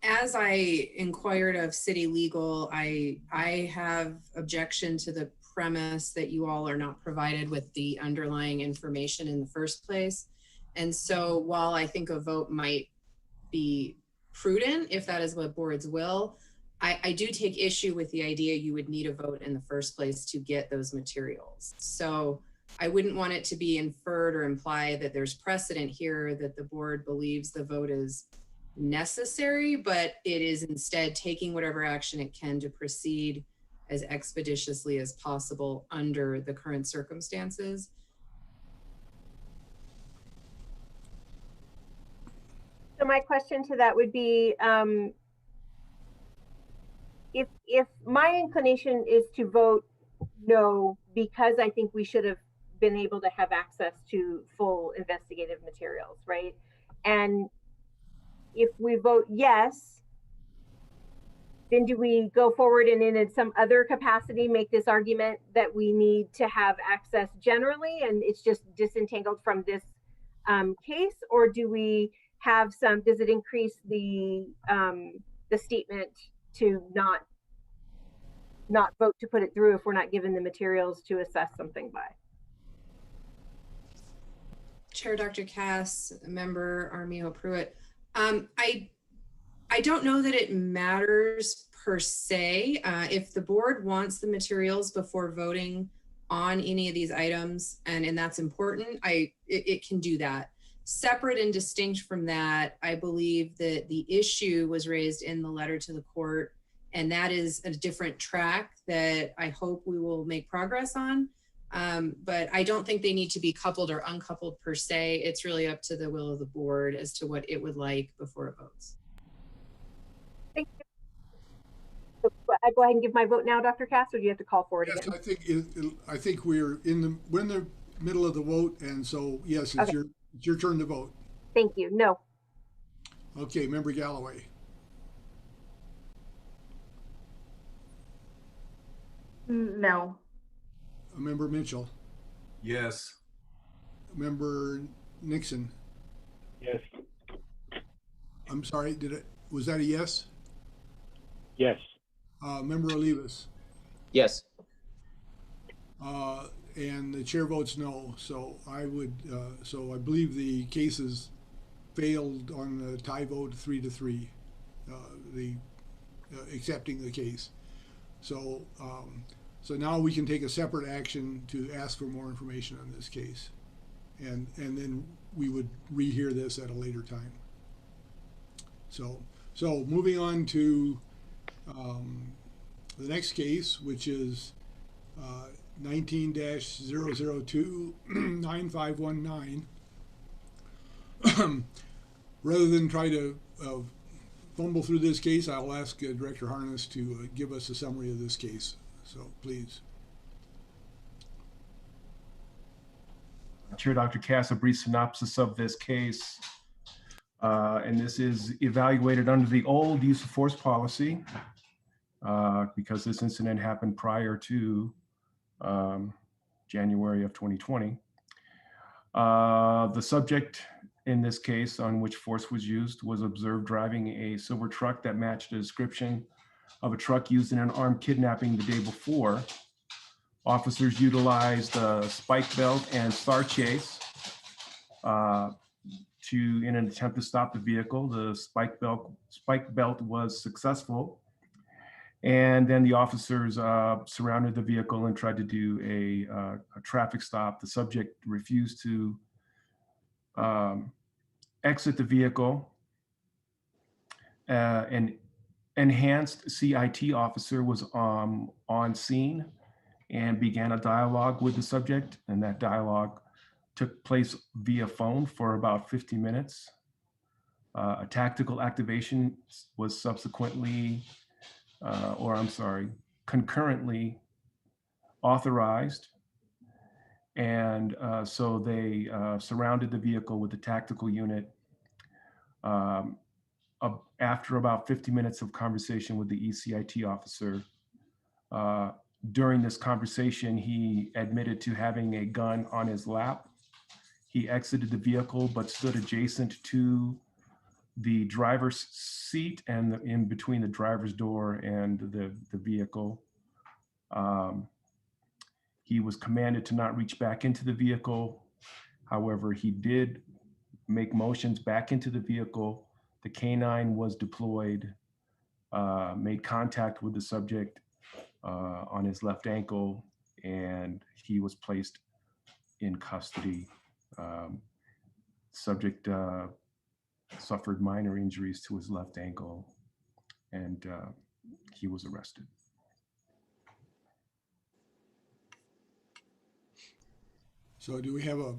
as I inquired of city legal, I have objection to the premise that you all are not provided with the underlying information in the first place. And so while I think a vote might be prudent, if that is what boards will, I do take issue with the idea you would need a vote in the first place to get those materials. So I wouldn't want it to be inferred or imply that there's precedent here that the board believes the vote is necessary, but it is instead taking whatever action it can to proceed as expeditiously as possible under the current circumstances. So my question to that would be, if my inclination is to vote no, because I think we should have been able to have access to full investigative materials, right? And if we vote yes, then do we go forward and in some other capacity make this argument that we need to have access generally and it's just disentangled from this case? Or do we have some, does it increase the statement to not vote to put it through if we're not given the materials to assess something by? Chair Dr. Cass, Member Armia Pruitt, I don't know that it matters per se. If the board wants the materials before voting on any of these items, and that's important, it can do that. Separate and distinct from that, I believe that the issue was raised in the letter to the court, and that is a different track that I hope we will make progress on. But I don't think they need to be coupled or uncoupled per se. It's really up to the will of the board as to what it would like before it votes. Thank you. I go ahead and give my vote now, Dr. Cass, or do you have to call for it Yes, again? I think we're in the middle of the vote, and so yes, it's your turn to vote. Thank you. No. Okay, Member Galloway. No. Member Mitchell, Yes. Member Nixon. Yes. I'm sorry, was that a yes? Yes. Member Olivas. Yes. And the chair votes no, so I believe the cases failed on the tie vote 3-3, accepting the case. So now we can take a separate action to ask for more information on this case. And then we would rehear this at a later time. So moving on to the next case, which is 19-002-9519. Rather than try to fumble through this case, I'll ask Director Harness to give us a summary of this case. So please. Chair Dr. Cass, a brief synopsis of this case. And this is evaluated under the old use of force policy because this incident happened prior to January of 2020. The subject in this case on which force was used was observed driving a silver truck that matched the description of a truck used in an armed kidnapping the day before. Officers utilized a spike belt and star chase in an attempt to stop the vehicle. The spike belt was successful. And then the officers surrounded the vehicle and tried to do a traffic stop. The subject refused to exit the vehicle. An enhanced CIT officer was on scene and began a dialogue with the subject, and that dialogue took place via phone for about 50 minutes. A tactical activation was concurrently authorized. And so they surrounded the vehicle with the tactical unit. After about 50 minutes of conversation with the ECIT officer, during this conversation, he admitted to having a gun on his lap. He exited the vehicle, but stood adjacent to the driver's seat and in between the driver's door and the vehicle. He was commanded to not reach back into the vehicle. However, he did make motions back into the vehicle. The canine was deployed, made contact with the subject on his left ankle, and he was placed in custody. Subject suffered minor injuries to his left ankle, and he was arrested. So do we have a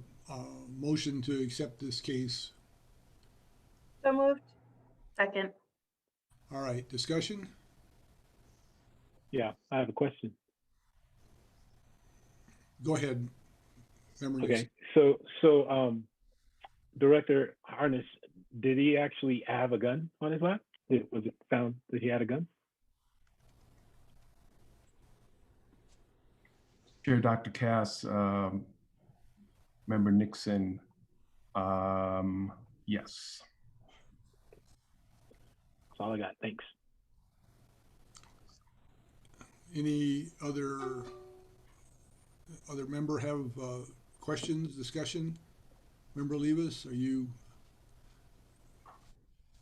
motion to accept this case? So moved. Second. All right, discussion? Yeah, I have a question. Go ahead. Okay, so Director Harness, did he actually have a gun on his lap? Was it found that he had a gun? Chair Dr. Cass, Member Nixon, yes. That's all I got, thanks. Any other member have questions, discussion? Member Olivas, are you?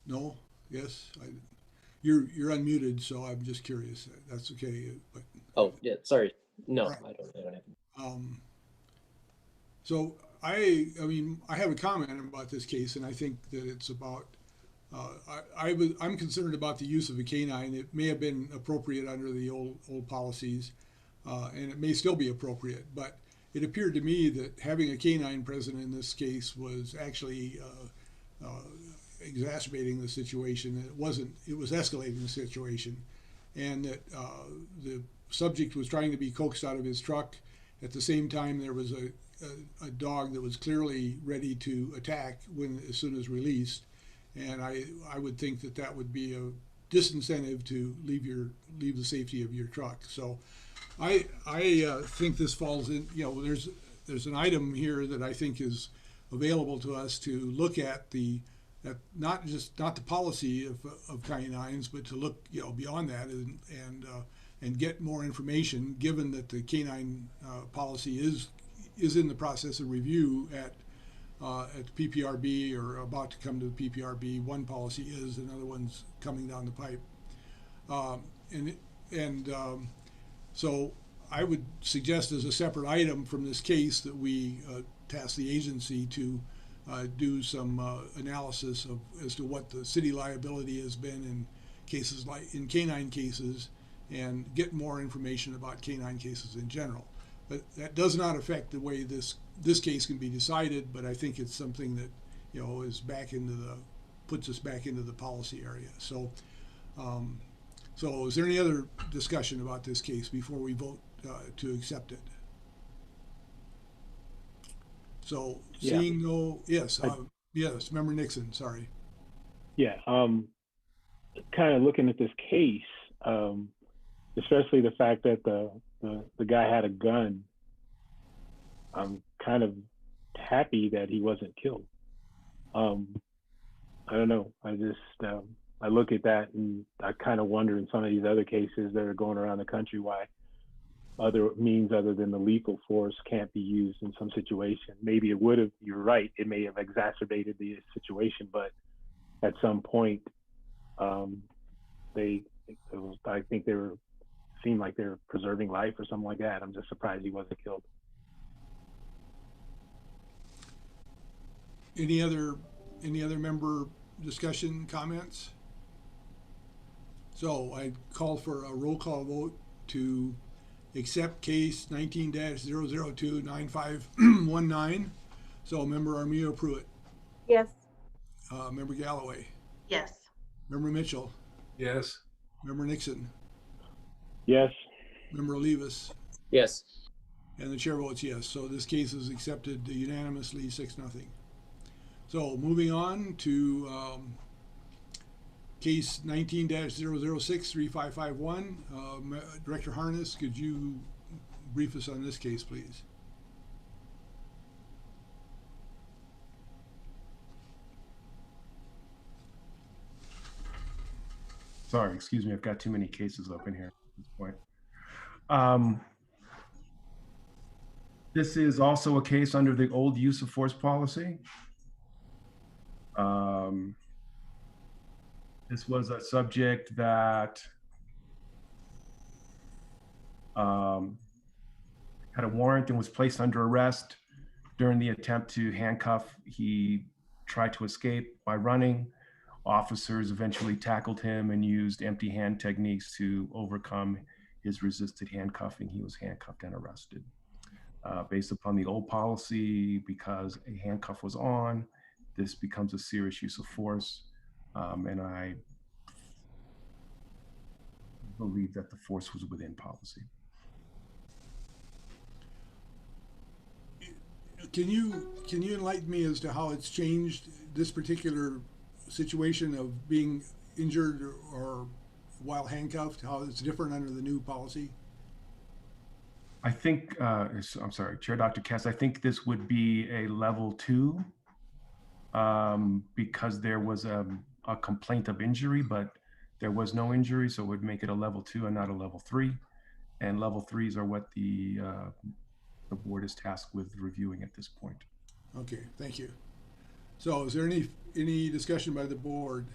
No? Yes? You're unmuted, so I'm just curious. That's okay. But Oh, yeah, sorry. No, Right. I don't have. So I mean, I have a comment about this case, and I think that it's about. I'm concerned about the use of a canine. It may have been appropriate under the old policies, and it may still be appropriate. But it appeared to me that having a canine present in this case was actually exacerbating the situation. It wasn't. It was escalating the situation, and that the subject was trying to be coaxed out of his truck. At the same time, there was a dog that was clearly ready to attack as soon as released. And I would think that would be a disincentive to leave the safety of your truck. So I think this falls in, you know, there's an item here that I think is available to us to look at not the policy of canines, but to look, you know, beyond that and get more information, given that the canine policy is in the process of review at PPRB, or about to come to the PPRB. One policy is, another one's coming down the pipe. So I would suggest as a separate item from this case that we task the agency to do some analysis as to what the city liability has been in cases like in canine cases, and get more information about canine cases in general. But that does not affect the way this case can be decided. But I think it's something that, you know, is puts us back into the policy area. So, so is there any other discussion about this case before we vote to accept it? So seeing no, yes, yes, Member Nixon, sorry. Yeah, kind of looking at this case, especially the fact that the guy had a gun, I'm kind of happy that he wasn't killed. I don't know. I just I look at that and I kind of wonder in some of these other cases that are going around the country why other means other than the lethal force can't be used in some situation. Maybe it would have. You're right. It may have exacerbated the situation, but at some point, I think seemed like they were preserving life or something like that. I'm just surprised he wasn't killed. Any other member discussion, comments? So I call for a roll call vote to accept case 19-002-9519. So Member Armijo Pruitt. Yes. Member Galloway. Yes. Member Mitchell. Yes. Member Nixon. Yes. Member Olivas. Yes. And the chair votes yes. So this case is accepted unanimously, 6-0. So moving on to case 19-006-3551. Director Harness, could you brief us on this case, please? Sorry, excuse me, I've got too many cases open here at this point. This is also a case under the old use of force policy. This was a subject that had a warrant and was placed under arrest. During the attempt to handcuff, he tried to escape by running. Officers eventually tackled him and used empty hand techniques to overcome his resisted handcuffing. He was handcuffed and arrested. Based upon the old policy, because a handcuff was on, this becomes a serious use of force. And I believe that the force was within policy. Can you enlighten me as to how it's changed this particular situation of being injured or while handcuffed, how it's different under the new policy? I think, I'm sorry, Chair Dr. Cass, I think this would be a level 2 because there was a complaint of injury, but there was no injury, so it would make it a level 2 and not a level 3. And level 3s are what the board is tasked with reviewing at this point. Okay, thank you. So is there any discussion by the board?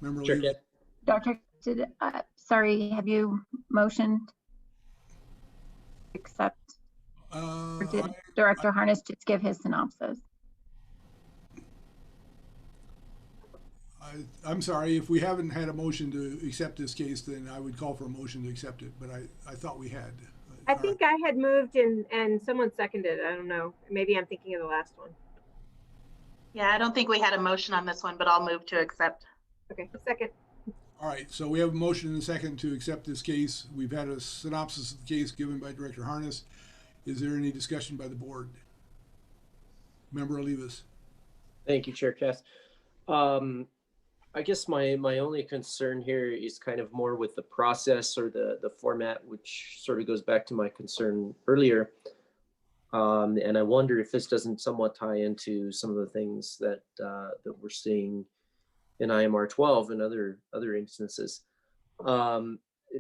Member Sure, Lee? Dr. Sorry, have you motioned accept? Or did Director Harness just give his synopsis? I'm sorry, if we haven't had a motion to accept this case, then I would call for a motion to accept it, but I thought we had. I think I had moved and someone seconded. I don't know. Maybe I'm thinking of the last one. Yeah, I don't think we had a motion on this one, but I'll move to accept. Okay, second. All right, so we have a motion and a second to accept this case. We've had a synopsis of the case given by Director Harness. Is there any discussion by the board? Member Olivas. Thank you, Chair Cass. I guess my only concern here is kind of more with the process or the format, which sort of goes back to my concern earlier. And I wonder if this doesn't somewhat tie into some of the things that that we're seeing in IMR 12 and other instances.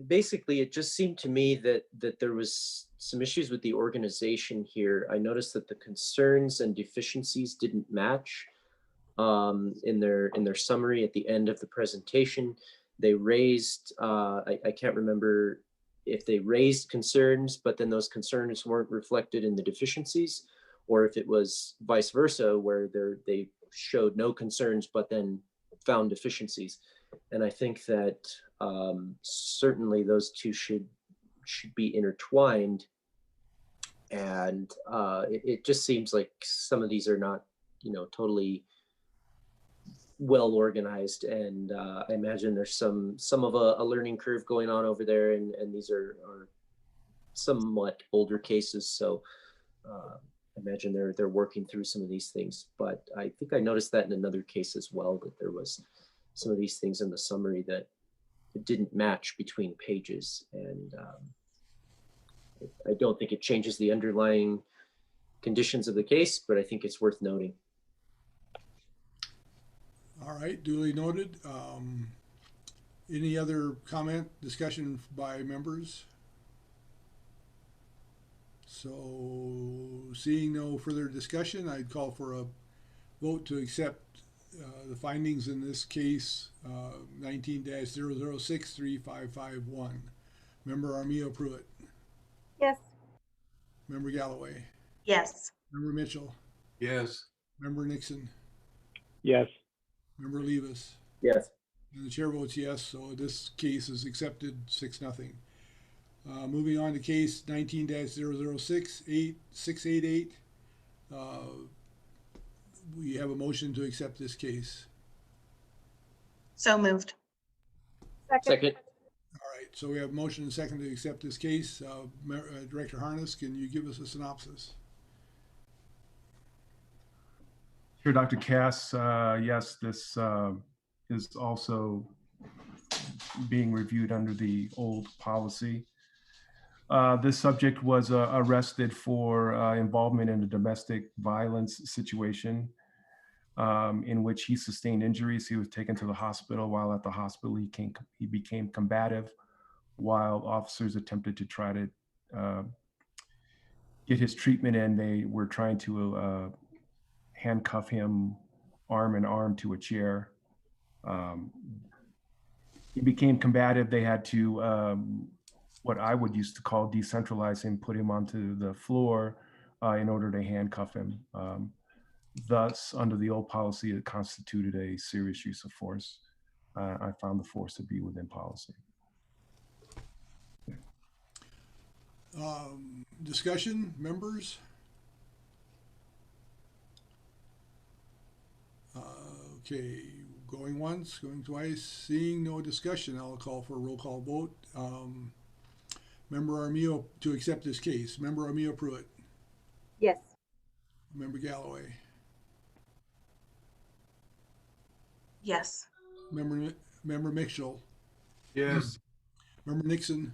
Basically, it just seemed to me that there was some issues with the organization here. I noticed that the concerns and deficiencies didn't match in their summary at the end of the presentation. They raised, I can't remember if they raised concerns, but then those concerns weren't reflected in the deficiencies, or if it was vice versa, where they showed no concerns, but then found deficiencies. And I think that certainly those two should be intertwined. And it just seems like some of these are not, totally well organized, and I imagine there's some of a learning curve going on over there, and these are somewhat older cases, so I imagine they're working through some of these things. But I think I noticed that in another case as well, that there was some of these things in the summary that it didn't match between pages, and I don't think it changes the underlying conditions of the case, but I think it's worth noting. All right, duly noted. Any other comment, discussion by members? So seeing no further discussion, I'd call for a vote to accept the findings in this case, 19-00635551. Member Armijo Pruitt. Yes. Member Galloway. Yes. Member Mitchell. Yes. Member Nixon. Yes. Member Levis. Yes. And the chair votes yes, so this case is accepted 6-0. Moving on to case 19-006888. We have a motion to accept this case. So moved. Second. All right, so we have a motion and second to accept this case. Director Harness, can you give us a synopsis? Sure, Dr. Cass. Yes, this is also being reviewed under the old policy. This subject was arrested for involvement in a domestic violence situation in which he sustained injuries. He was taken to the hospital. While at the hospital, he became combative while officers attempted to try to get his treatment in. They were trying to handcuff him arm in arm to a chair. He became combative. They had to, what I would used to call decentralize him, put him onto the floor in order to handcuff him. Thus, under the old policy, it constituted a serious use of force. I found the force to be within policy. Discussion, members? Okay, going once, going twice, seeing no discussion, I'll call for a roll call vote. Member Armijo to accept this case. Member Armijo Pruitt. Yes. Member Galloway. Yes. Member Mitchell. Yes. Member Nixon.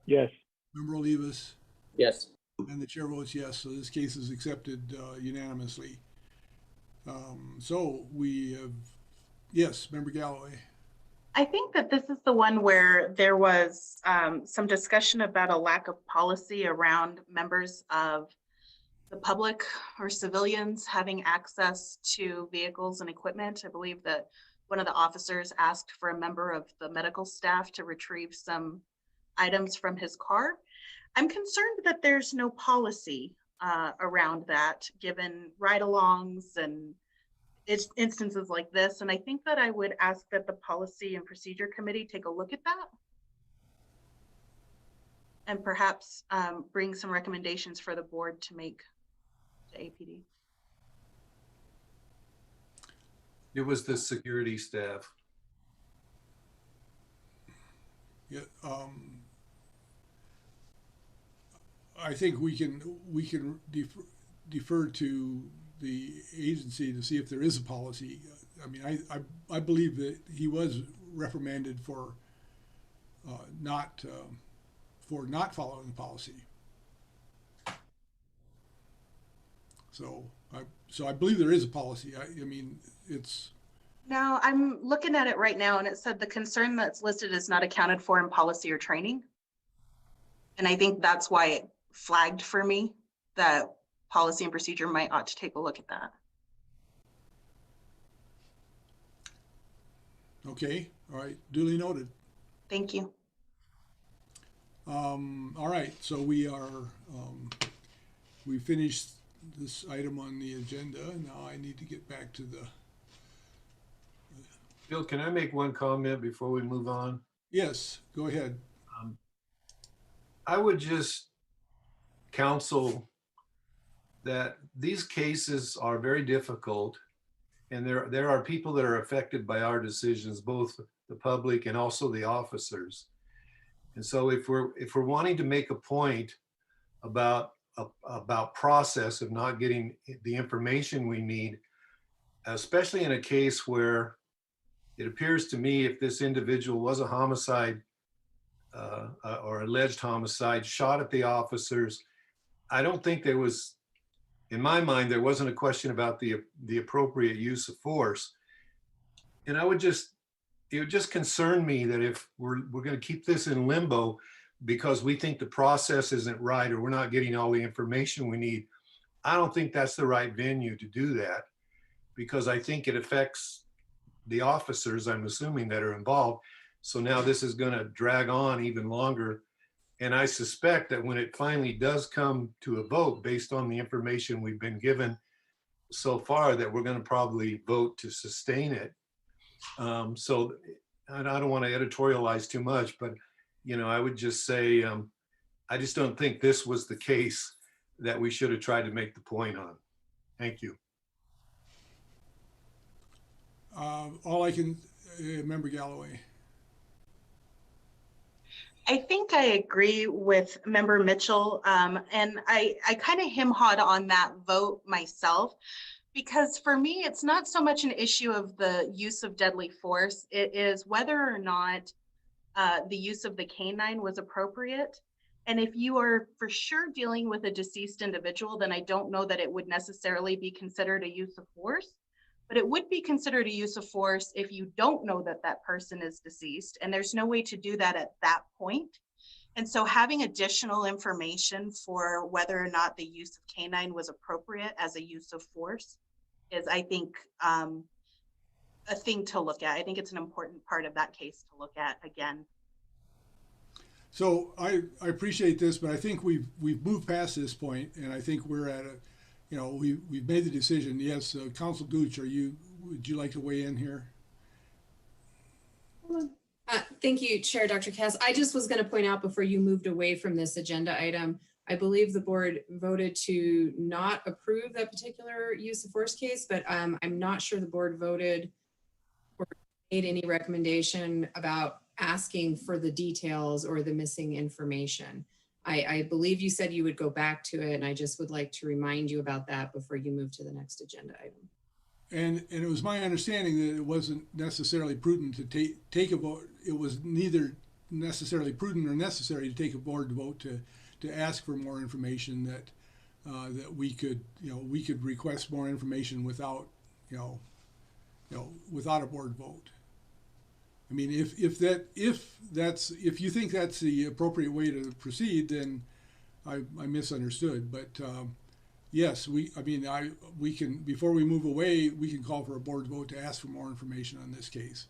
Yes. Member Olivas. Yes. And the chair votes yes, so this case is accepted unanimously. So we have, yes, Member Galloway. I think that this is the one where there was some discussion about a lack of policy around members of the public or civilians having access to vehicles and equipment. I believe that one of the officers asked for a member of the medical staff to retrieve some items from his car. I'm concerned that there's no policy around that, given ride-alongs and instances like this. And I think that I would ask that the Policy and Procedure Committee take a look at that and perhaps bring some recommendations for the board to make to APD. It was the security staff. Yeah, I think we can defer to the agency to see if there is a policy. I mean, I believe that he was reprimanded for not following the policy. So I believe there is a policy. I mean, it's. No, I'm looking at it right now and it said the concern that's listed is not accounted for in policy or training. And I think that's why it flagged for me that policy and procedure might ought to take a look at that. Okay, all right, duly noted. Thank you. All right, so we finished this item on the agenda. Now I need to get back to the. Bill, can I make one comment before we move on? Yes, go ahead. I would just counsel that these cases are very difficult, and there are people that are affected by our decisions, both the public and also the officers. And so if we're wanting to make a point about process of not getting the information we need, especially in a case where it appears to me if this individual was a homicide or alleged homicide, shot at the officers, I don't think there was, in my mind, there wasn't a question about the appropriate use of force. And it would just concern me that if we're going to keep this in limbo because we think the process isn't right or we're not getting all the information we need, I don't think that's the right venue to do that, because I think it affects the officers, I'm assuming, that are involved. So now this is going to drag on even longer. And I suspect that when it finally does come to a vote based on the information we've been given so far, that we're going to probably vote to sustain it. So, and I don't want to editorialize too much, but, you know, I would just say, I just don't think this was the case that we should have tried to make the point on. Thank you. All I can, Member Galloway. I think I agree with Member Mitchell, and I kind of hem-hawed on that vote myself, because for me, it's not so much an issue of the use of deadly force. It is whether or not the use of the canine was appropriate. And if you are for sure dealing with a deceased individual, then I don't know that it would necessarily be considered a use of force. But it would be considered a use of force if you don't know that that person is deceased, and there's no way to do that at that point. And so having additional information for whether or not the use of canine was appropriate as a use of force is, I think, a thing to look at. I think it's an important part of that case to look at again. So I appreciate this, but I think we've moved past this point, and I think we're at a, you know, we've made the decision. Yes, Council Gooch, would you like to weigh in here? Thank you, Chair Dr. Cass. I just was going to point out before you moved away from this agenda item, I believe the board voted to not approve that particular use of force case, but I'm not sure the board voted or made any recommendation about asking for the details or the missing information. I believe you said you would go back to it, and I just would like to remind you about that before you move to the next agenda item. And it was my understanding that it wasn't necessarily prudent to take a vote. It was neither necessarily prudent or necessary to take a board vote to ask for more information, that that we could request more information without without a board vote. I mean, if you think that's the appropriate way to proceed, then I misunderstood. But yes, we can, before we move away, we can call for a board vote to ask for more information on this case.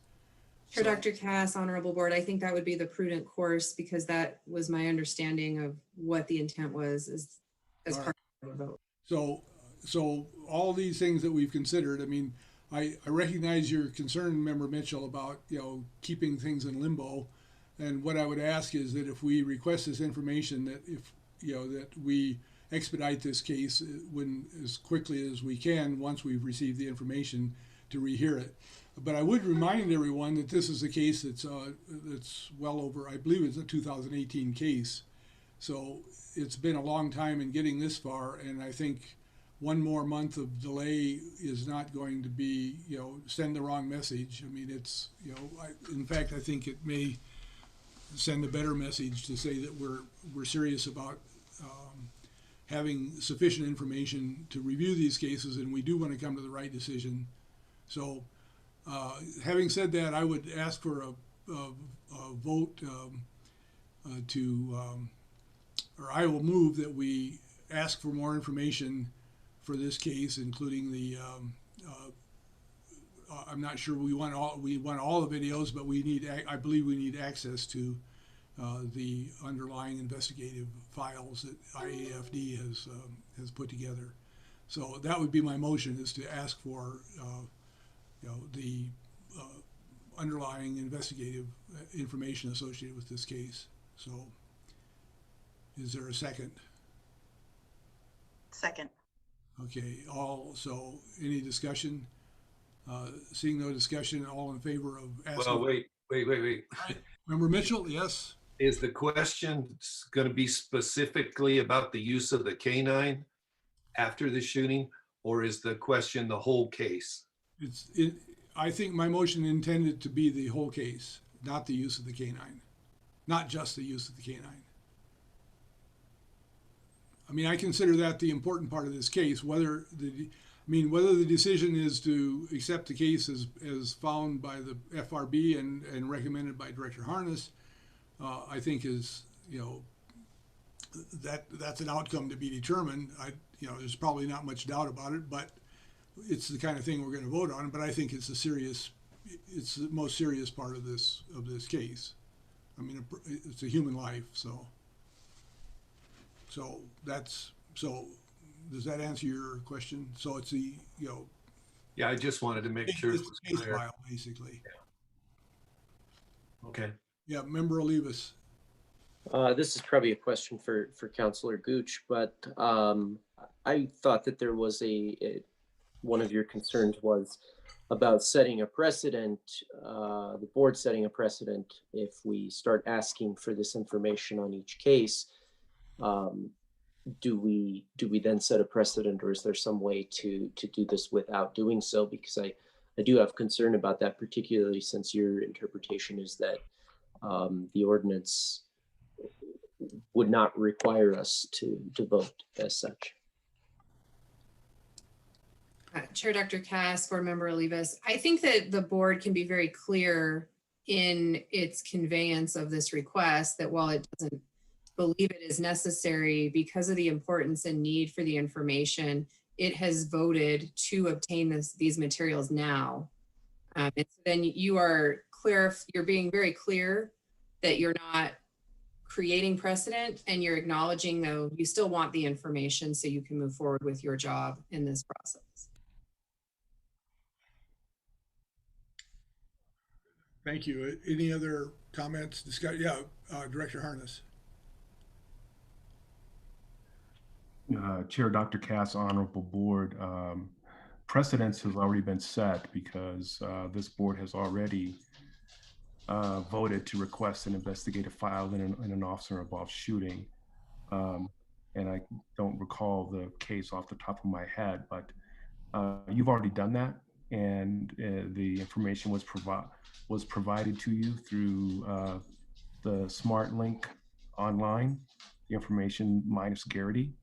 For Dr. Cass, Honorable Board, I think that would be the prudent course, because that was my understanding of what the intent was as part of the vote. So all these things that we've considered, I mean, I recognize your concern, Member Mitchell, about keeping things in limbo, and what I would ask is that if we request this information, that that we expedite this case as quickly as we can once we've received the information to rehear it. But I would remind everyone that this is a case that's well over, I believe it's a 2018 case, so it's been a long time in getting this far, and I think one more month of delay is not going to be, send the wrong message. I mean, it's, in fact, I think it may send a better message to say that we're serious about having sufficient information to review these cases, and we do want to come to the right decision. So, having said that, I would ask for a vote or I will move that we ask for more information for this case, including the. I'm not sure we want all the videos, but I believe we need access to the underlying investigative files that IAFD has put together. So that would be my motion, is to ask for the underlying investigative information associated with this case. So is there a second? Second. Okay, so any discussion? Seeing no discussion, all in favor of asking? Well, wait. Member Mitchell, yes? Is the question going to be specifically about the use of the canine after the shooting, or is the question the whole case? I think my motion intended to be the whole case, not the use of the canine, not just the use of the canine. I mean, I consider that the important part of this case. Whether the decision is to accept the case as found by the FRB and recommended by Director Harness, I think is, that's an outcome to be determined. There's probably not much doubt about it, but it's the kind of thing we're going to vote on. But I think it's the most serious part of this case. I mean, it's a human life, so does that answer your question? So it's the, Yeah, I just wanted to make sure it was case clear. file, basically. Yeah. Okay. Yeah, Member Olivas. This is probably a question for Councilor Gooch, but I thought that there was one of your concerns was about setting a precedent, the board setting a precedent if we start asking for this information on each case. Do we then set a precedent, or is there some way to do this without doing so? Because I do have concern about that, particularly since your interpretation is that the ordinance would not require us to vote as such. Chair Dr. Cass, Board Member Olivas, I think that the board can be very clear in its conveyance of this request that while it doesn't believe it is necessary because of the importance and need for the information, it has voted to obtain these materials now. And so then you are clear, you're being very clear that you're not creating precedent, and you're acknowledging, though, you still want the information so you can move forward with your job in this process. Thank you. Any other comments? Yeah, Director Harness. Chair Dr. Cass, Honorable Board, precedence has already been set because this board has already voted to request an investigative file in an officer-involved shooting. And I don't recall the case off the top of my head, but you've already done that, and the information was provided to you through the Smart Link online, the information minus Garrity.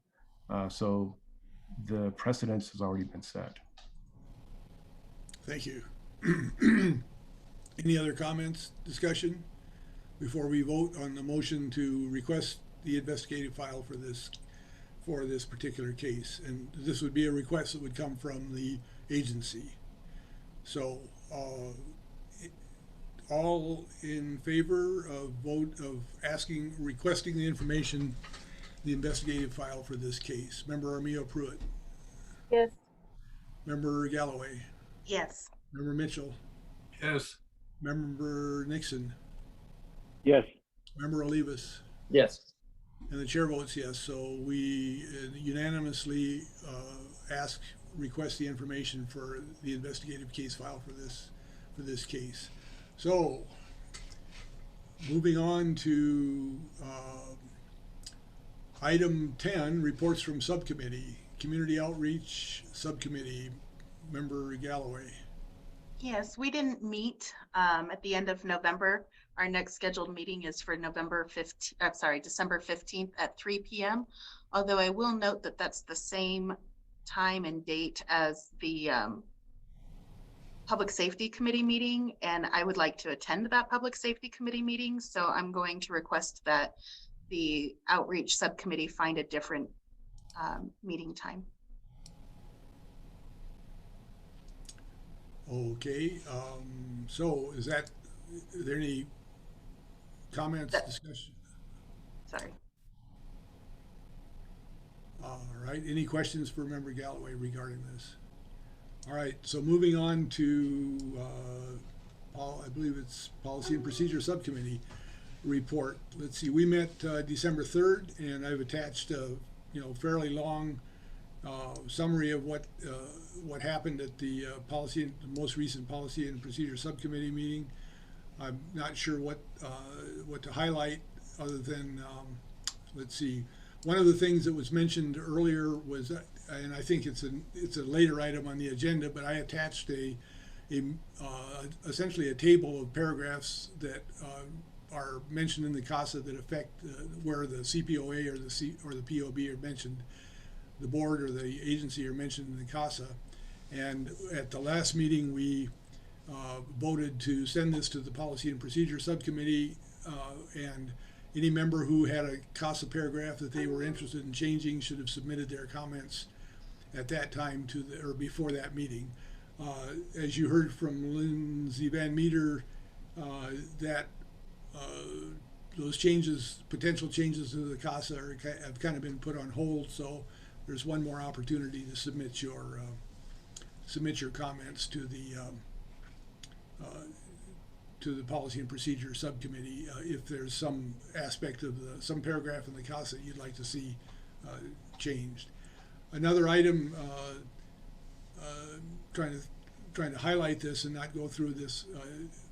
So the precedence has already been set. Thank you. Any other comments, discussion, before we vote on the motion to request the investigative file for this particular case? And this would be a request that would come from the agency. So all in favor of requesting the information, the investigative file for this case? Member Armijo Pruitt? Yes. Member Galloway? Yes. Member Mitchell? Yes. Member Nixon? Yes. Member Olivas? Yes. And the chair votes yes. So we unanimously request the information for the investigative case file for this case. So moving on to item 10, reports from subcommittee. Community Outreach Subcommittee, Member Galloway. Yes, we didn't meet at the end of November. Our next scheduled meeting is for December 15th at 3 p.m. Although I will note that that's the same time and date as the Public Safety Committee meeting, and I would like to attend that Public Safety Committee meeting. So I'm going to request that the Outreach Subcommittee find a different meeting time. Okay, so is there any comments, discussion? Sorry. All right, any questions for Member Galloway regarding this? All right, so moving on to, I believe it's Policy and Procedure Subcommittee report. Let's see, we met December 3rd, and I've attached a fairly long summary of what happened at the most recent Policy and Procedure Subcommittee meeting. I'm not sure what to highlight other than let's see. One of the things that was mentioned earlier was, and I think it's a later item on the agenda, but I attached essentially a table of paragraphs that are mentioned in the CASA that affect where the CPOA or the POB are mentioned. The board or the agency are mentioned in the CASA. And at the last meeting, we voted to send this to the Policy and Procedure Subcommittee, and any member who had a CASA paragraph that they were interested in changing should have submitted their comments at that time or before that meeting. As you heard from Lindsay Van Meter, that those potential changes to the CASA have kind of been put on hold, so there's one more opportunity to submit your comments to the Policy and Procedure Subcommittee if there's some aspect of some paragraph in the CASA you'd like to see changed. Another item, trying to highlight this and not go through this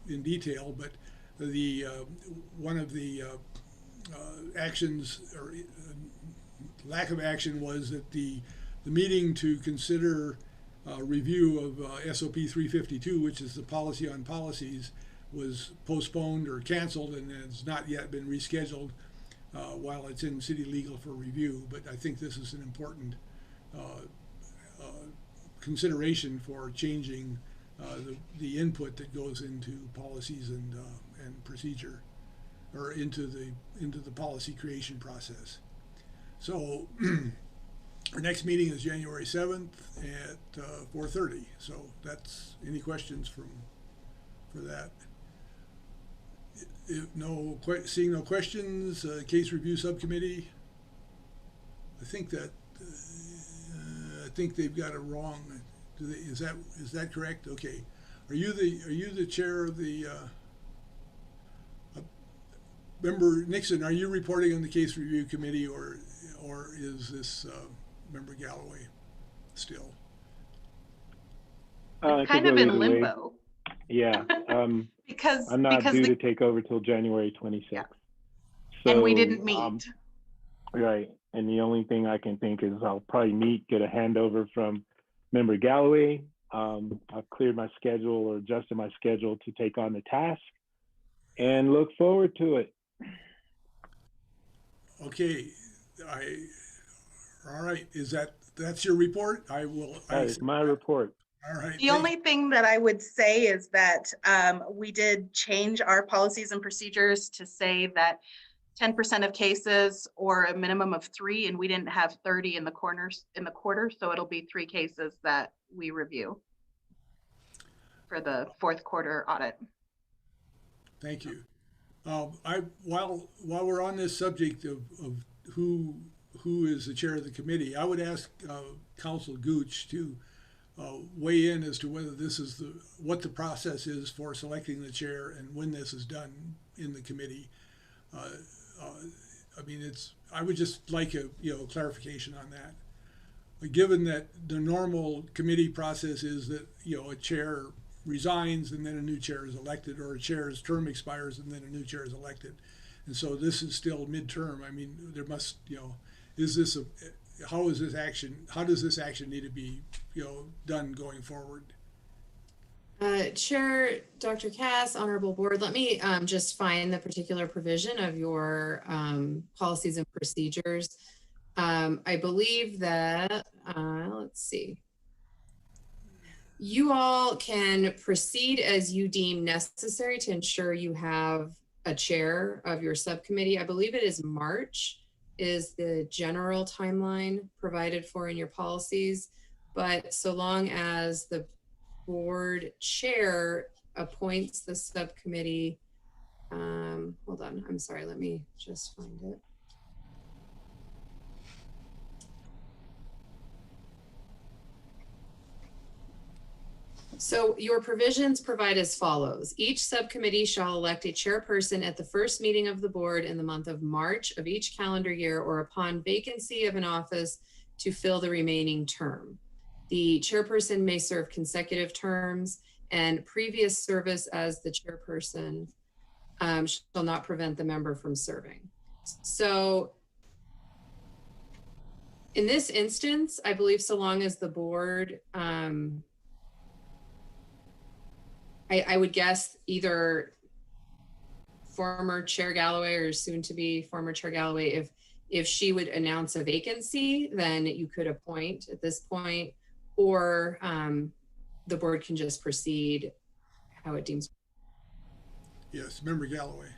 in detail, but one of the actions or lack of action was that the meeting to consider review of SOP 352, which is the policy on policies, was postponed or canceled and has not yet been rescheduled while it's in city legal for review. But I think this is an important consideration for changing the input that goes into policies and procedure, or into the policy creation process. So our next meeting is January 7th at 4:30. So that's, any questions for that? Seeing no questions, Case Review Subcommittee. I think they've got it wrong. Is that correct? Okay. Are you the chair of the Member Nixon? Are you reporting on the Case Review Committee, or is this Member Galloway still? Kind of in limbo. Yeah. because I'm not due to take over till January 26th. Yeah. So, and we didn't meet. Right. And the only thing I can think is I'll probably get a handover from Member Galloway. I've cleared my schedule or adjusted my schedule to take on the task and look forward to it. Okay. All right. That's your report? That is my report. All right. The only thing that I would say is that we did change our policies and procedures to say that 10% of cases or a minimum of 3, and we didn't have 30 in the quarter, so it'll be 3 cases that we review for the 4th quarter audit. Thank you. While we're on this subject of who is the chair of the committee, I would ask Council Gooch to weigh in as to whether this is what the process is for selecting the chair and when this is done in the committee. I mean, I would just like a clarification on that. Given that the normal committee process is that a chair resigns and then a new chair is elected, or a chair's term expires and then a new chair is elected, and so this is still midterm. I mean, there must is this how is this action, how does this action need to be, done going forward? Chair Dr. Cass, Honorable Board, let me just find the particular provision of your policies and procedures. I believe that, let's see. You all can proceed as you deem necessary to ensure you have a chair of your subcommittee. I believe it is March is the general timeline provided for in your policies. But so long as the board chair appoints the subcommittee, hold on, I'm sorry, let me just find it. So your provisions provide as follows. Each subcommittee shall elect a chairperson at the first meeting of the board in the month of March of each calendar year or upon vacancy of an office to fill the remaining term. The chairperson may serve consecutive terms, and previous service as the chairperson shall not prevent the member from serving. So in this instance, I believe so long as the board, I would guess either former Chair Galloway or soon to be former Chair Galloway, if she would announce a vacancy, then you could appoint at this point, or the board can just proceed how it deems. Yes, Member Galloway.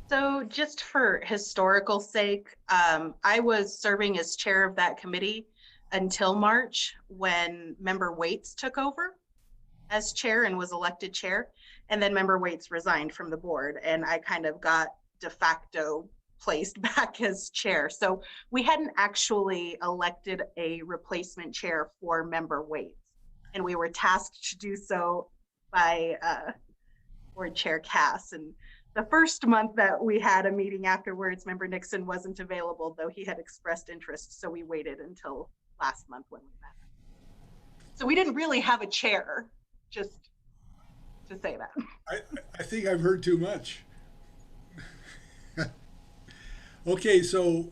So just for historical sake, I was serving as chair of that committee until March when Member Waits took over as chair and was elected chair. And then Member Waits resigned from the board and I kind of got de facto placed back as chair. So we hadn't actually elected a replacement chair for Member Waits. And we were tasked to do so by Board Chair Cass. And the first month that we had a meeting afterwards, Member Nixon wasn't available, though he had expressed interest. So we waited until last month when we met. So we didn't really have a chair, just to say that. I think I've heard too much. Okay, so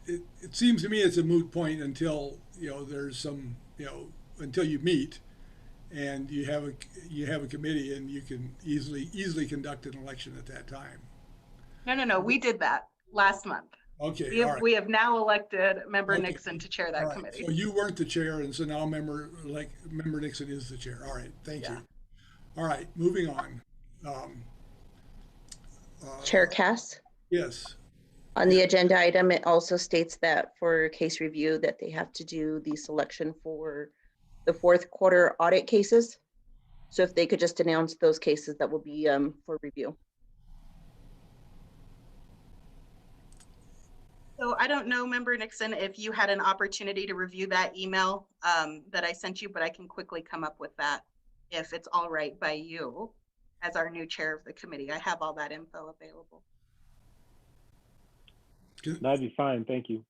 it seems to me it's a moot point until there's some until you meet and you have a committee and you can easily conduct an election at that time. No, we did that last month. Okay, we have now elected Member Nixon to chair that committee. So you weren't the chair, and so now Member Nixon is the chair. All right, thank you. All right, moving on. Chair Cass? Yes. On the agenda item, it also states that for case review that they have to do the selection for the fourth quarter audit cases. So if they could just announce those cases that will be for review. So I don't know, Member Nixon, if you had an opportunity to review that email that I sent you, but I can quickly come up with that if it's all right by you as our new chair of the committee. I have all that info available. That'd be fine, thank you.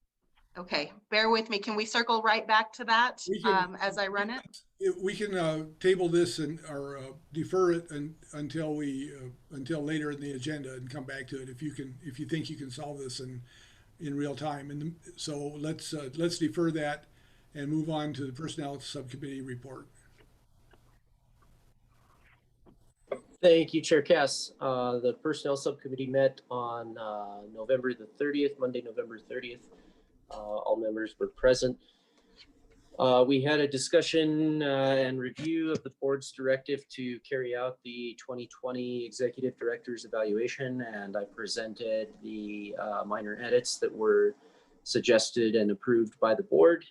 Okay, bear with me. Can we circle right back to that as I run it? We can table this or defer it until later in the agenda and come back to it if you think you can solve this in real time. And so let's defer that and move on to the Personnel Subcommittee report. Thank you, Chair Cass. The Personnel Subcommittee met on November the 30th, Monday, November 30th. All members were present. We had a discussion and review of the board's directive to carry out the 2020 Executive Director's Evaluation, and I presented the minor edits that were suggested and approved by the board.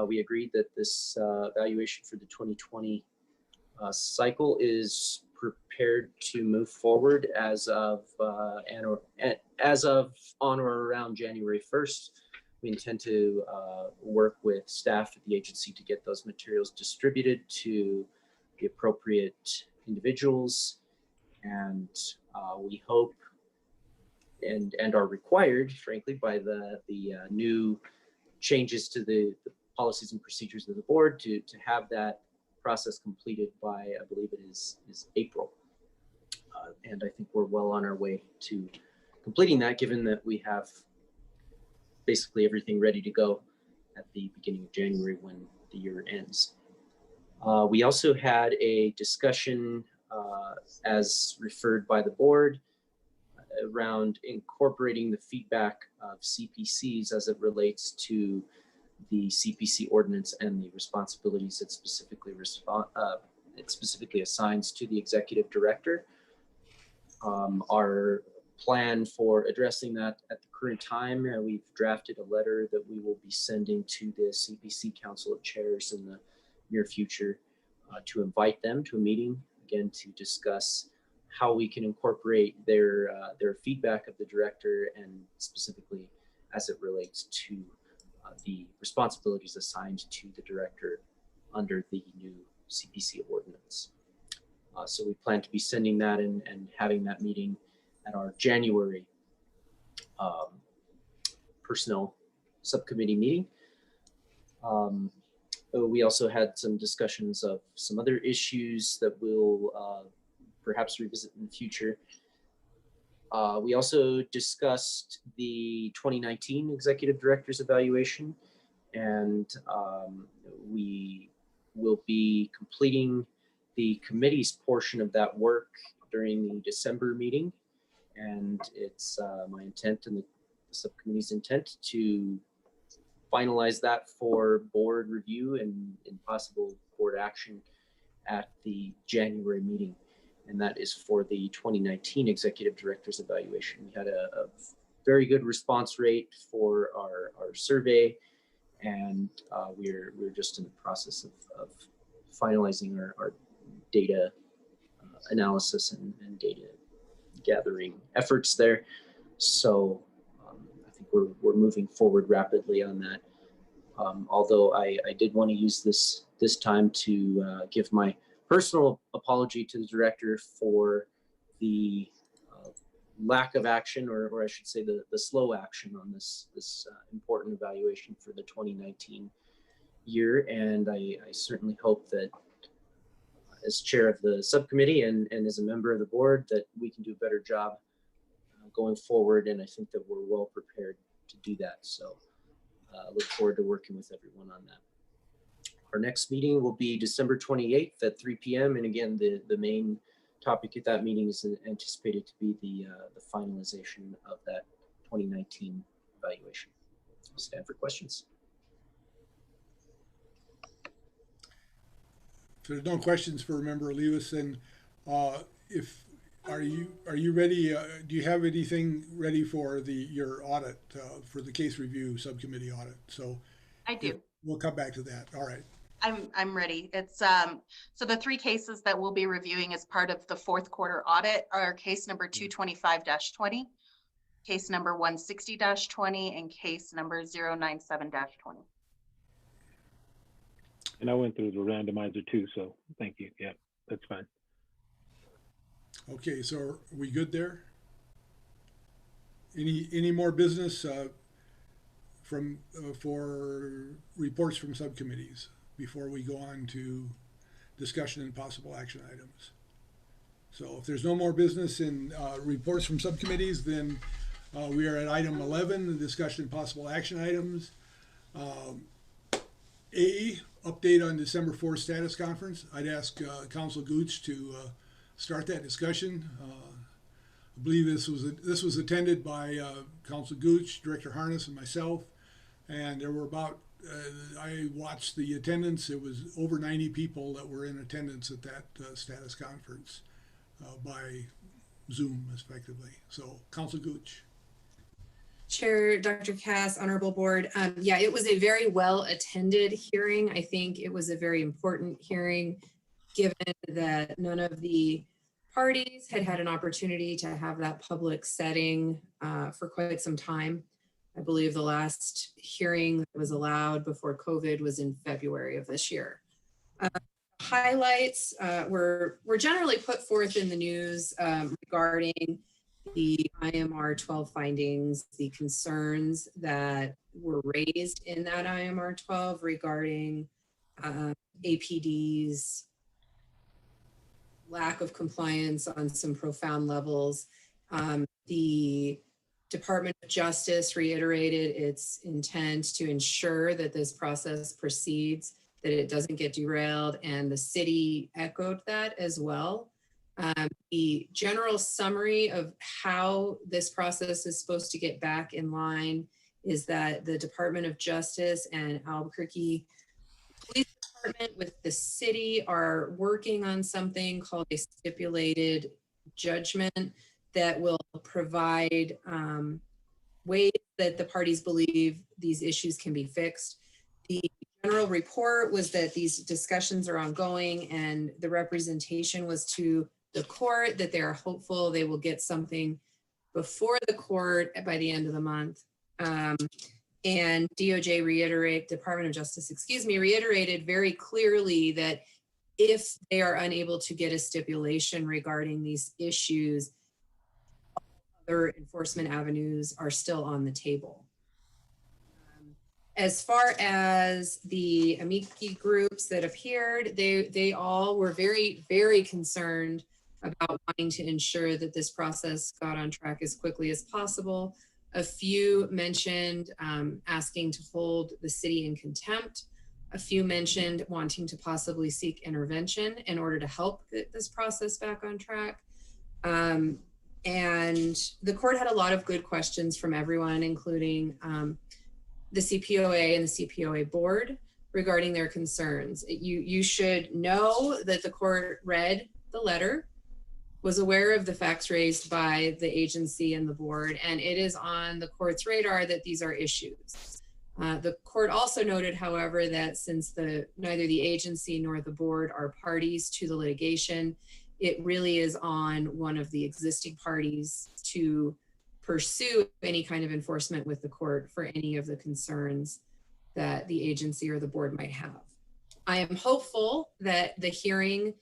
We agreed that this evaluation for the 2020 cycle is prepared to move forward as of on or around January 1st. We intend to work with staff at the agency to get those materials distributed to the appropriate individuals, and we hope and are required, frankly, by the new changes to the policies and procedures of the board to have that process completed by, I believe it is April. And I think we're well on our way to completing that, given that we have basically everything ready to go at the beginning of January when the year ends. We also had a discussion as referred by the board around incorporating the feedback of CPCs as it relates to the CPC ordinance and the responsibilities it specifically assigns to the executive director. Our plan for addressing that at the current time, we've drafted a letter that we will be sending to the CPC Council of Chairs in the near future to invite them to a meeting, again, to discuss how we can incorporate their feedback of the director, and specifically as it relates to the responsibilities assigned to the director under the new CPC ordinance. So we plan to be sending that and having that meeting at our January personnel subcommittee meeting. We also had some discussions of some other issues that we'll perhaps revisit in the future. We also discussed the 2019 Executive Director's Evaluation, and we will be completing the committee's portion of that work during the December meeting. And it's my intent and the subcommittee's intent to finalize that for board review and possible board action at the January meeting. And that is for the 2019 Executive Director's Evaluation. We had a very good response rate for our survey, and we're just in the process of finalizing our data analysis and data gathering efforts there. So I think we're moving forward rapidly on that. Although I did want to use this time to give my personal apology to the director for the lack of action, or I should say the slow action on this important evaluation for the 2019 year. And I certainly hope that as chair of the subcommittee and as a member of the board, that we can do a better job going forward. And I think that we're well prepared to do that. So I look forward to working with everyone on that. Our next meeting will be December 28th at 3 p.m. And again, the main topic at that meeting is anticipated to be the finalization of that 2019 evaluation. I'll stand for questions. If there's no questions for Member Olivas, then are you ready? Do you have anything ready for your audit for the case review subcommittee audit? So I do. We'll come back to that. All right. I'm ready. It's so the 3 cases that we'll be reviewing as part of the 4th quarter audit are case number 225-20, case number 160-20, and case number 097-20. And I went through the randomizer too, so thank you. Yeah, that's fine. Okay, so are we good there? Any more business for reports from subcommittees before we go on to discussion and possible action items? So if there's no more business in reports from subcommittees, then we are at item 11, the discussion and possible action items. A, update on December 4th status conference. I'd ask Council Gooch to start that discussion. I believe this was attended by Council Gooch, Director Harness, and myself, and there were about I watched the attendance. It was over 90 people that were in attendance at that status conference by Zoom, effectively. So, Council Gooch. Chair Dr. Cass, Honorable Board. Yeah, it was a very well attended hearing. I think it was a very important hearing, given that none of the parties had an opportunity to have that public setting for quite some time. I believe the last hearing that was allowed before COVID was in February of this year. Highlights were generally put forth in the news regarding the IMR 12 findings, the concerns that were raised in that IMR 12 regarding APD's lack of compliance on some profound levels, the Department of Justice reiterated its intent to ensure that this process proceeds, that it doesn't get derailed, and the city echoed that as well. The general summary of how this process is supposed to get back in line is that the Department of Justice and Albuquerque Police Department with the city are working on something called a stipulated judgment that will provide ways that the parties believe these issues can be fixed. The general report was that these discussions are ongoing, and the representation was to the court that they are hopeful they will get something before the court by the end of the month. And Department of Justice, reiterated very clearly that if they are unable to get a stipulation regarding these issues, other enforcement avenues are still on the table. As far as the amici groups that appeared, they all were very, very concerned about wanting to ensure that this process got on track as quickly as possible. A few mentioned asking to hold the city in contempt. A few mentioned wanting to possibly seek intervention in order to help get this process back on track. And the court had a lot of good questions from everyone, including the CPOA and the CPOA board regarding their concerns. You should know that the court read the letter, was aware of the facts raised by the agency and the board, and it is on the court's radar that these are issues. The court also noted, however, that since neither the agency nor the board are parties to the litigation, it really is on one of the existing parties to pursue any kind of enforcement with the court for any of the concerns that the agency or the board might have. I am hopeful that the hearing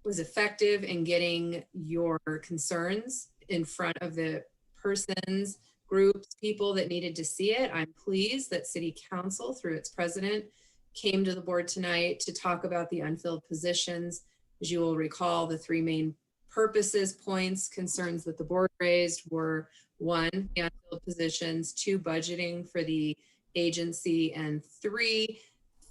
was effective in getting your concerns in front of the persons, groups, people that needed to see it. I'm pleased that City Council, through its president, came to the board tonight to talk about the unfilled positions. As you will recall, the three main points, concerns that the board raised were: 1, the unfilled positions; 2, budgeting for the agency; and 3,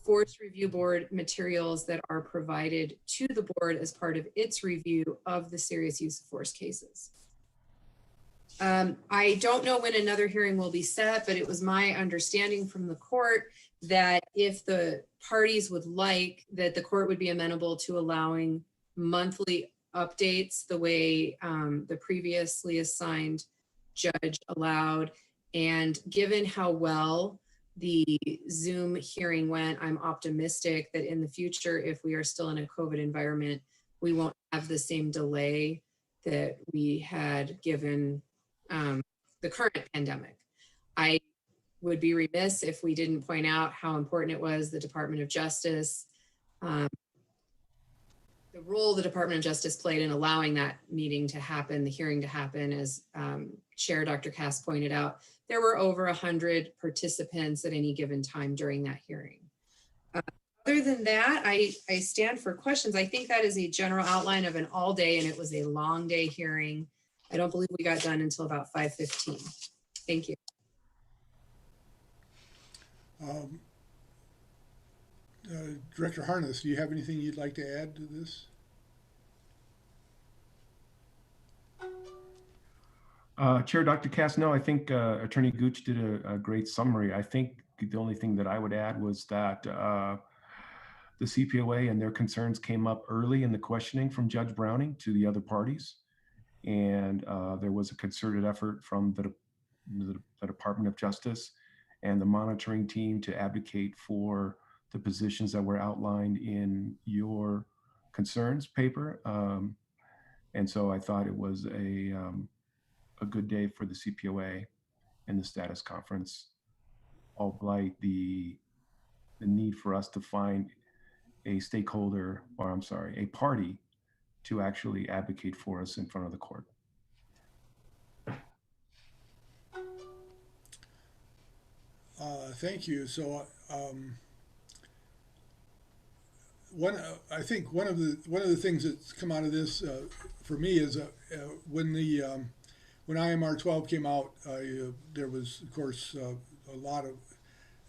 Force Review Board materials that are provided to the board as part of its review of the serious use of force cases. I don't know when another hearing will be set, but it was my understanding from the court that if the parties would like, that the court would be amenable to allowing monthly updates the way the previously assigned judge allowed. And given how well the Zoom hearing went, I'm optimistic that in the future, if we are still in a COVID environment, we won't have the same delay that we had given the current pandemic. I would be remiss if we didn't point out how important it was the Department of Justice, the role the Department of Justice played in allowing that meeting to happen, the hearing to happen. As Chair Dr. Cass pointed out, there were over 100 participants at any given time during that hearing. Other than that, I stand for questions. I think that is a general outline of an all day, and it was a long day hearing. I don't believe we got done until about 5:15. Thank you. Director Harness, do you have anything you'd like to add to this? Chair Dr. Cass, no, I think Attorney Gooch did a great summary. I think the only thing that I would add was that the CPOA and their concerns came up early in the questioning from Judge Browning to the other parties. And there was a concerted effort from the Department of Justice and the monitoring team to advocate for the positions that were outlined in your concerns paper. And so I thought it was a good day for the CPOA and the status conference, albeit the need for us to find a stakeholder, or I'm sorry, a party to actually advocate for us in front of the court. Thank you. So I think one of the things that's come out of this for me is when when IMR 12 came out, there was, of course, a lot of,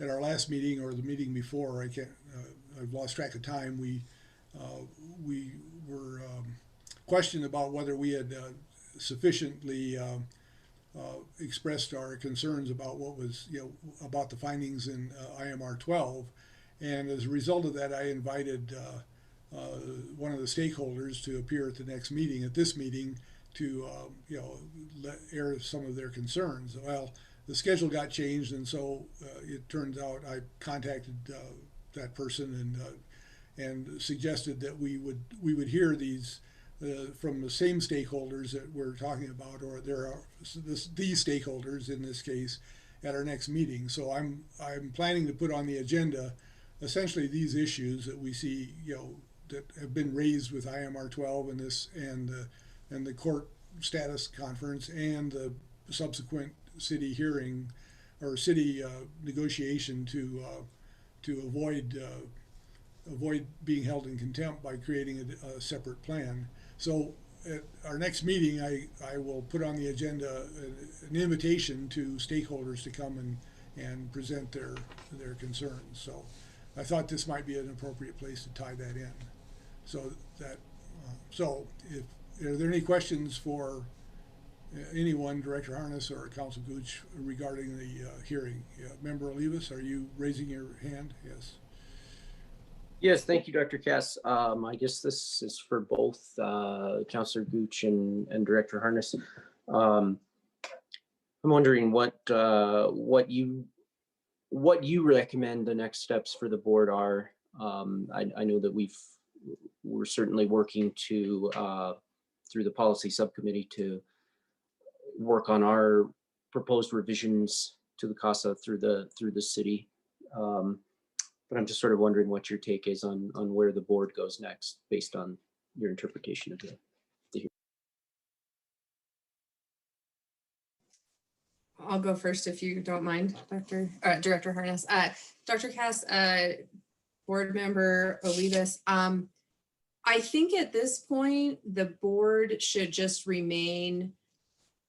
at our last meeting or the meeting before, I've lost track of time, we were questioned about whether we had sufficiently expressed our concerns about what was, about the findings in IMR 12. And as a result of that, I invited one of the stakeholders to appear at the next meeting, at this meeting, to air some of their concerns. Well, the schedule got changed, and so it turns out I contacted that person and suggested that we would hear these from the same stakeholders that we're talking about, or there are these stakeholders in this case, at our next meeting. So I'm planning to put on the agenda essentially these issues that we see, that have been raised with IMR 12 and this and the court status conference and the subsequent city hearing or city negotiation to avoid being held in contempt by creating a separate plan. So at our next meeting, I will put on the agenda an invitation to stakeholders to come and present their concerns. So I thought this might be an appropriate place to tie that in. So that, if are there any questions for anyone, Director Harness or Council Gooch, regarding the hearing? Member Olivas, are you raising your hand? Yes. Yes, thank you, Dr. Cass. I guess this is for both Councilor Gooch and Director Harness. I'm wondering what you recommend the next steps for the board are. I know that we're certainly working to through the policy subcommittee to work on our proposed revisions to the CASA through the city. But I'm just sort of wondering what your take is on where the board goes next based on your interpretation of the hearing. I'll go first if you don't mind, Director Harness. Dr. Cass, Board Member Olivas, I think at this point, the board should just remain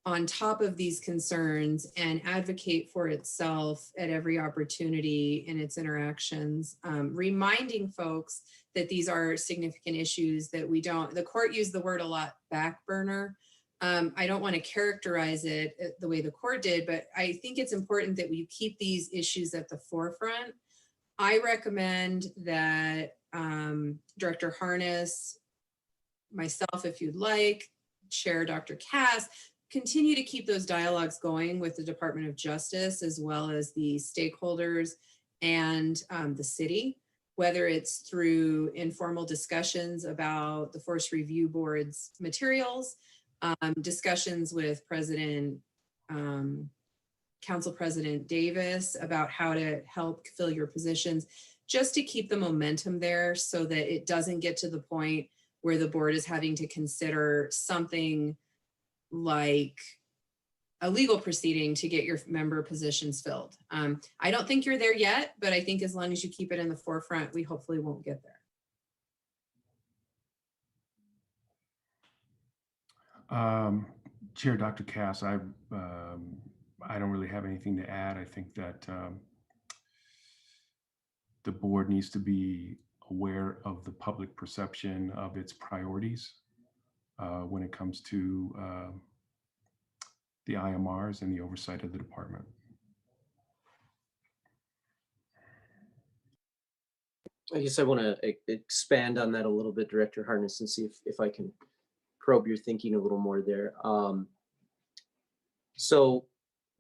on top of these concerns and advocate for itself at every opportunity in its interactions, reminding folks that these are significant issues that the court used the word a lot, back burner. I don't want to characterize it the way the court did, but I think it's important that we keep these issues at the forefront. I recommend that Director Harness, myself, if you'd like, Chair Dr. Cass, continue to keep those dialogues going with the Department of Justice as well as the stakeholders and the city, whether it's through informal discussions about the Forest Review Board's materials, discussions with Council President Davis about how to help fill your positions, just to keep the momentum there so that it doesn't get to the point where the board is having to consider something like a legal proceeding to get your member positions filled. I don't think you're there yet, but I think as long as you keep it in the forefront, we hopefully won't get there. Chair Dr. Cass, I don't really have anything to add. I think that the board needs to be aware of the public perception of its priorities when it comes to the IMRs and the oversight of the department. I guess I want to expand on that a little bit, Director Harness, and see if I can probe your thinking a little more there. So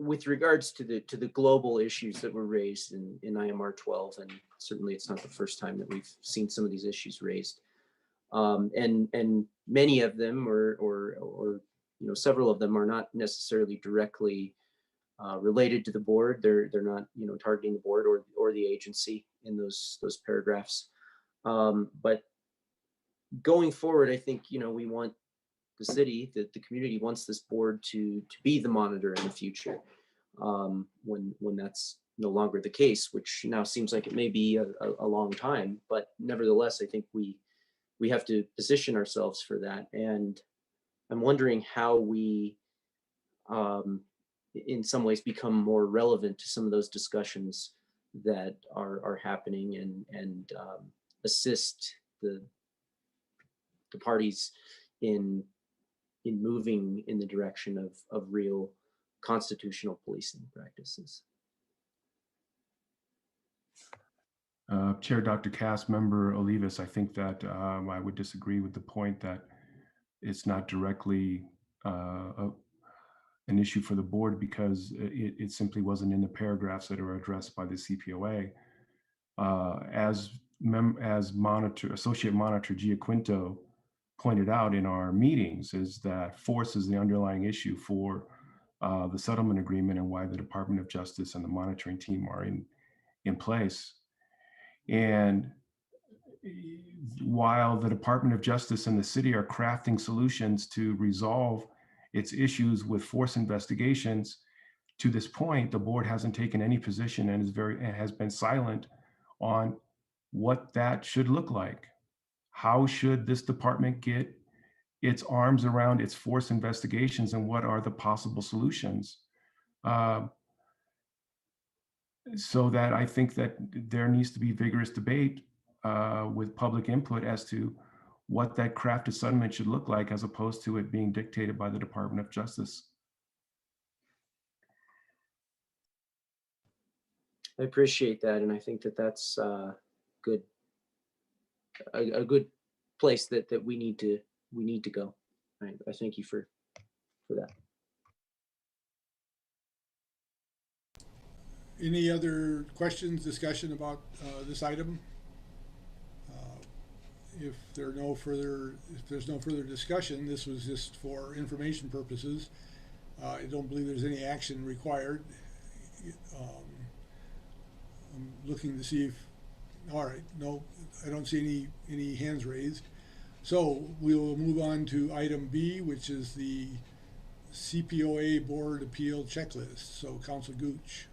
with regards to the global issues that were raised in IMR 12, and certainly it's not the first time that we've seen some of these issues raised, and many of them, or several of them, are not necessarily directly related to the board. They're not targeting the board or the agency in those paragraphs. But going forward, I think we want the city, the community wants this board to be the monitor in the future, when that's no longer the case, which now seems like it may be a long time. But nevertheless, I think we have to position ourselves for that. And I'm wondering how we in some ways become more relevant to some of those discussions that are happening, and assist the parties in moving in the direction of real constitutional policing practices. Chair Dr. Cass, Member Olivas, I think that I would disagree with the point that it's not directly an issue for the board, because it simply wasn't in the paragraphs that are addressed by the CPOA. As Associate Monitor Giaquinto pointed out in our meetings, is that force is the underlying issue for the settlement agreement, and why the Department of Justice and the monitoring team are in place. And while the Department of Justice and the city are crafting solutions to resolve its issues with force investigations, to this point, the board hasn't taken any position and has been silent on what that should look like. How should this department get its arms around its force investigations, and what are the possible solutions? So that I think that there needs to be vigorous debate with public input as to what that crafted settlement should look like, as opposed to it being dictated by the Department of Justice. I appreciate that, and I think that that's good, a good place that we need to go. I thank you for that. Any other questions, discussion about this item? If there's no further discussion, this was just for information purposes. I don't believe there's any action required. I'm looking to see if, all right, no, I don't see any hands raised. So we will move on to item B, which is the CPOA Board Appeal Checklist. So Council Gooch.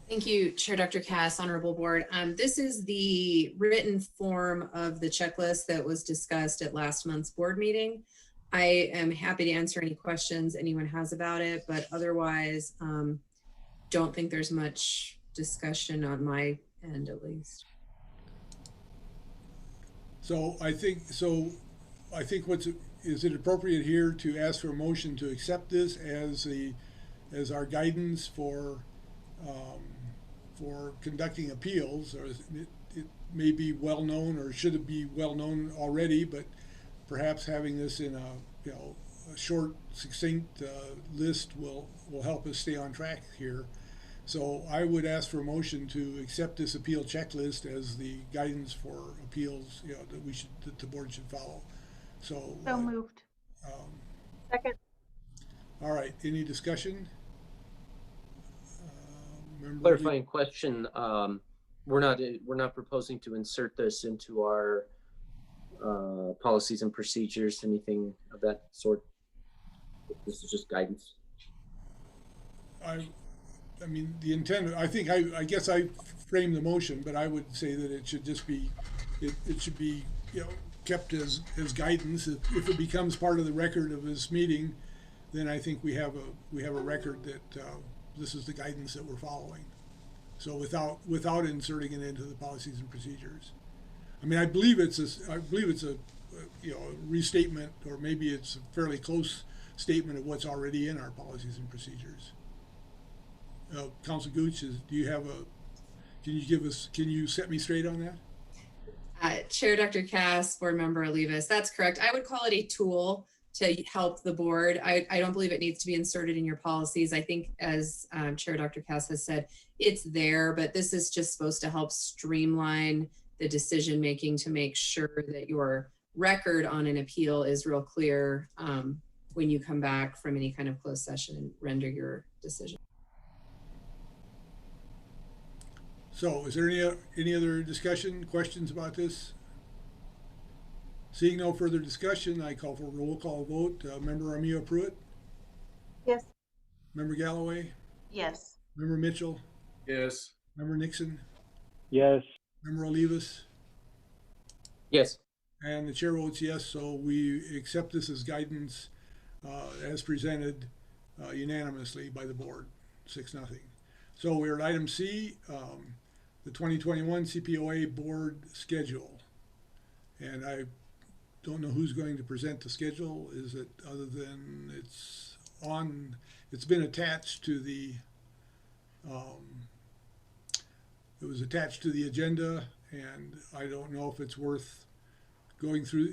Thank you, Chair Dr. Cass, Honorable Board. This is the written form of the checklist that was discussed at last month's board meeting. I am happy to answer any questions anyone has about it, but otherwise, don't think there's much discussion on my end, at least. So I think is it appropriate here to ask for a motion to accept this as our guidance for conducting appeals? Or it may be well known, or should it be well known already, but perhaps having this in a short, succinct list will help us stay on track here. So I would ask for a motion to accept this appeal checklist as the guidance for appeals, that the board should follow. So moved. Second. All right, any discussion? Clarifying question. We're not proposing to insert this into our policies and procedures, anything of that sort. This is just guidance. I mean, the intent, I guess I framed the motion, but I would say that it should just be, it should be, kept as guidance. If it becomes part of the record of this meeting, then I think we have a record that this is the guidance that we're following. So without inserting it into the policies and procedures. I mean, I believe it's a restatement, or maybe it's a fairly close statement of what's already in our policies and procedures. Council Gooch, do you have can you set me straight on that? Chair Dr. Cass, Board Member Olivas, that's correct. I would call it a tool to help the board. I don't believe it needs to be inserted in your policies. I think, as Chair Dr. Cass has said, it's there, but this is just supposed to help streamline the decision making to make sure that your record on an appeal is real clear when you come back from any kind of closed session and render your decision. So is there any other discussion, questions about this? Seeing no further discussion, I call for a roll call vote. Member Armijo Pruitt? Yes. Member Galloway? Yes. Member Mitchell? Yes. Member Nixon? Yes. Member Olivas? Yes. And the chair votes yes, so we accept this as guidance as presented unanimously by the board, 6-0. So we're at item C, the 2021 CPOA board schedule. And I don't know who's going to present the schedule. Is it, other than it's been attached to the, it was attached to the agenda, and I don't know if it's worth going through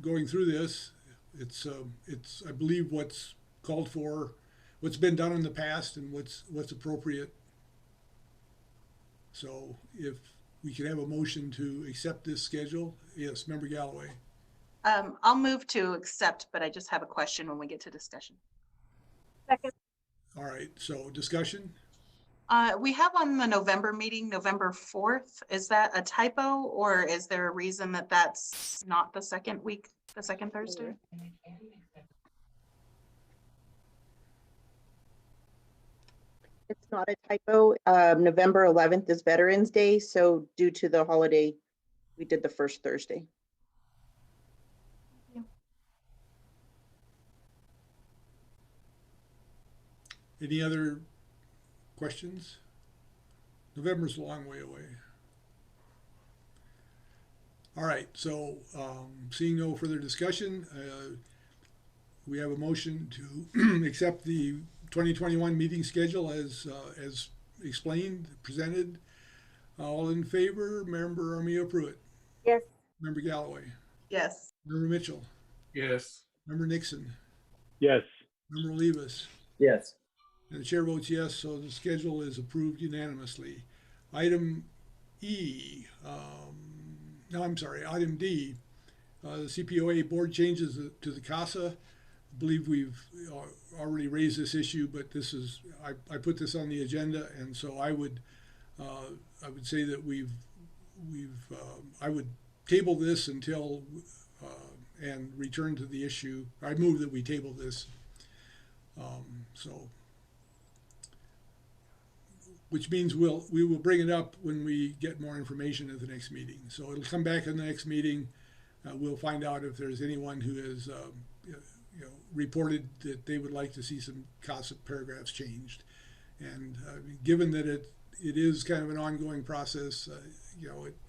this. It's I believe what's called for, what's been done in the past, and what's appropriate. So if we can have a motion to accept this schedule. Yes, Member Galloway. I'll move to accept, but I just have a question when we get to discussion. Second. All right, so discussion? We have on the November meeting, November 4th. Is that a typo, or is there a reason that that's not the second week, the second Thursday? It's not a typo. November 11th is Veterans Day, so due to the holiday, we did the first Thursday. Any other questions? November's a long way away. All right, so seeing no further discussion, we have a motion to accept the 2021 meeting schedule as explained, presented. All in favor, Member Armijo Pruitt. Yes. Member Galloway. Yes. Member Mitchell. Yes. Member Nixon. Yes. Member Olivas. Yes. And the chair votes yes, so the schedule is approved unanimously. Item E, item D, the CPOA board changes to the CASA. I believe we've already raised this issue, but this is, I put this on the agenda, and so I would say that I would table this until, and return to the issue. I move that we table this. Which means we will bring it up when we get more information at the next meeting. So it'll come back in the next meeting. We'll find out if there's anyone who has reported that they would like to see some CASA paragraphs changed. And given that it is kind of an ongoing process,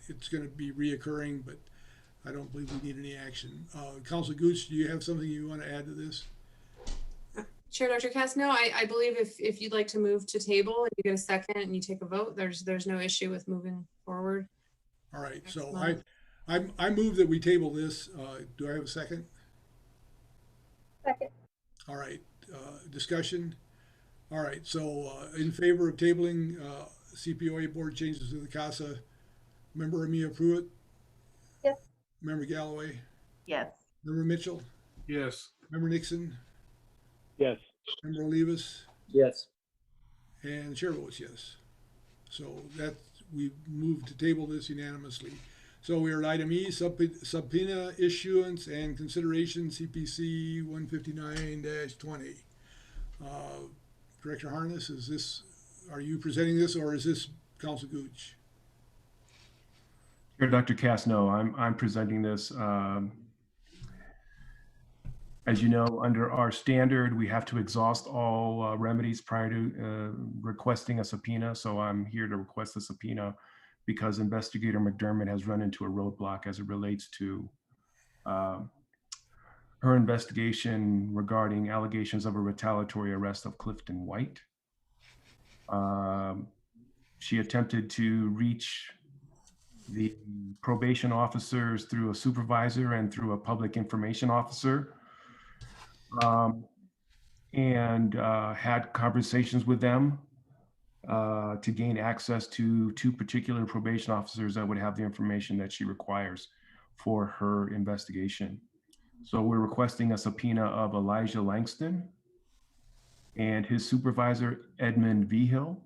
it's going to be reoccurring, but I don't believe we need any action. Councilor Gooch, do you have something you want to add to this? Chair Dr. Cass, no, I believe if you'd like to move to table and you get a second and you take a vote, there's no issue with moving forward. All right, so I move that we table this. Do I have a second? Second. All right, discussion. All right, so in favor of tabling CPOA board changes to the CASA, Member Armijo Pruitt? Yes. Member Galloway? Yes. Member Mitchell? Yes. Member Nixon? Yes. Member Olivas? Yes. And the chair votes yes. So we've moved to table this unanimously. So we are at item E, subpoena issuance and consideration, CPC 159-20. Director Harness, are you presenting this, or is this Council Gooch? Here, Dr. Cass, no, I'm presenting this. As you know, under our standard, we have to exhaust all remedies prior to requesting a subpoena. So I'm here to request a subpoena because Investigator McDermott has run into a roadblock as it relates to her investigation regarding allegations of a retaliatory arrest of Clifton White. She attempted to reach the probation officers through a supervisor and through a public information officer. And had conversations with them to gain access to 2 particular probation officers that would have the information that she requires for her investigation. So we're requesting a subpoena of Elijah Langston and his supervisor, Edmund Vigil.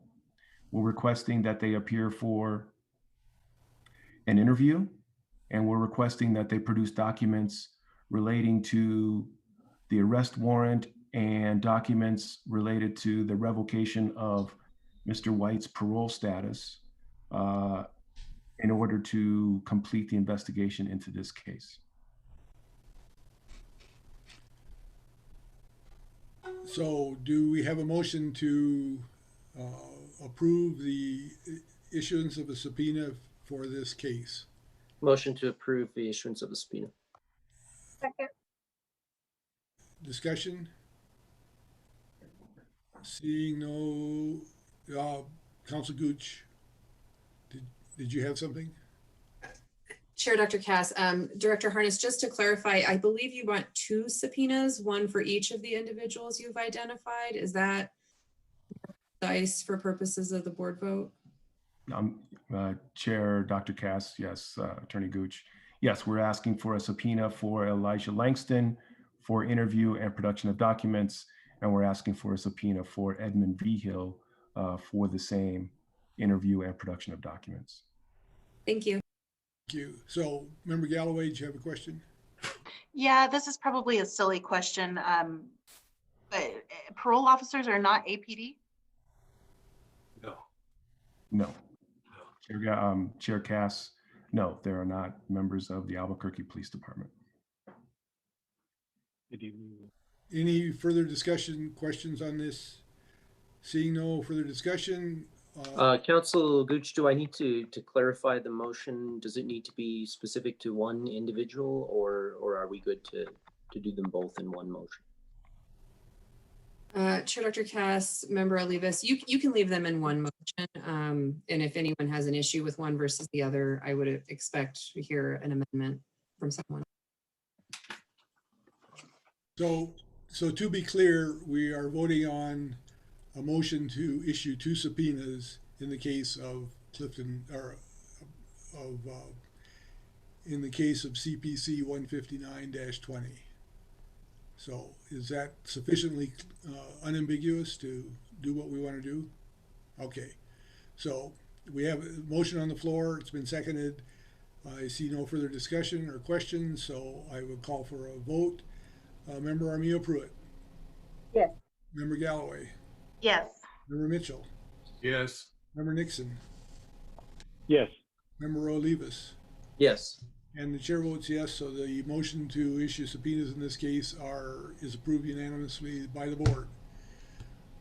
We're requesting that they appear for an interview, and we're requesting that they produce documents relating to the arrest warrant and documents related to the revocation of Mr. White's parole status in order to complete the investigation into this case. So do we have a motion to approve the issuance of a subpoena for this case? Motion to approve the issuance of the subpoena. Second. Discussion? Seeing no, Council Gooch, did you have something? Chair Dr. Cass, Director Harness, just to clarify, I believe you want 2 subpoenas, one for each of the individuals you've identified. Is that precise for purposes of the board vote? Chair Dr. Cass, yes, Attorney Gooch. Yes, we're asking for a subpoena for Elijah Langston for interview and production of documents, and we're asking for a subpoena for Edmund Vigil for the same interview and production of documents. Thank you. Thank you. So, Member Galloway, do you have a question? Yeah, this is probably a silly question. But parole officers are not APD? No. Chair Cass, no, there are not members of the Albuquerque Police Department. Any further discussion, questions on this? Seeing no further discussion. Council Gooch, do I need to clarify the motion? Does it need to be specific to one individual, or are we good to do them both in one motion? Chair Dr. Cass, Member Olivas, you can leave them in one motion. And if anyone has an issue with one versus the other, I would expect to hear an amendment from someone. So to be clear, we are voting on a motion to issue 2 subpoenas in the case of Clifton, or in the case of CPC 159-20. So is that sufficiently unambiguous to do what we want to do? Okay, so we have a motion on the floor. It's been seconded. I see no further discussion or questions, so I will call for a vote. Member Armijo Pruitt. Yes. Member Galloway. Yes. Member Mitchell. Yes. Member Nixon. Yes. Member Olivas. Yes. And the chair votes yes, so the motion to issue subpoenas in this case is approved unanimously by the board.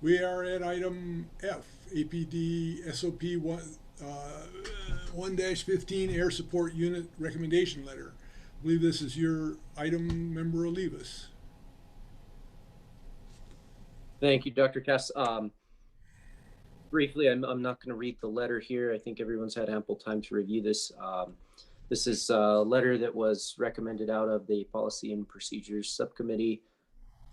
We are at item F, APD SOP 1-15 Air Support Unit Recommendation Letter. I believe this is your item, Member Olivas. Thank you, Dr. Cass. Briefly, I'm not going to read the letter here. I think everyone's had ample time to review this. This is a letter that was recommended out of the Policy and Procedures Subcommittee.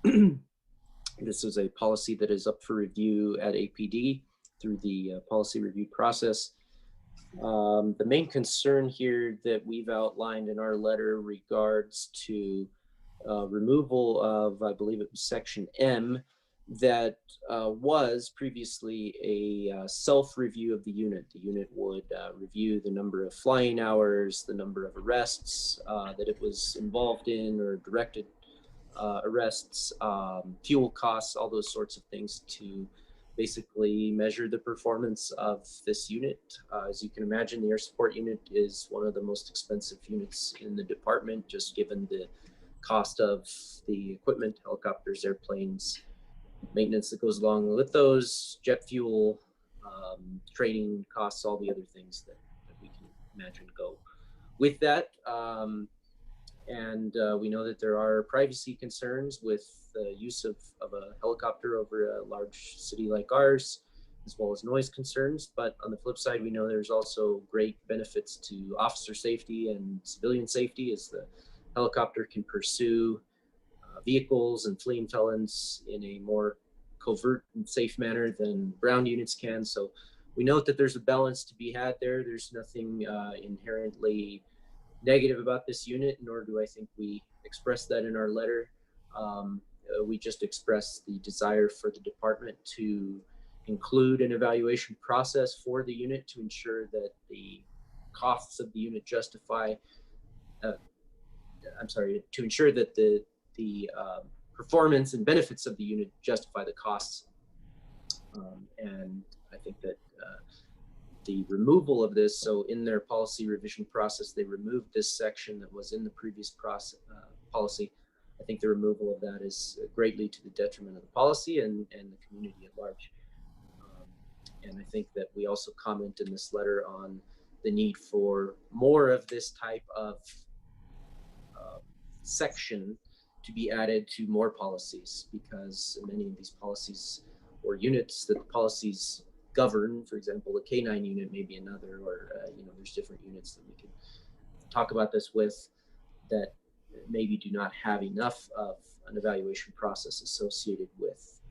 This is a policy that is up for review at APD through the policy review process. The main concern here that we've outlined in our letter regards to removal of, I believe it was section M, that was previously a self-review of the unit. The unit would review the number of flying hours, the number of arrests that it was involved in or directed arrests, fuel costs, all those sorts of things to basically measure the performance of this unit. As you can imagine, the air support unit is one of the most expensive units in the department, just given the cost of the equipment, helicopters, airplanes, maintenance that goes along with those, jet fuel, training costs, all the other things that we can imagine go with that. And we know that there are privacy concerns with the use of a helicopter over a large city like ours, as well as noise concerns. But on the flip side, we know there's also great benefits to officer safety and civilian safety, as the helicopter can pursue vehicles and fleeing felons in a more covert and safe manner than ground units can. So we note that there's a balance to be had there. There's nothing inherently negative about this unit, nor do I think we express that in our letter. We just express the desire for the department to include an evaluation process for the unit to ensure that the costs of the unit justify, to ensure that the performance and benefits of the unit justify the costs. And I think that the removal of this, so in their policy revision process, they removed this section that was in the previous policy I think the removal of that is greatly to the detriment of the policy and the community at large. And I think that we also comment in this letter on the need for more of this type of section to be added to more policies, because many of these policies or units that the policies govern, for example, a K-9 unit may be another, or there's different units that we can talk about this with that maybe do not have enough of an evaluation process associated with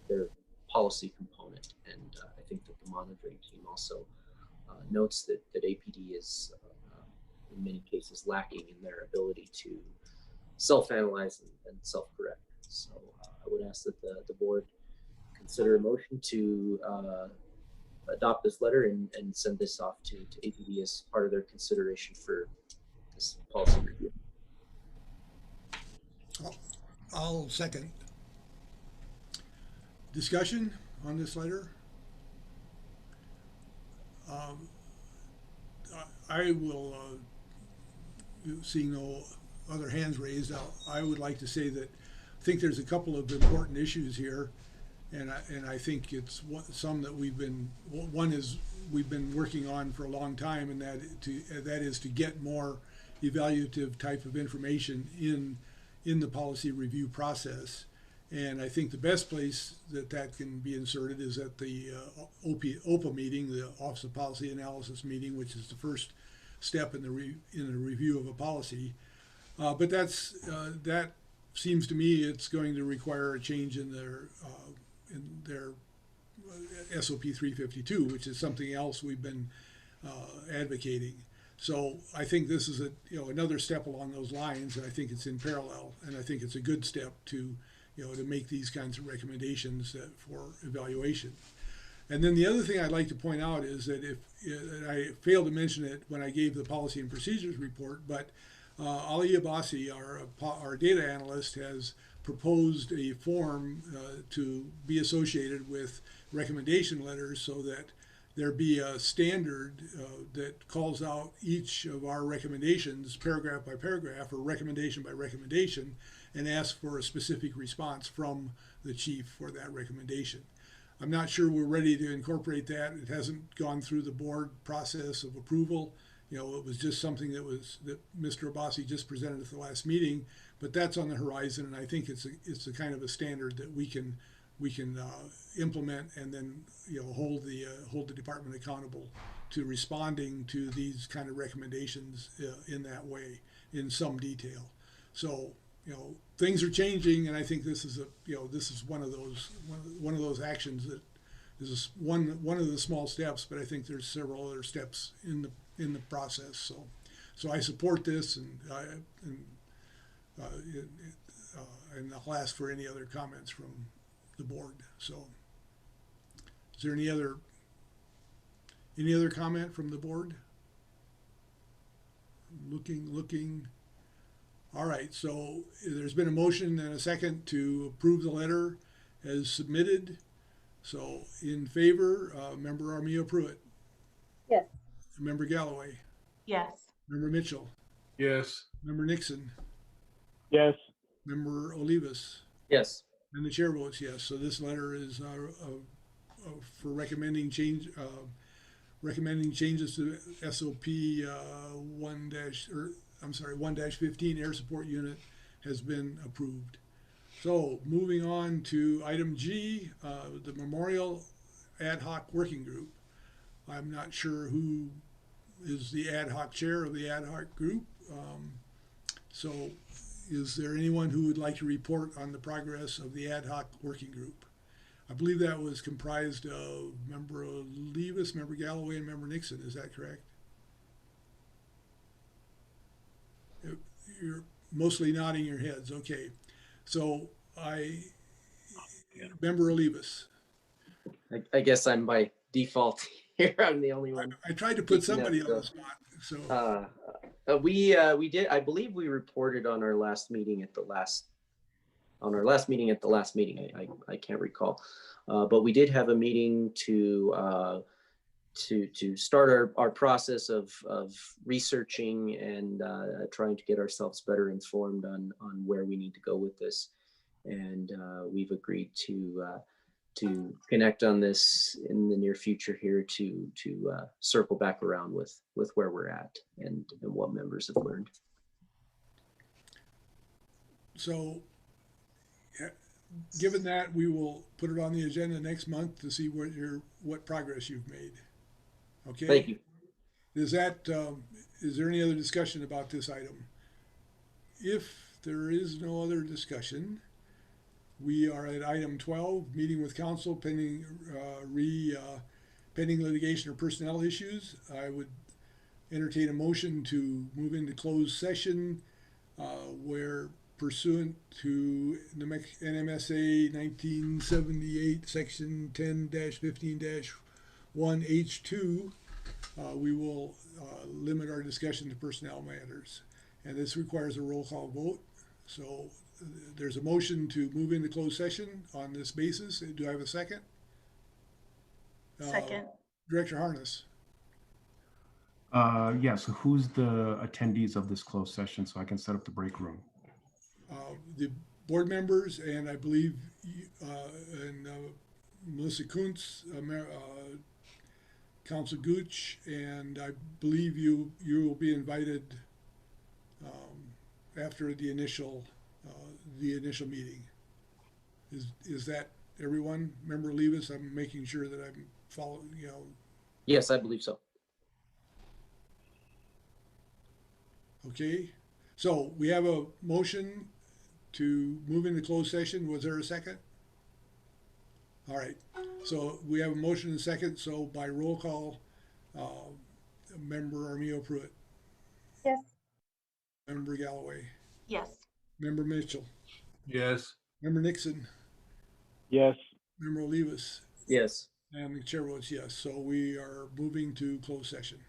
their policy component. And I think that the monitoring team also notes that APD is in many cases lacking in their ability to self-analyze and self-correct. So I would ask that the board consider a motion to adopt this letter and send this off to APD as part of their consideration for this policy review. I'll second. Discussion on this letter? I will, seeing no other hands raised, I would like to say that I think there's a couple of important issues here, and I think it's some that one is we've been working on for a long time, and that is to get more evaluative type of information in the policy review process. And I think the best place that can be inserted is at the OPA meeting, the Office of Policy Analysis meeting, which is the first step in the review of a policy. But that seems to me it's going to require a change in their SOP 352, which is something else we've been advocating. So I think this is another step along those lines, and I think it's in parallel, and I think it's a good step to make these kinds of recommendations for evaluation. And then the other thing I'd like to point out is that I failed to mention it when I gave the policy and procedures report, but Ali Abbasi, our data analyst, has proposed a form to be associated with recommendation letters so that there be a standard that calls out each of our recommendations paragraph by paragraph or recommendation by recommendation and asks for a specific response from the chief for that recommendation. I'm not sure we're ready to incorporate that. It hasn't gone through the board process of approval. It was just something that Mr. Abbasi just presented at the last meeting, but that's on the horizon, and I think it's a kind of a standard that we can implement and then hold the department accountable to responding to these kind of recommendations in that way in some detail. So things are changing, and I think this is one of those actions that is one of the small steps, but I think there's several other steps in the process. So I support this, and I'll ask for any other comments from the board. So is there any other comment from the board? Looking. All right, so there's been a motion and a second to approve the letter as submitted. So in favor, Member Armijo Pruitt. Yes. Member Galloway. Yes. Member Mitchell. Yes. Member Nixon. Yes. Member Olivas. Yes. And the chair votes yes. So this letter is for recommending changes to SOP 1-15 air support unit has been approved. So moving on to item G, the Memorial Ad Hoc Working Group. I'm not sure who is the ad hoc chair of the ad hoc group. So is there anyone who would like to report on the progress of the ad hoc working group? I believe that was comprised of Member Olivas, Member Galloway, and Member Nixon. Is that correct? You're mostly nodding your heads. Okay. So Member Olivas. I guess I'm by default here. I'm the only one. I tried to put somebody on the spot. So we did. I believe we reported on our last meeting at the last meeting. I can't recall, but we did have a meeting to to start our process of researching and trying to get ourselves better informed on where we need to go with this. And we've agreed to connect on this in the near future here to circle back around with where we're at and what members have learned. So, given that, we will put it on the agenda next month to see what progress you've made. Okay. Thank you. Is there any other discussion about this item? If there is no other discussion, we are at item 12, meeting with council pending pending litigation or personnel issues. I would entertain a motion to move into closed session where pursuant to NMSA 1978 section 10-15-1H2, we will limit our discussion to personnel matters. And this requires a roll call vote. So there's a motion to move into closed session on this basis. Do I have a second? Second. Director Harness. Yeah, so who's the attendees of this closed session so I can set up the break room? The board members, and I believe Melissa Kuntz, Council Gooch, and I believe you will be invited after the initial meeting. Is that everyone? Member Levis, I'm making sure that I'm following, Yes, I believe so. Okay, so we have a motion to move into closed session. Was there a second? All right, so we have a motion and a second. So by roll call, Member Armijo Pruitt. Yes. Member Galloway. Yes. Member Mitchell. Yes. Member Nixon. Yes. Member Olivas. Yes. And the chair votes yes. So we are moving to closed session.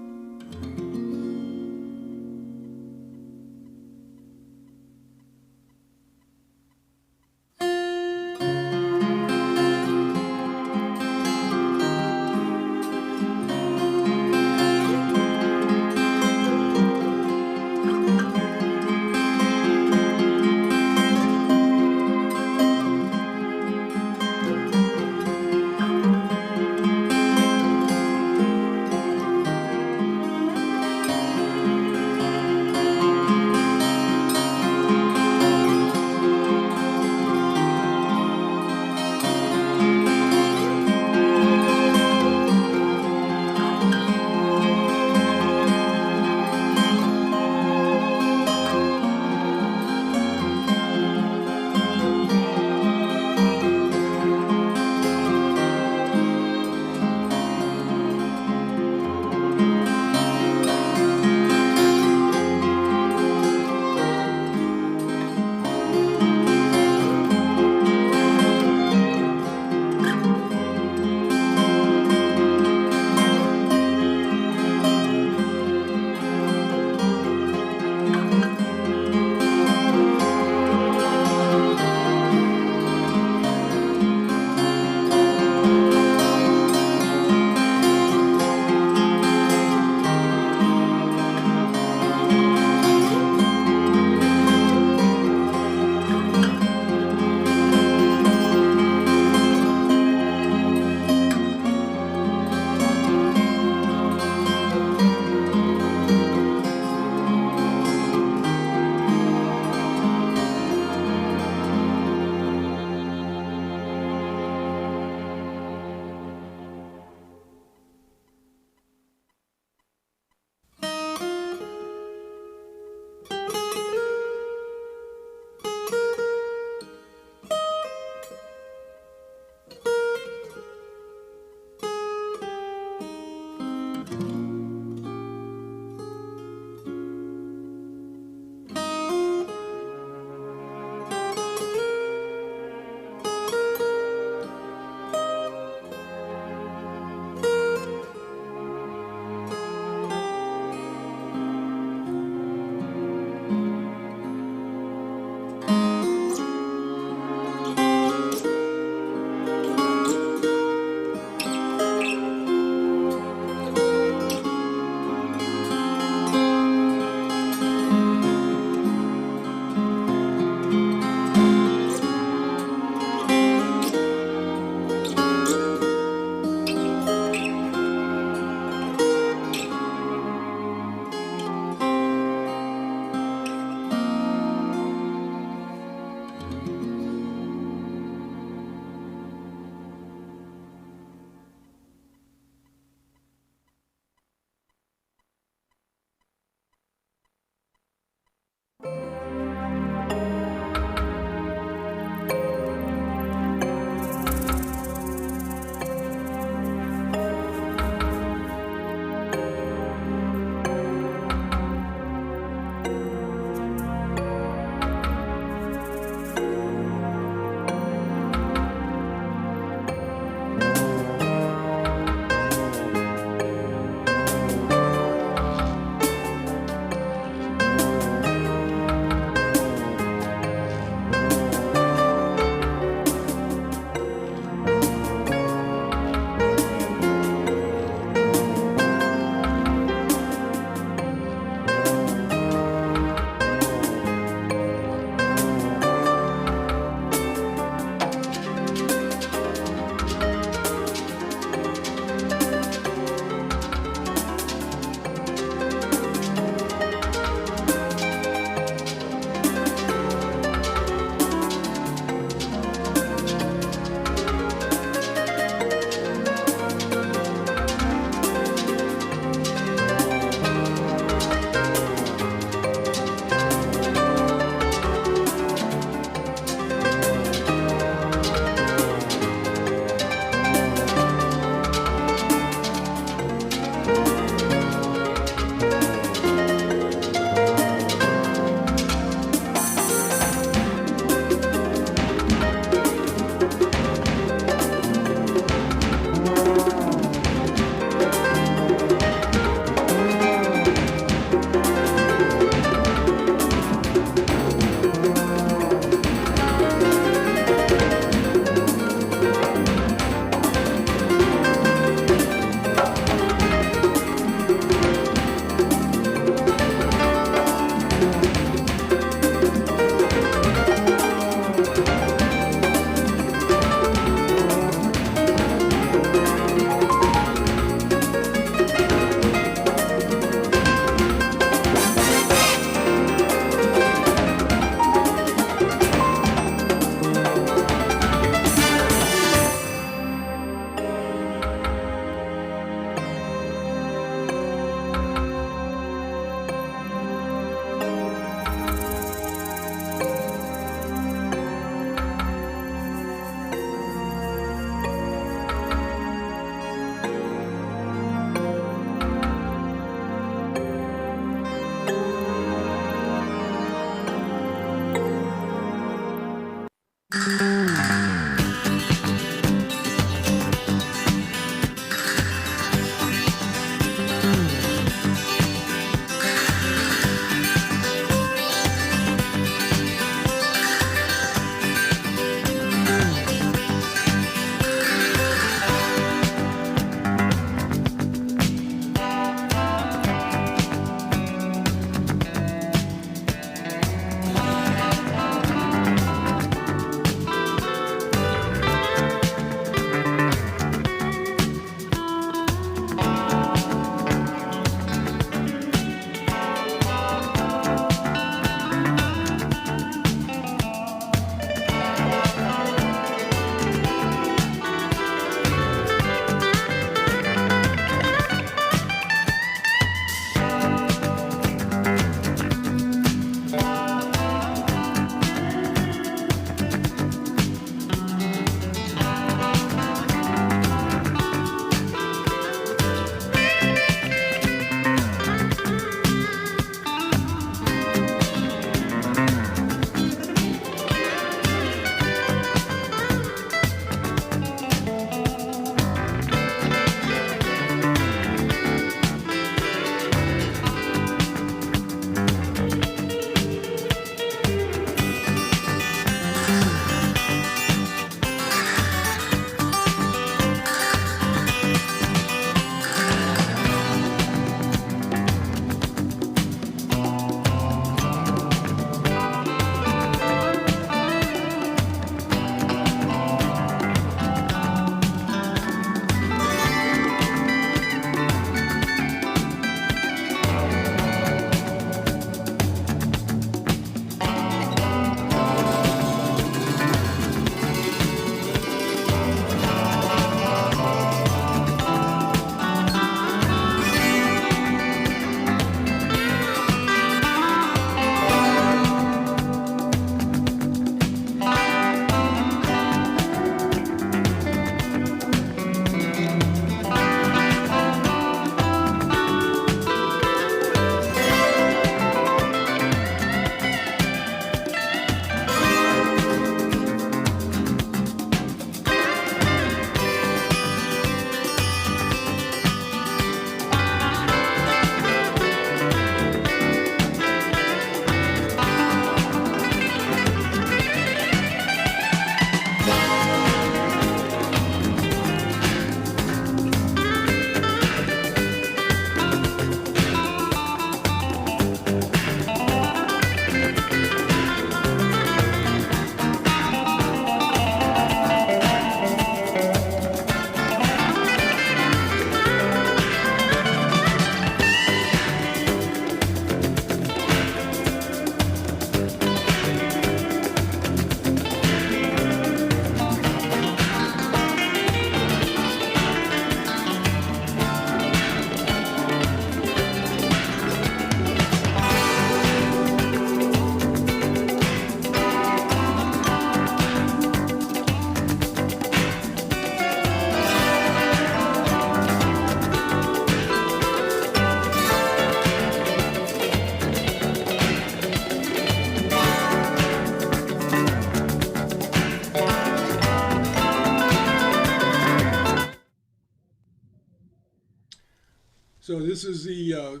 So this is the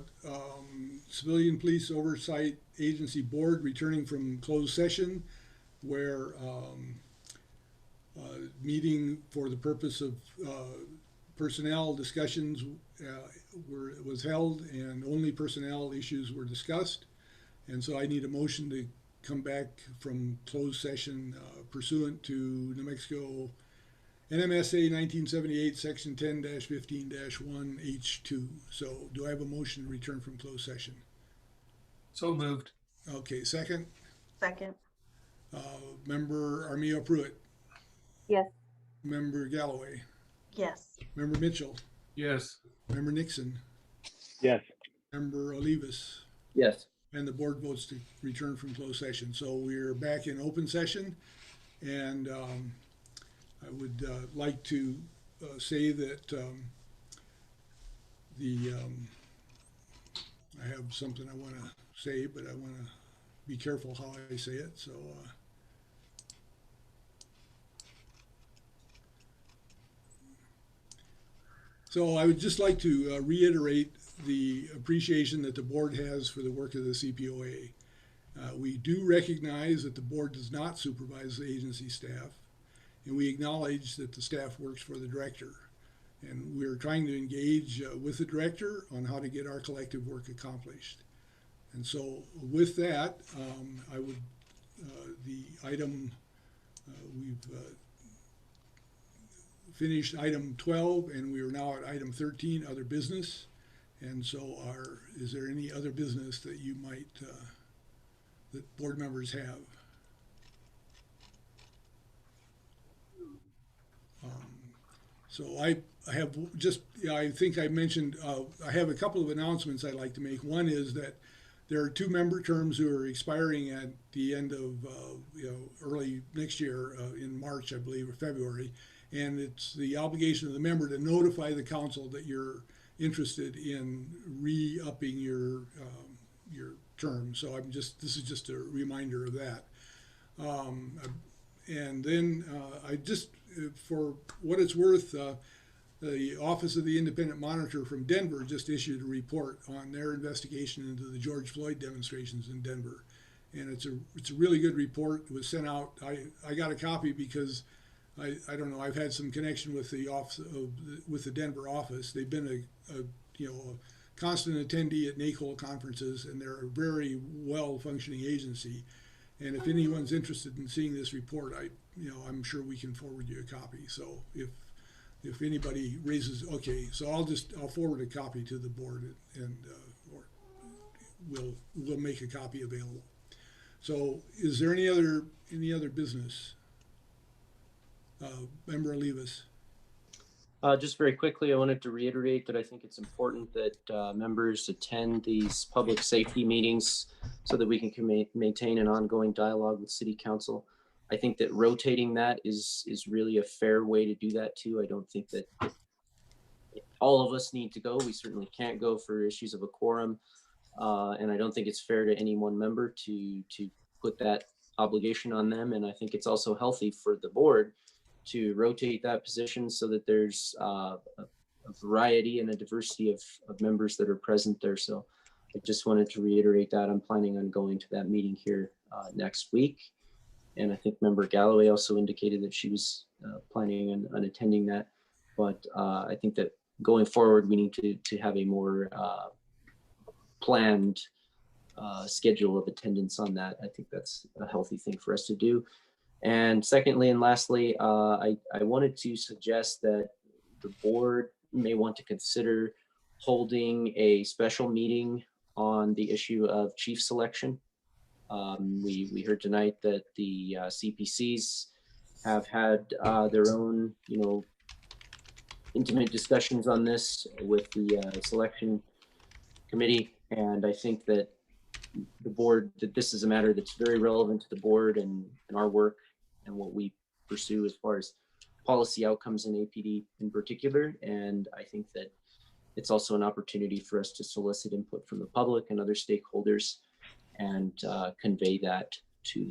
Civilian Police Oversight Agency Board returning from closed session, where meeting for the purpose of personnel discussions was held, and only personnel issues were discussed. And so I need a motion to come back from closed session pursuant to New Mexico NMSA 1978, Section 10-15-1 H2. So do I have a motion to return from closed session? So moved. Okay, second. Second. Member Armijo Pruitt. Yes. Member Galloway. Yes. Member Mitchell. Yes. Member Nixon. Yes. Member Olivas. Yes. And the board votes to return from closed session. So we're back in open session, and I would like to say that I have something I want to say, but I want to be careful how I say it. So I would just like to reiterate the appreciation that the board has for the work of the CPOA. We do recognize that the board does not supervise the agency staff, and we acknowledge that the staff works for the director. And we're trying to engage with the director on how to get our collective work accomplished. And so with that, I would, the item, we've finished item 12, and we are now at item 13, other business. And so is there any other business that you might, that board members have? So I have just, I think I mentioned, I have a couple of announcements I'd like to make. One is that there are 2 member terms who are expiring at the end of, early next year, in March, I believe, or February. And it's the obligation of the member to notify the council that you're interested in re-upping your term. So this is just a reminder of that. And then I just, for what it's worth, the Office of the Independent Monitor from Denver just issued a report on their investigation into the George Floyd demonstrations in Denver. And it's a really good report. It was sent out. I got a copy because I don't know, I've had some connection with the office with the Denver office. They've been a constant attendee at NACOL conferences, and they're a very well functioning agency. And if anyone's interested in seeing this report, I'm sure we can forward you a copy. So if anybody raises, okay, so I'll forward a copy to the board, and or we'll make a copy available. So is there any other business? Member Olivas. Just very quickly, I wanted to reiterate that I think it's important that members attend these public safety meetings so that we can maintain an ongoing dialogue with City Council. I think that rotating that is really a fair way to do that too. I don't think that all of us need to go. We certainly can't go for issues of a quorum. And I don't think it's fair to any one member to put that obligation on them. And I think it's also healthy for the board to rotate that position so that there's a variety and a diversity of members that are present there. So I just wanted to reiterate that I'm planning on going to that meeting here next week. And I think Member Galloway also indicated that she was planning on attending that. But I think that going forward, we need to have a more planned schedule of attendance on that. I think that's a healthy thing for us to do. And secondly and lastly, I wanted to suggest that the board may want to consider holding a special meeting on the issue of chief selection. We heard tonight that the CPCs have had their own, intimate discussions on this with the selection committee. And I think that the board, that this is a matter that's very relevant to the board and our work and what we pursue as far as policy outcomes in APD in particular. And I think that it's also an opportunity for us to solicit input from the public and other stakeholders and convey that to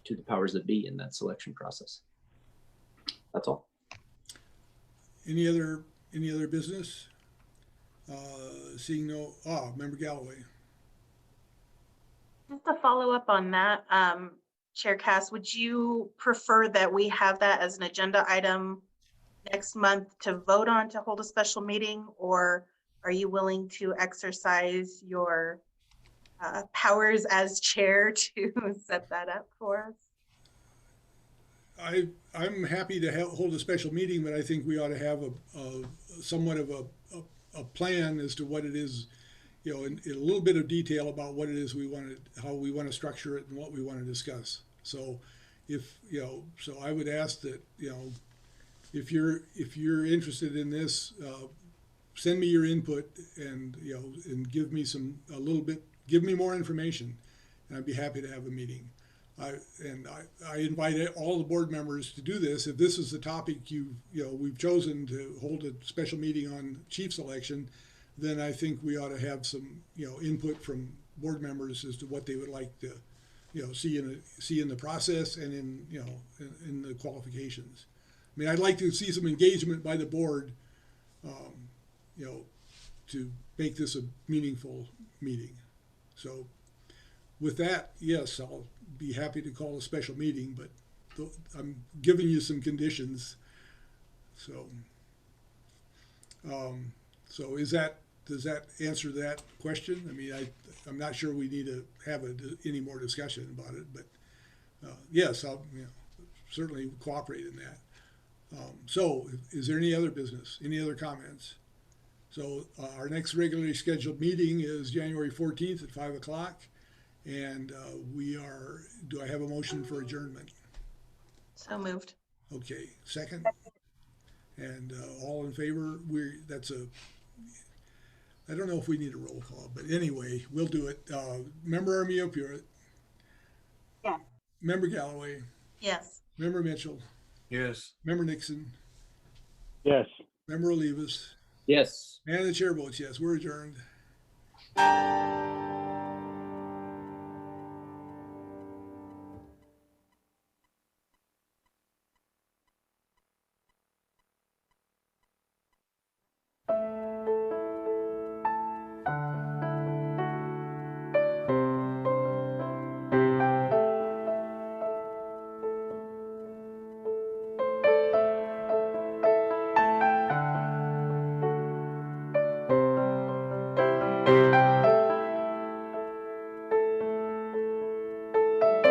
the powers that be in that selection process. That's all. Any other business? Seeing no, Member Galloway. Just to follow up on that, Chair Cass, would you prefer that we have that as an agenda item next month to vote on to hold a special meeting, or are you willing to exercise your powers as chair to set that up for us? I'm happy to hold a special meeting, but I think we ought to have a somewhat of a plan as to what it is, you know, in a little bit of detail about what it is we want to, how we want to structure it and what we want to discuss. So if, you know, so I would ask that, you know, if you're interested in this, send me your input and, you know, and give me give me more information, and I'd be happy to have a meeting. I invite all the board members to do this. If this is the topic we've chosen to hold a special meeting on chief selection, then I think we ought to have some, you know, input from board members as to what they would like to, you know, see in the process and in, you know, in the qualifications. I mean, I'd like to see some engagement by the board, you know, to make this a meaningful meeting. So with that, yes, I'll be happy to call a special meeting, but I'm giving you some conditions. So, so does that answer that question? I mean, I'm not sure we need to have any more discussion about it, but yes, I'll, you know, certainly cooperate in that. So is there any other business, any other comments? So our next regularly scheduled meeting is January 14th at 5 o'clock. And do I have a motion for adjournment? So moved. Okay, second? And all in favor? I don't know if we need a roll call, but anyway, we'll do it. Member Armijo-Purit? Yes. Member Galloway? Yes. Member Mitchell? Yes. Member Nixon? Yes. Member Olivas? Yes. And the chair votes yes. We're adjourned.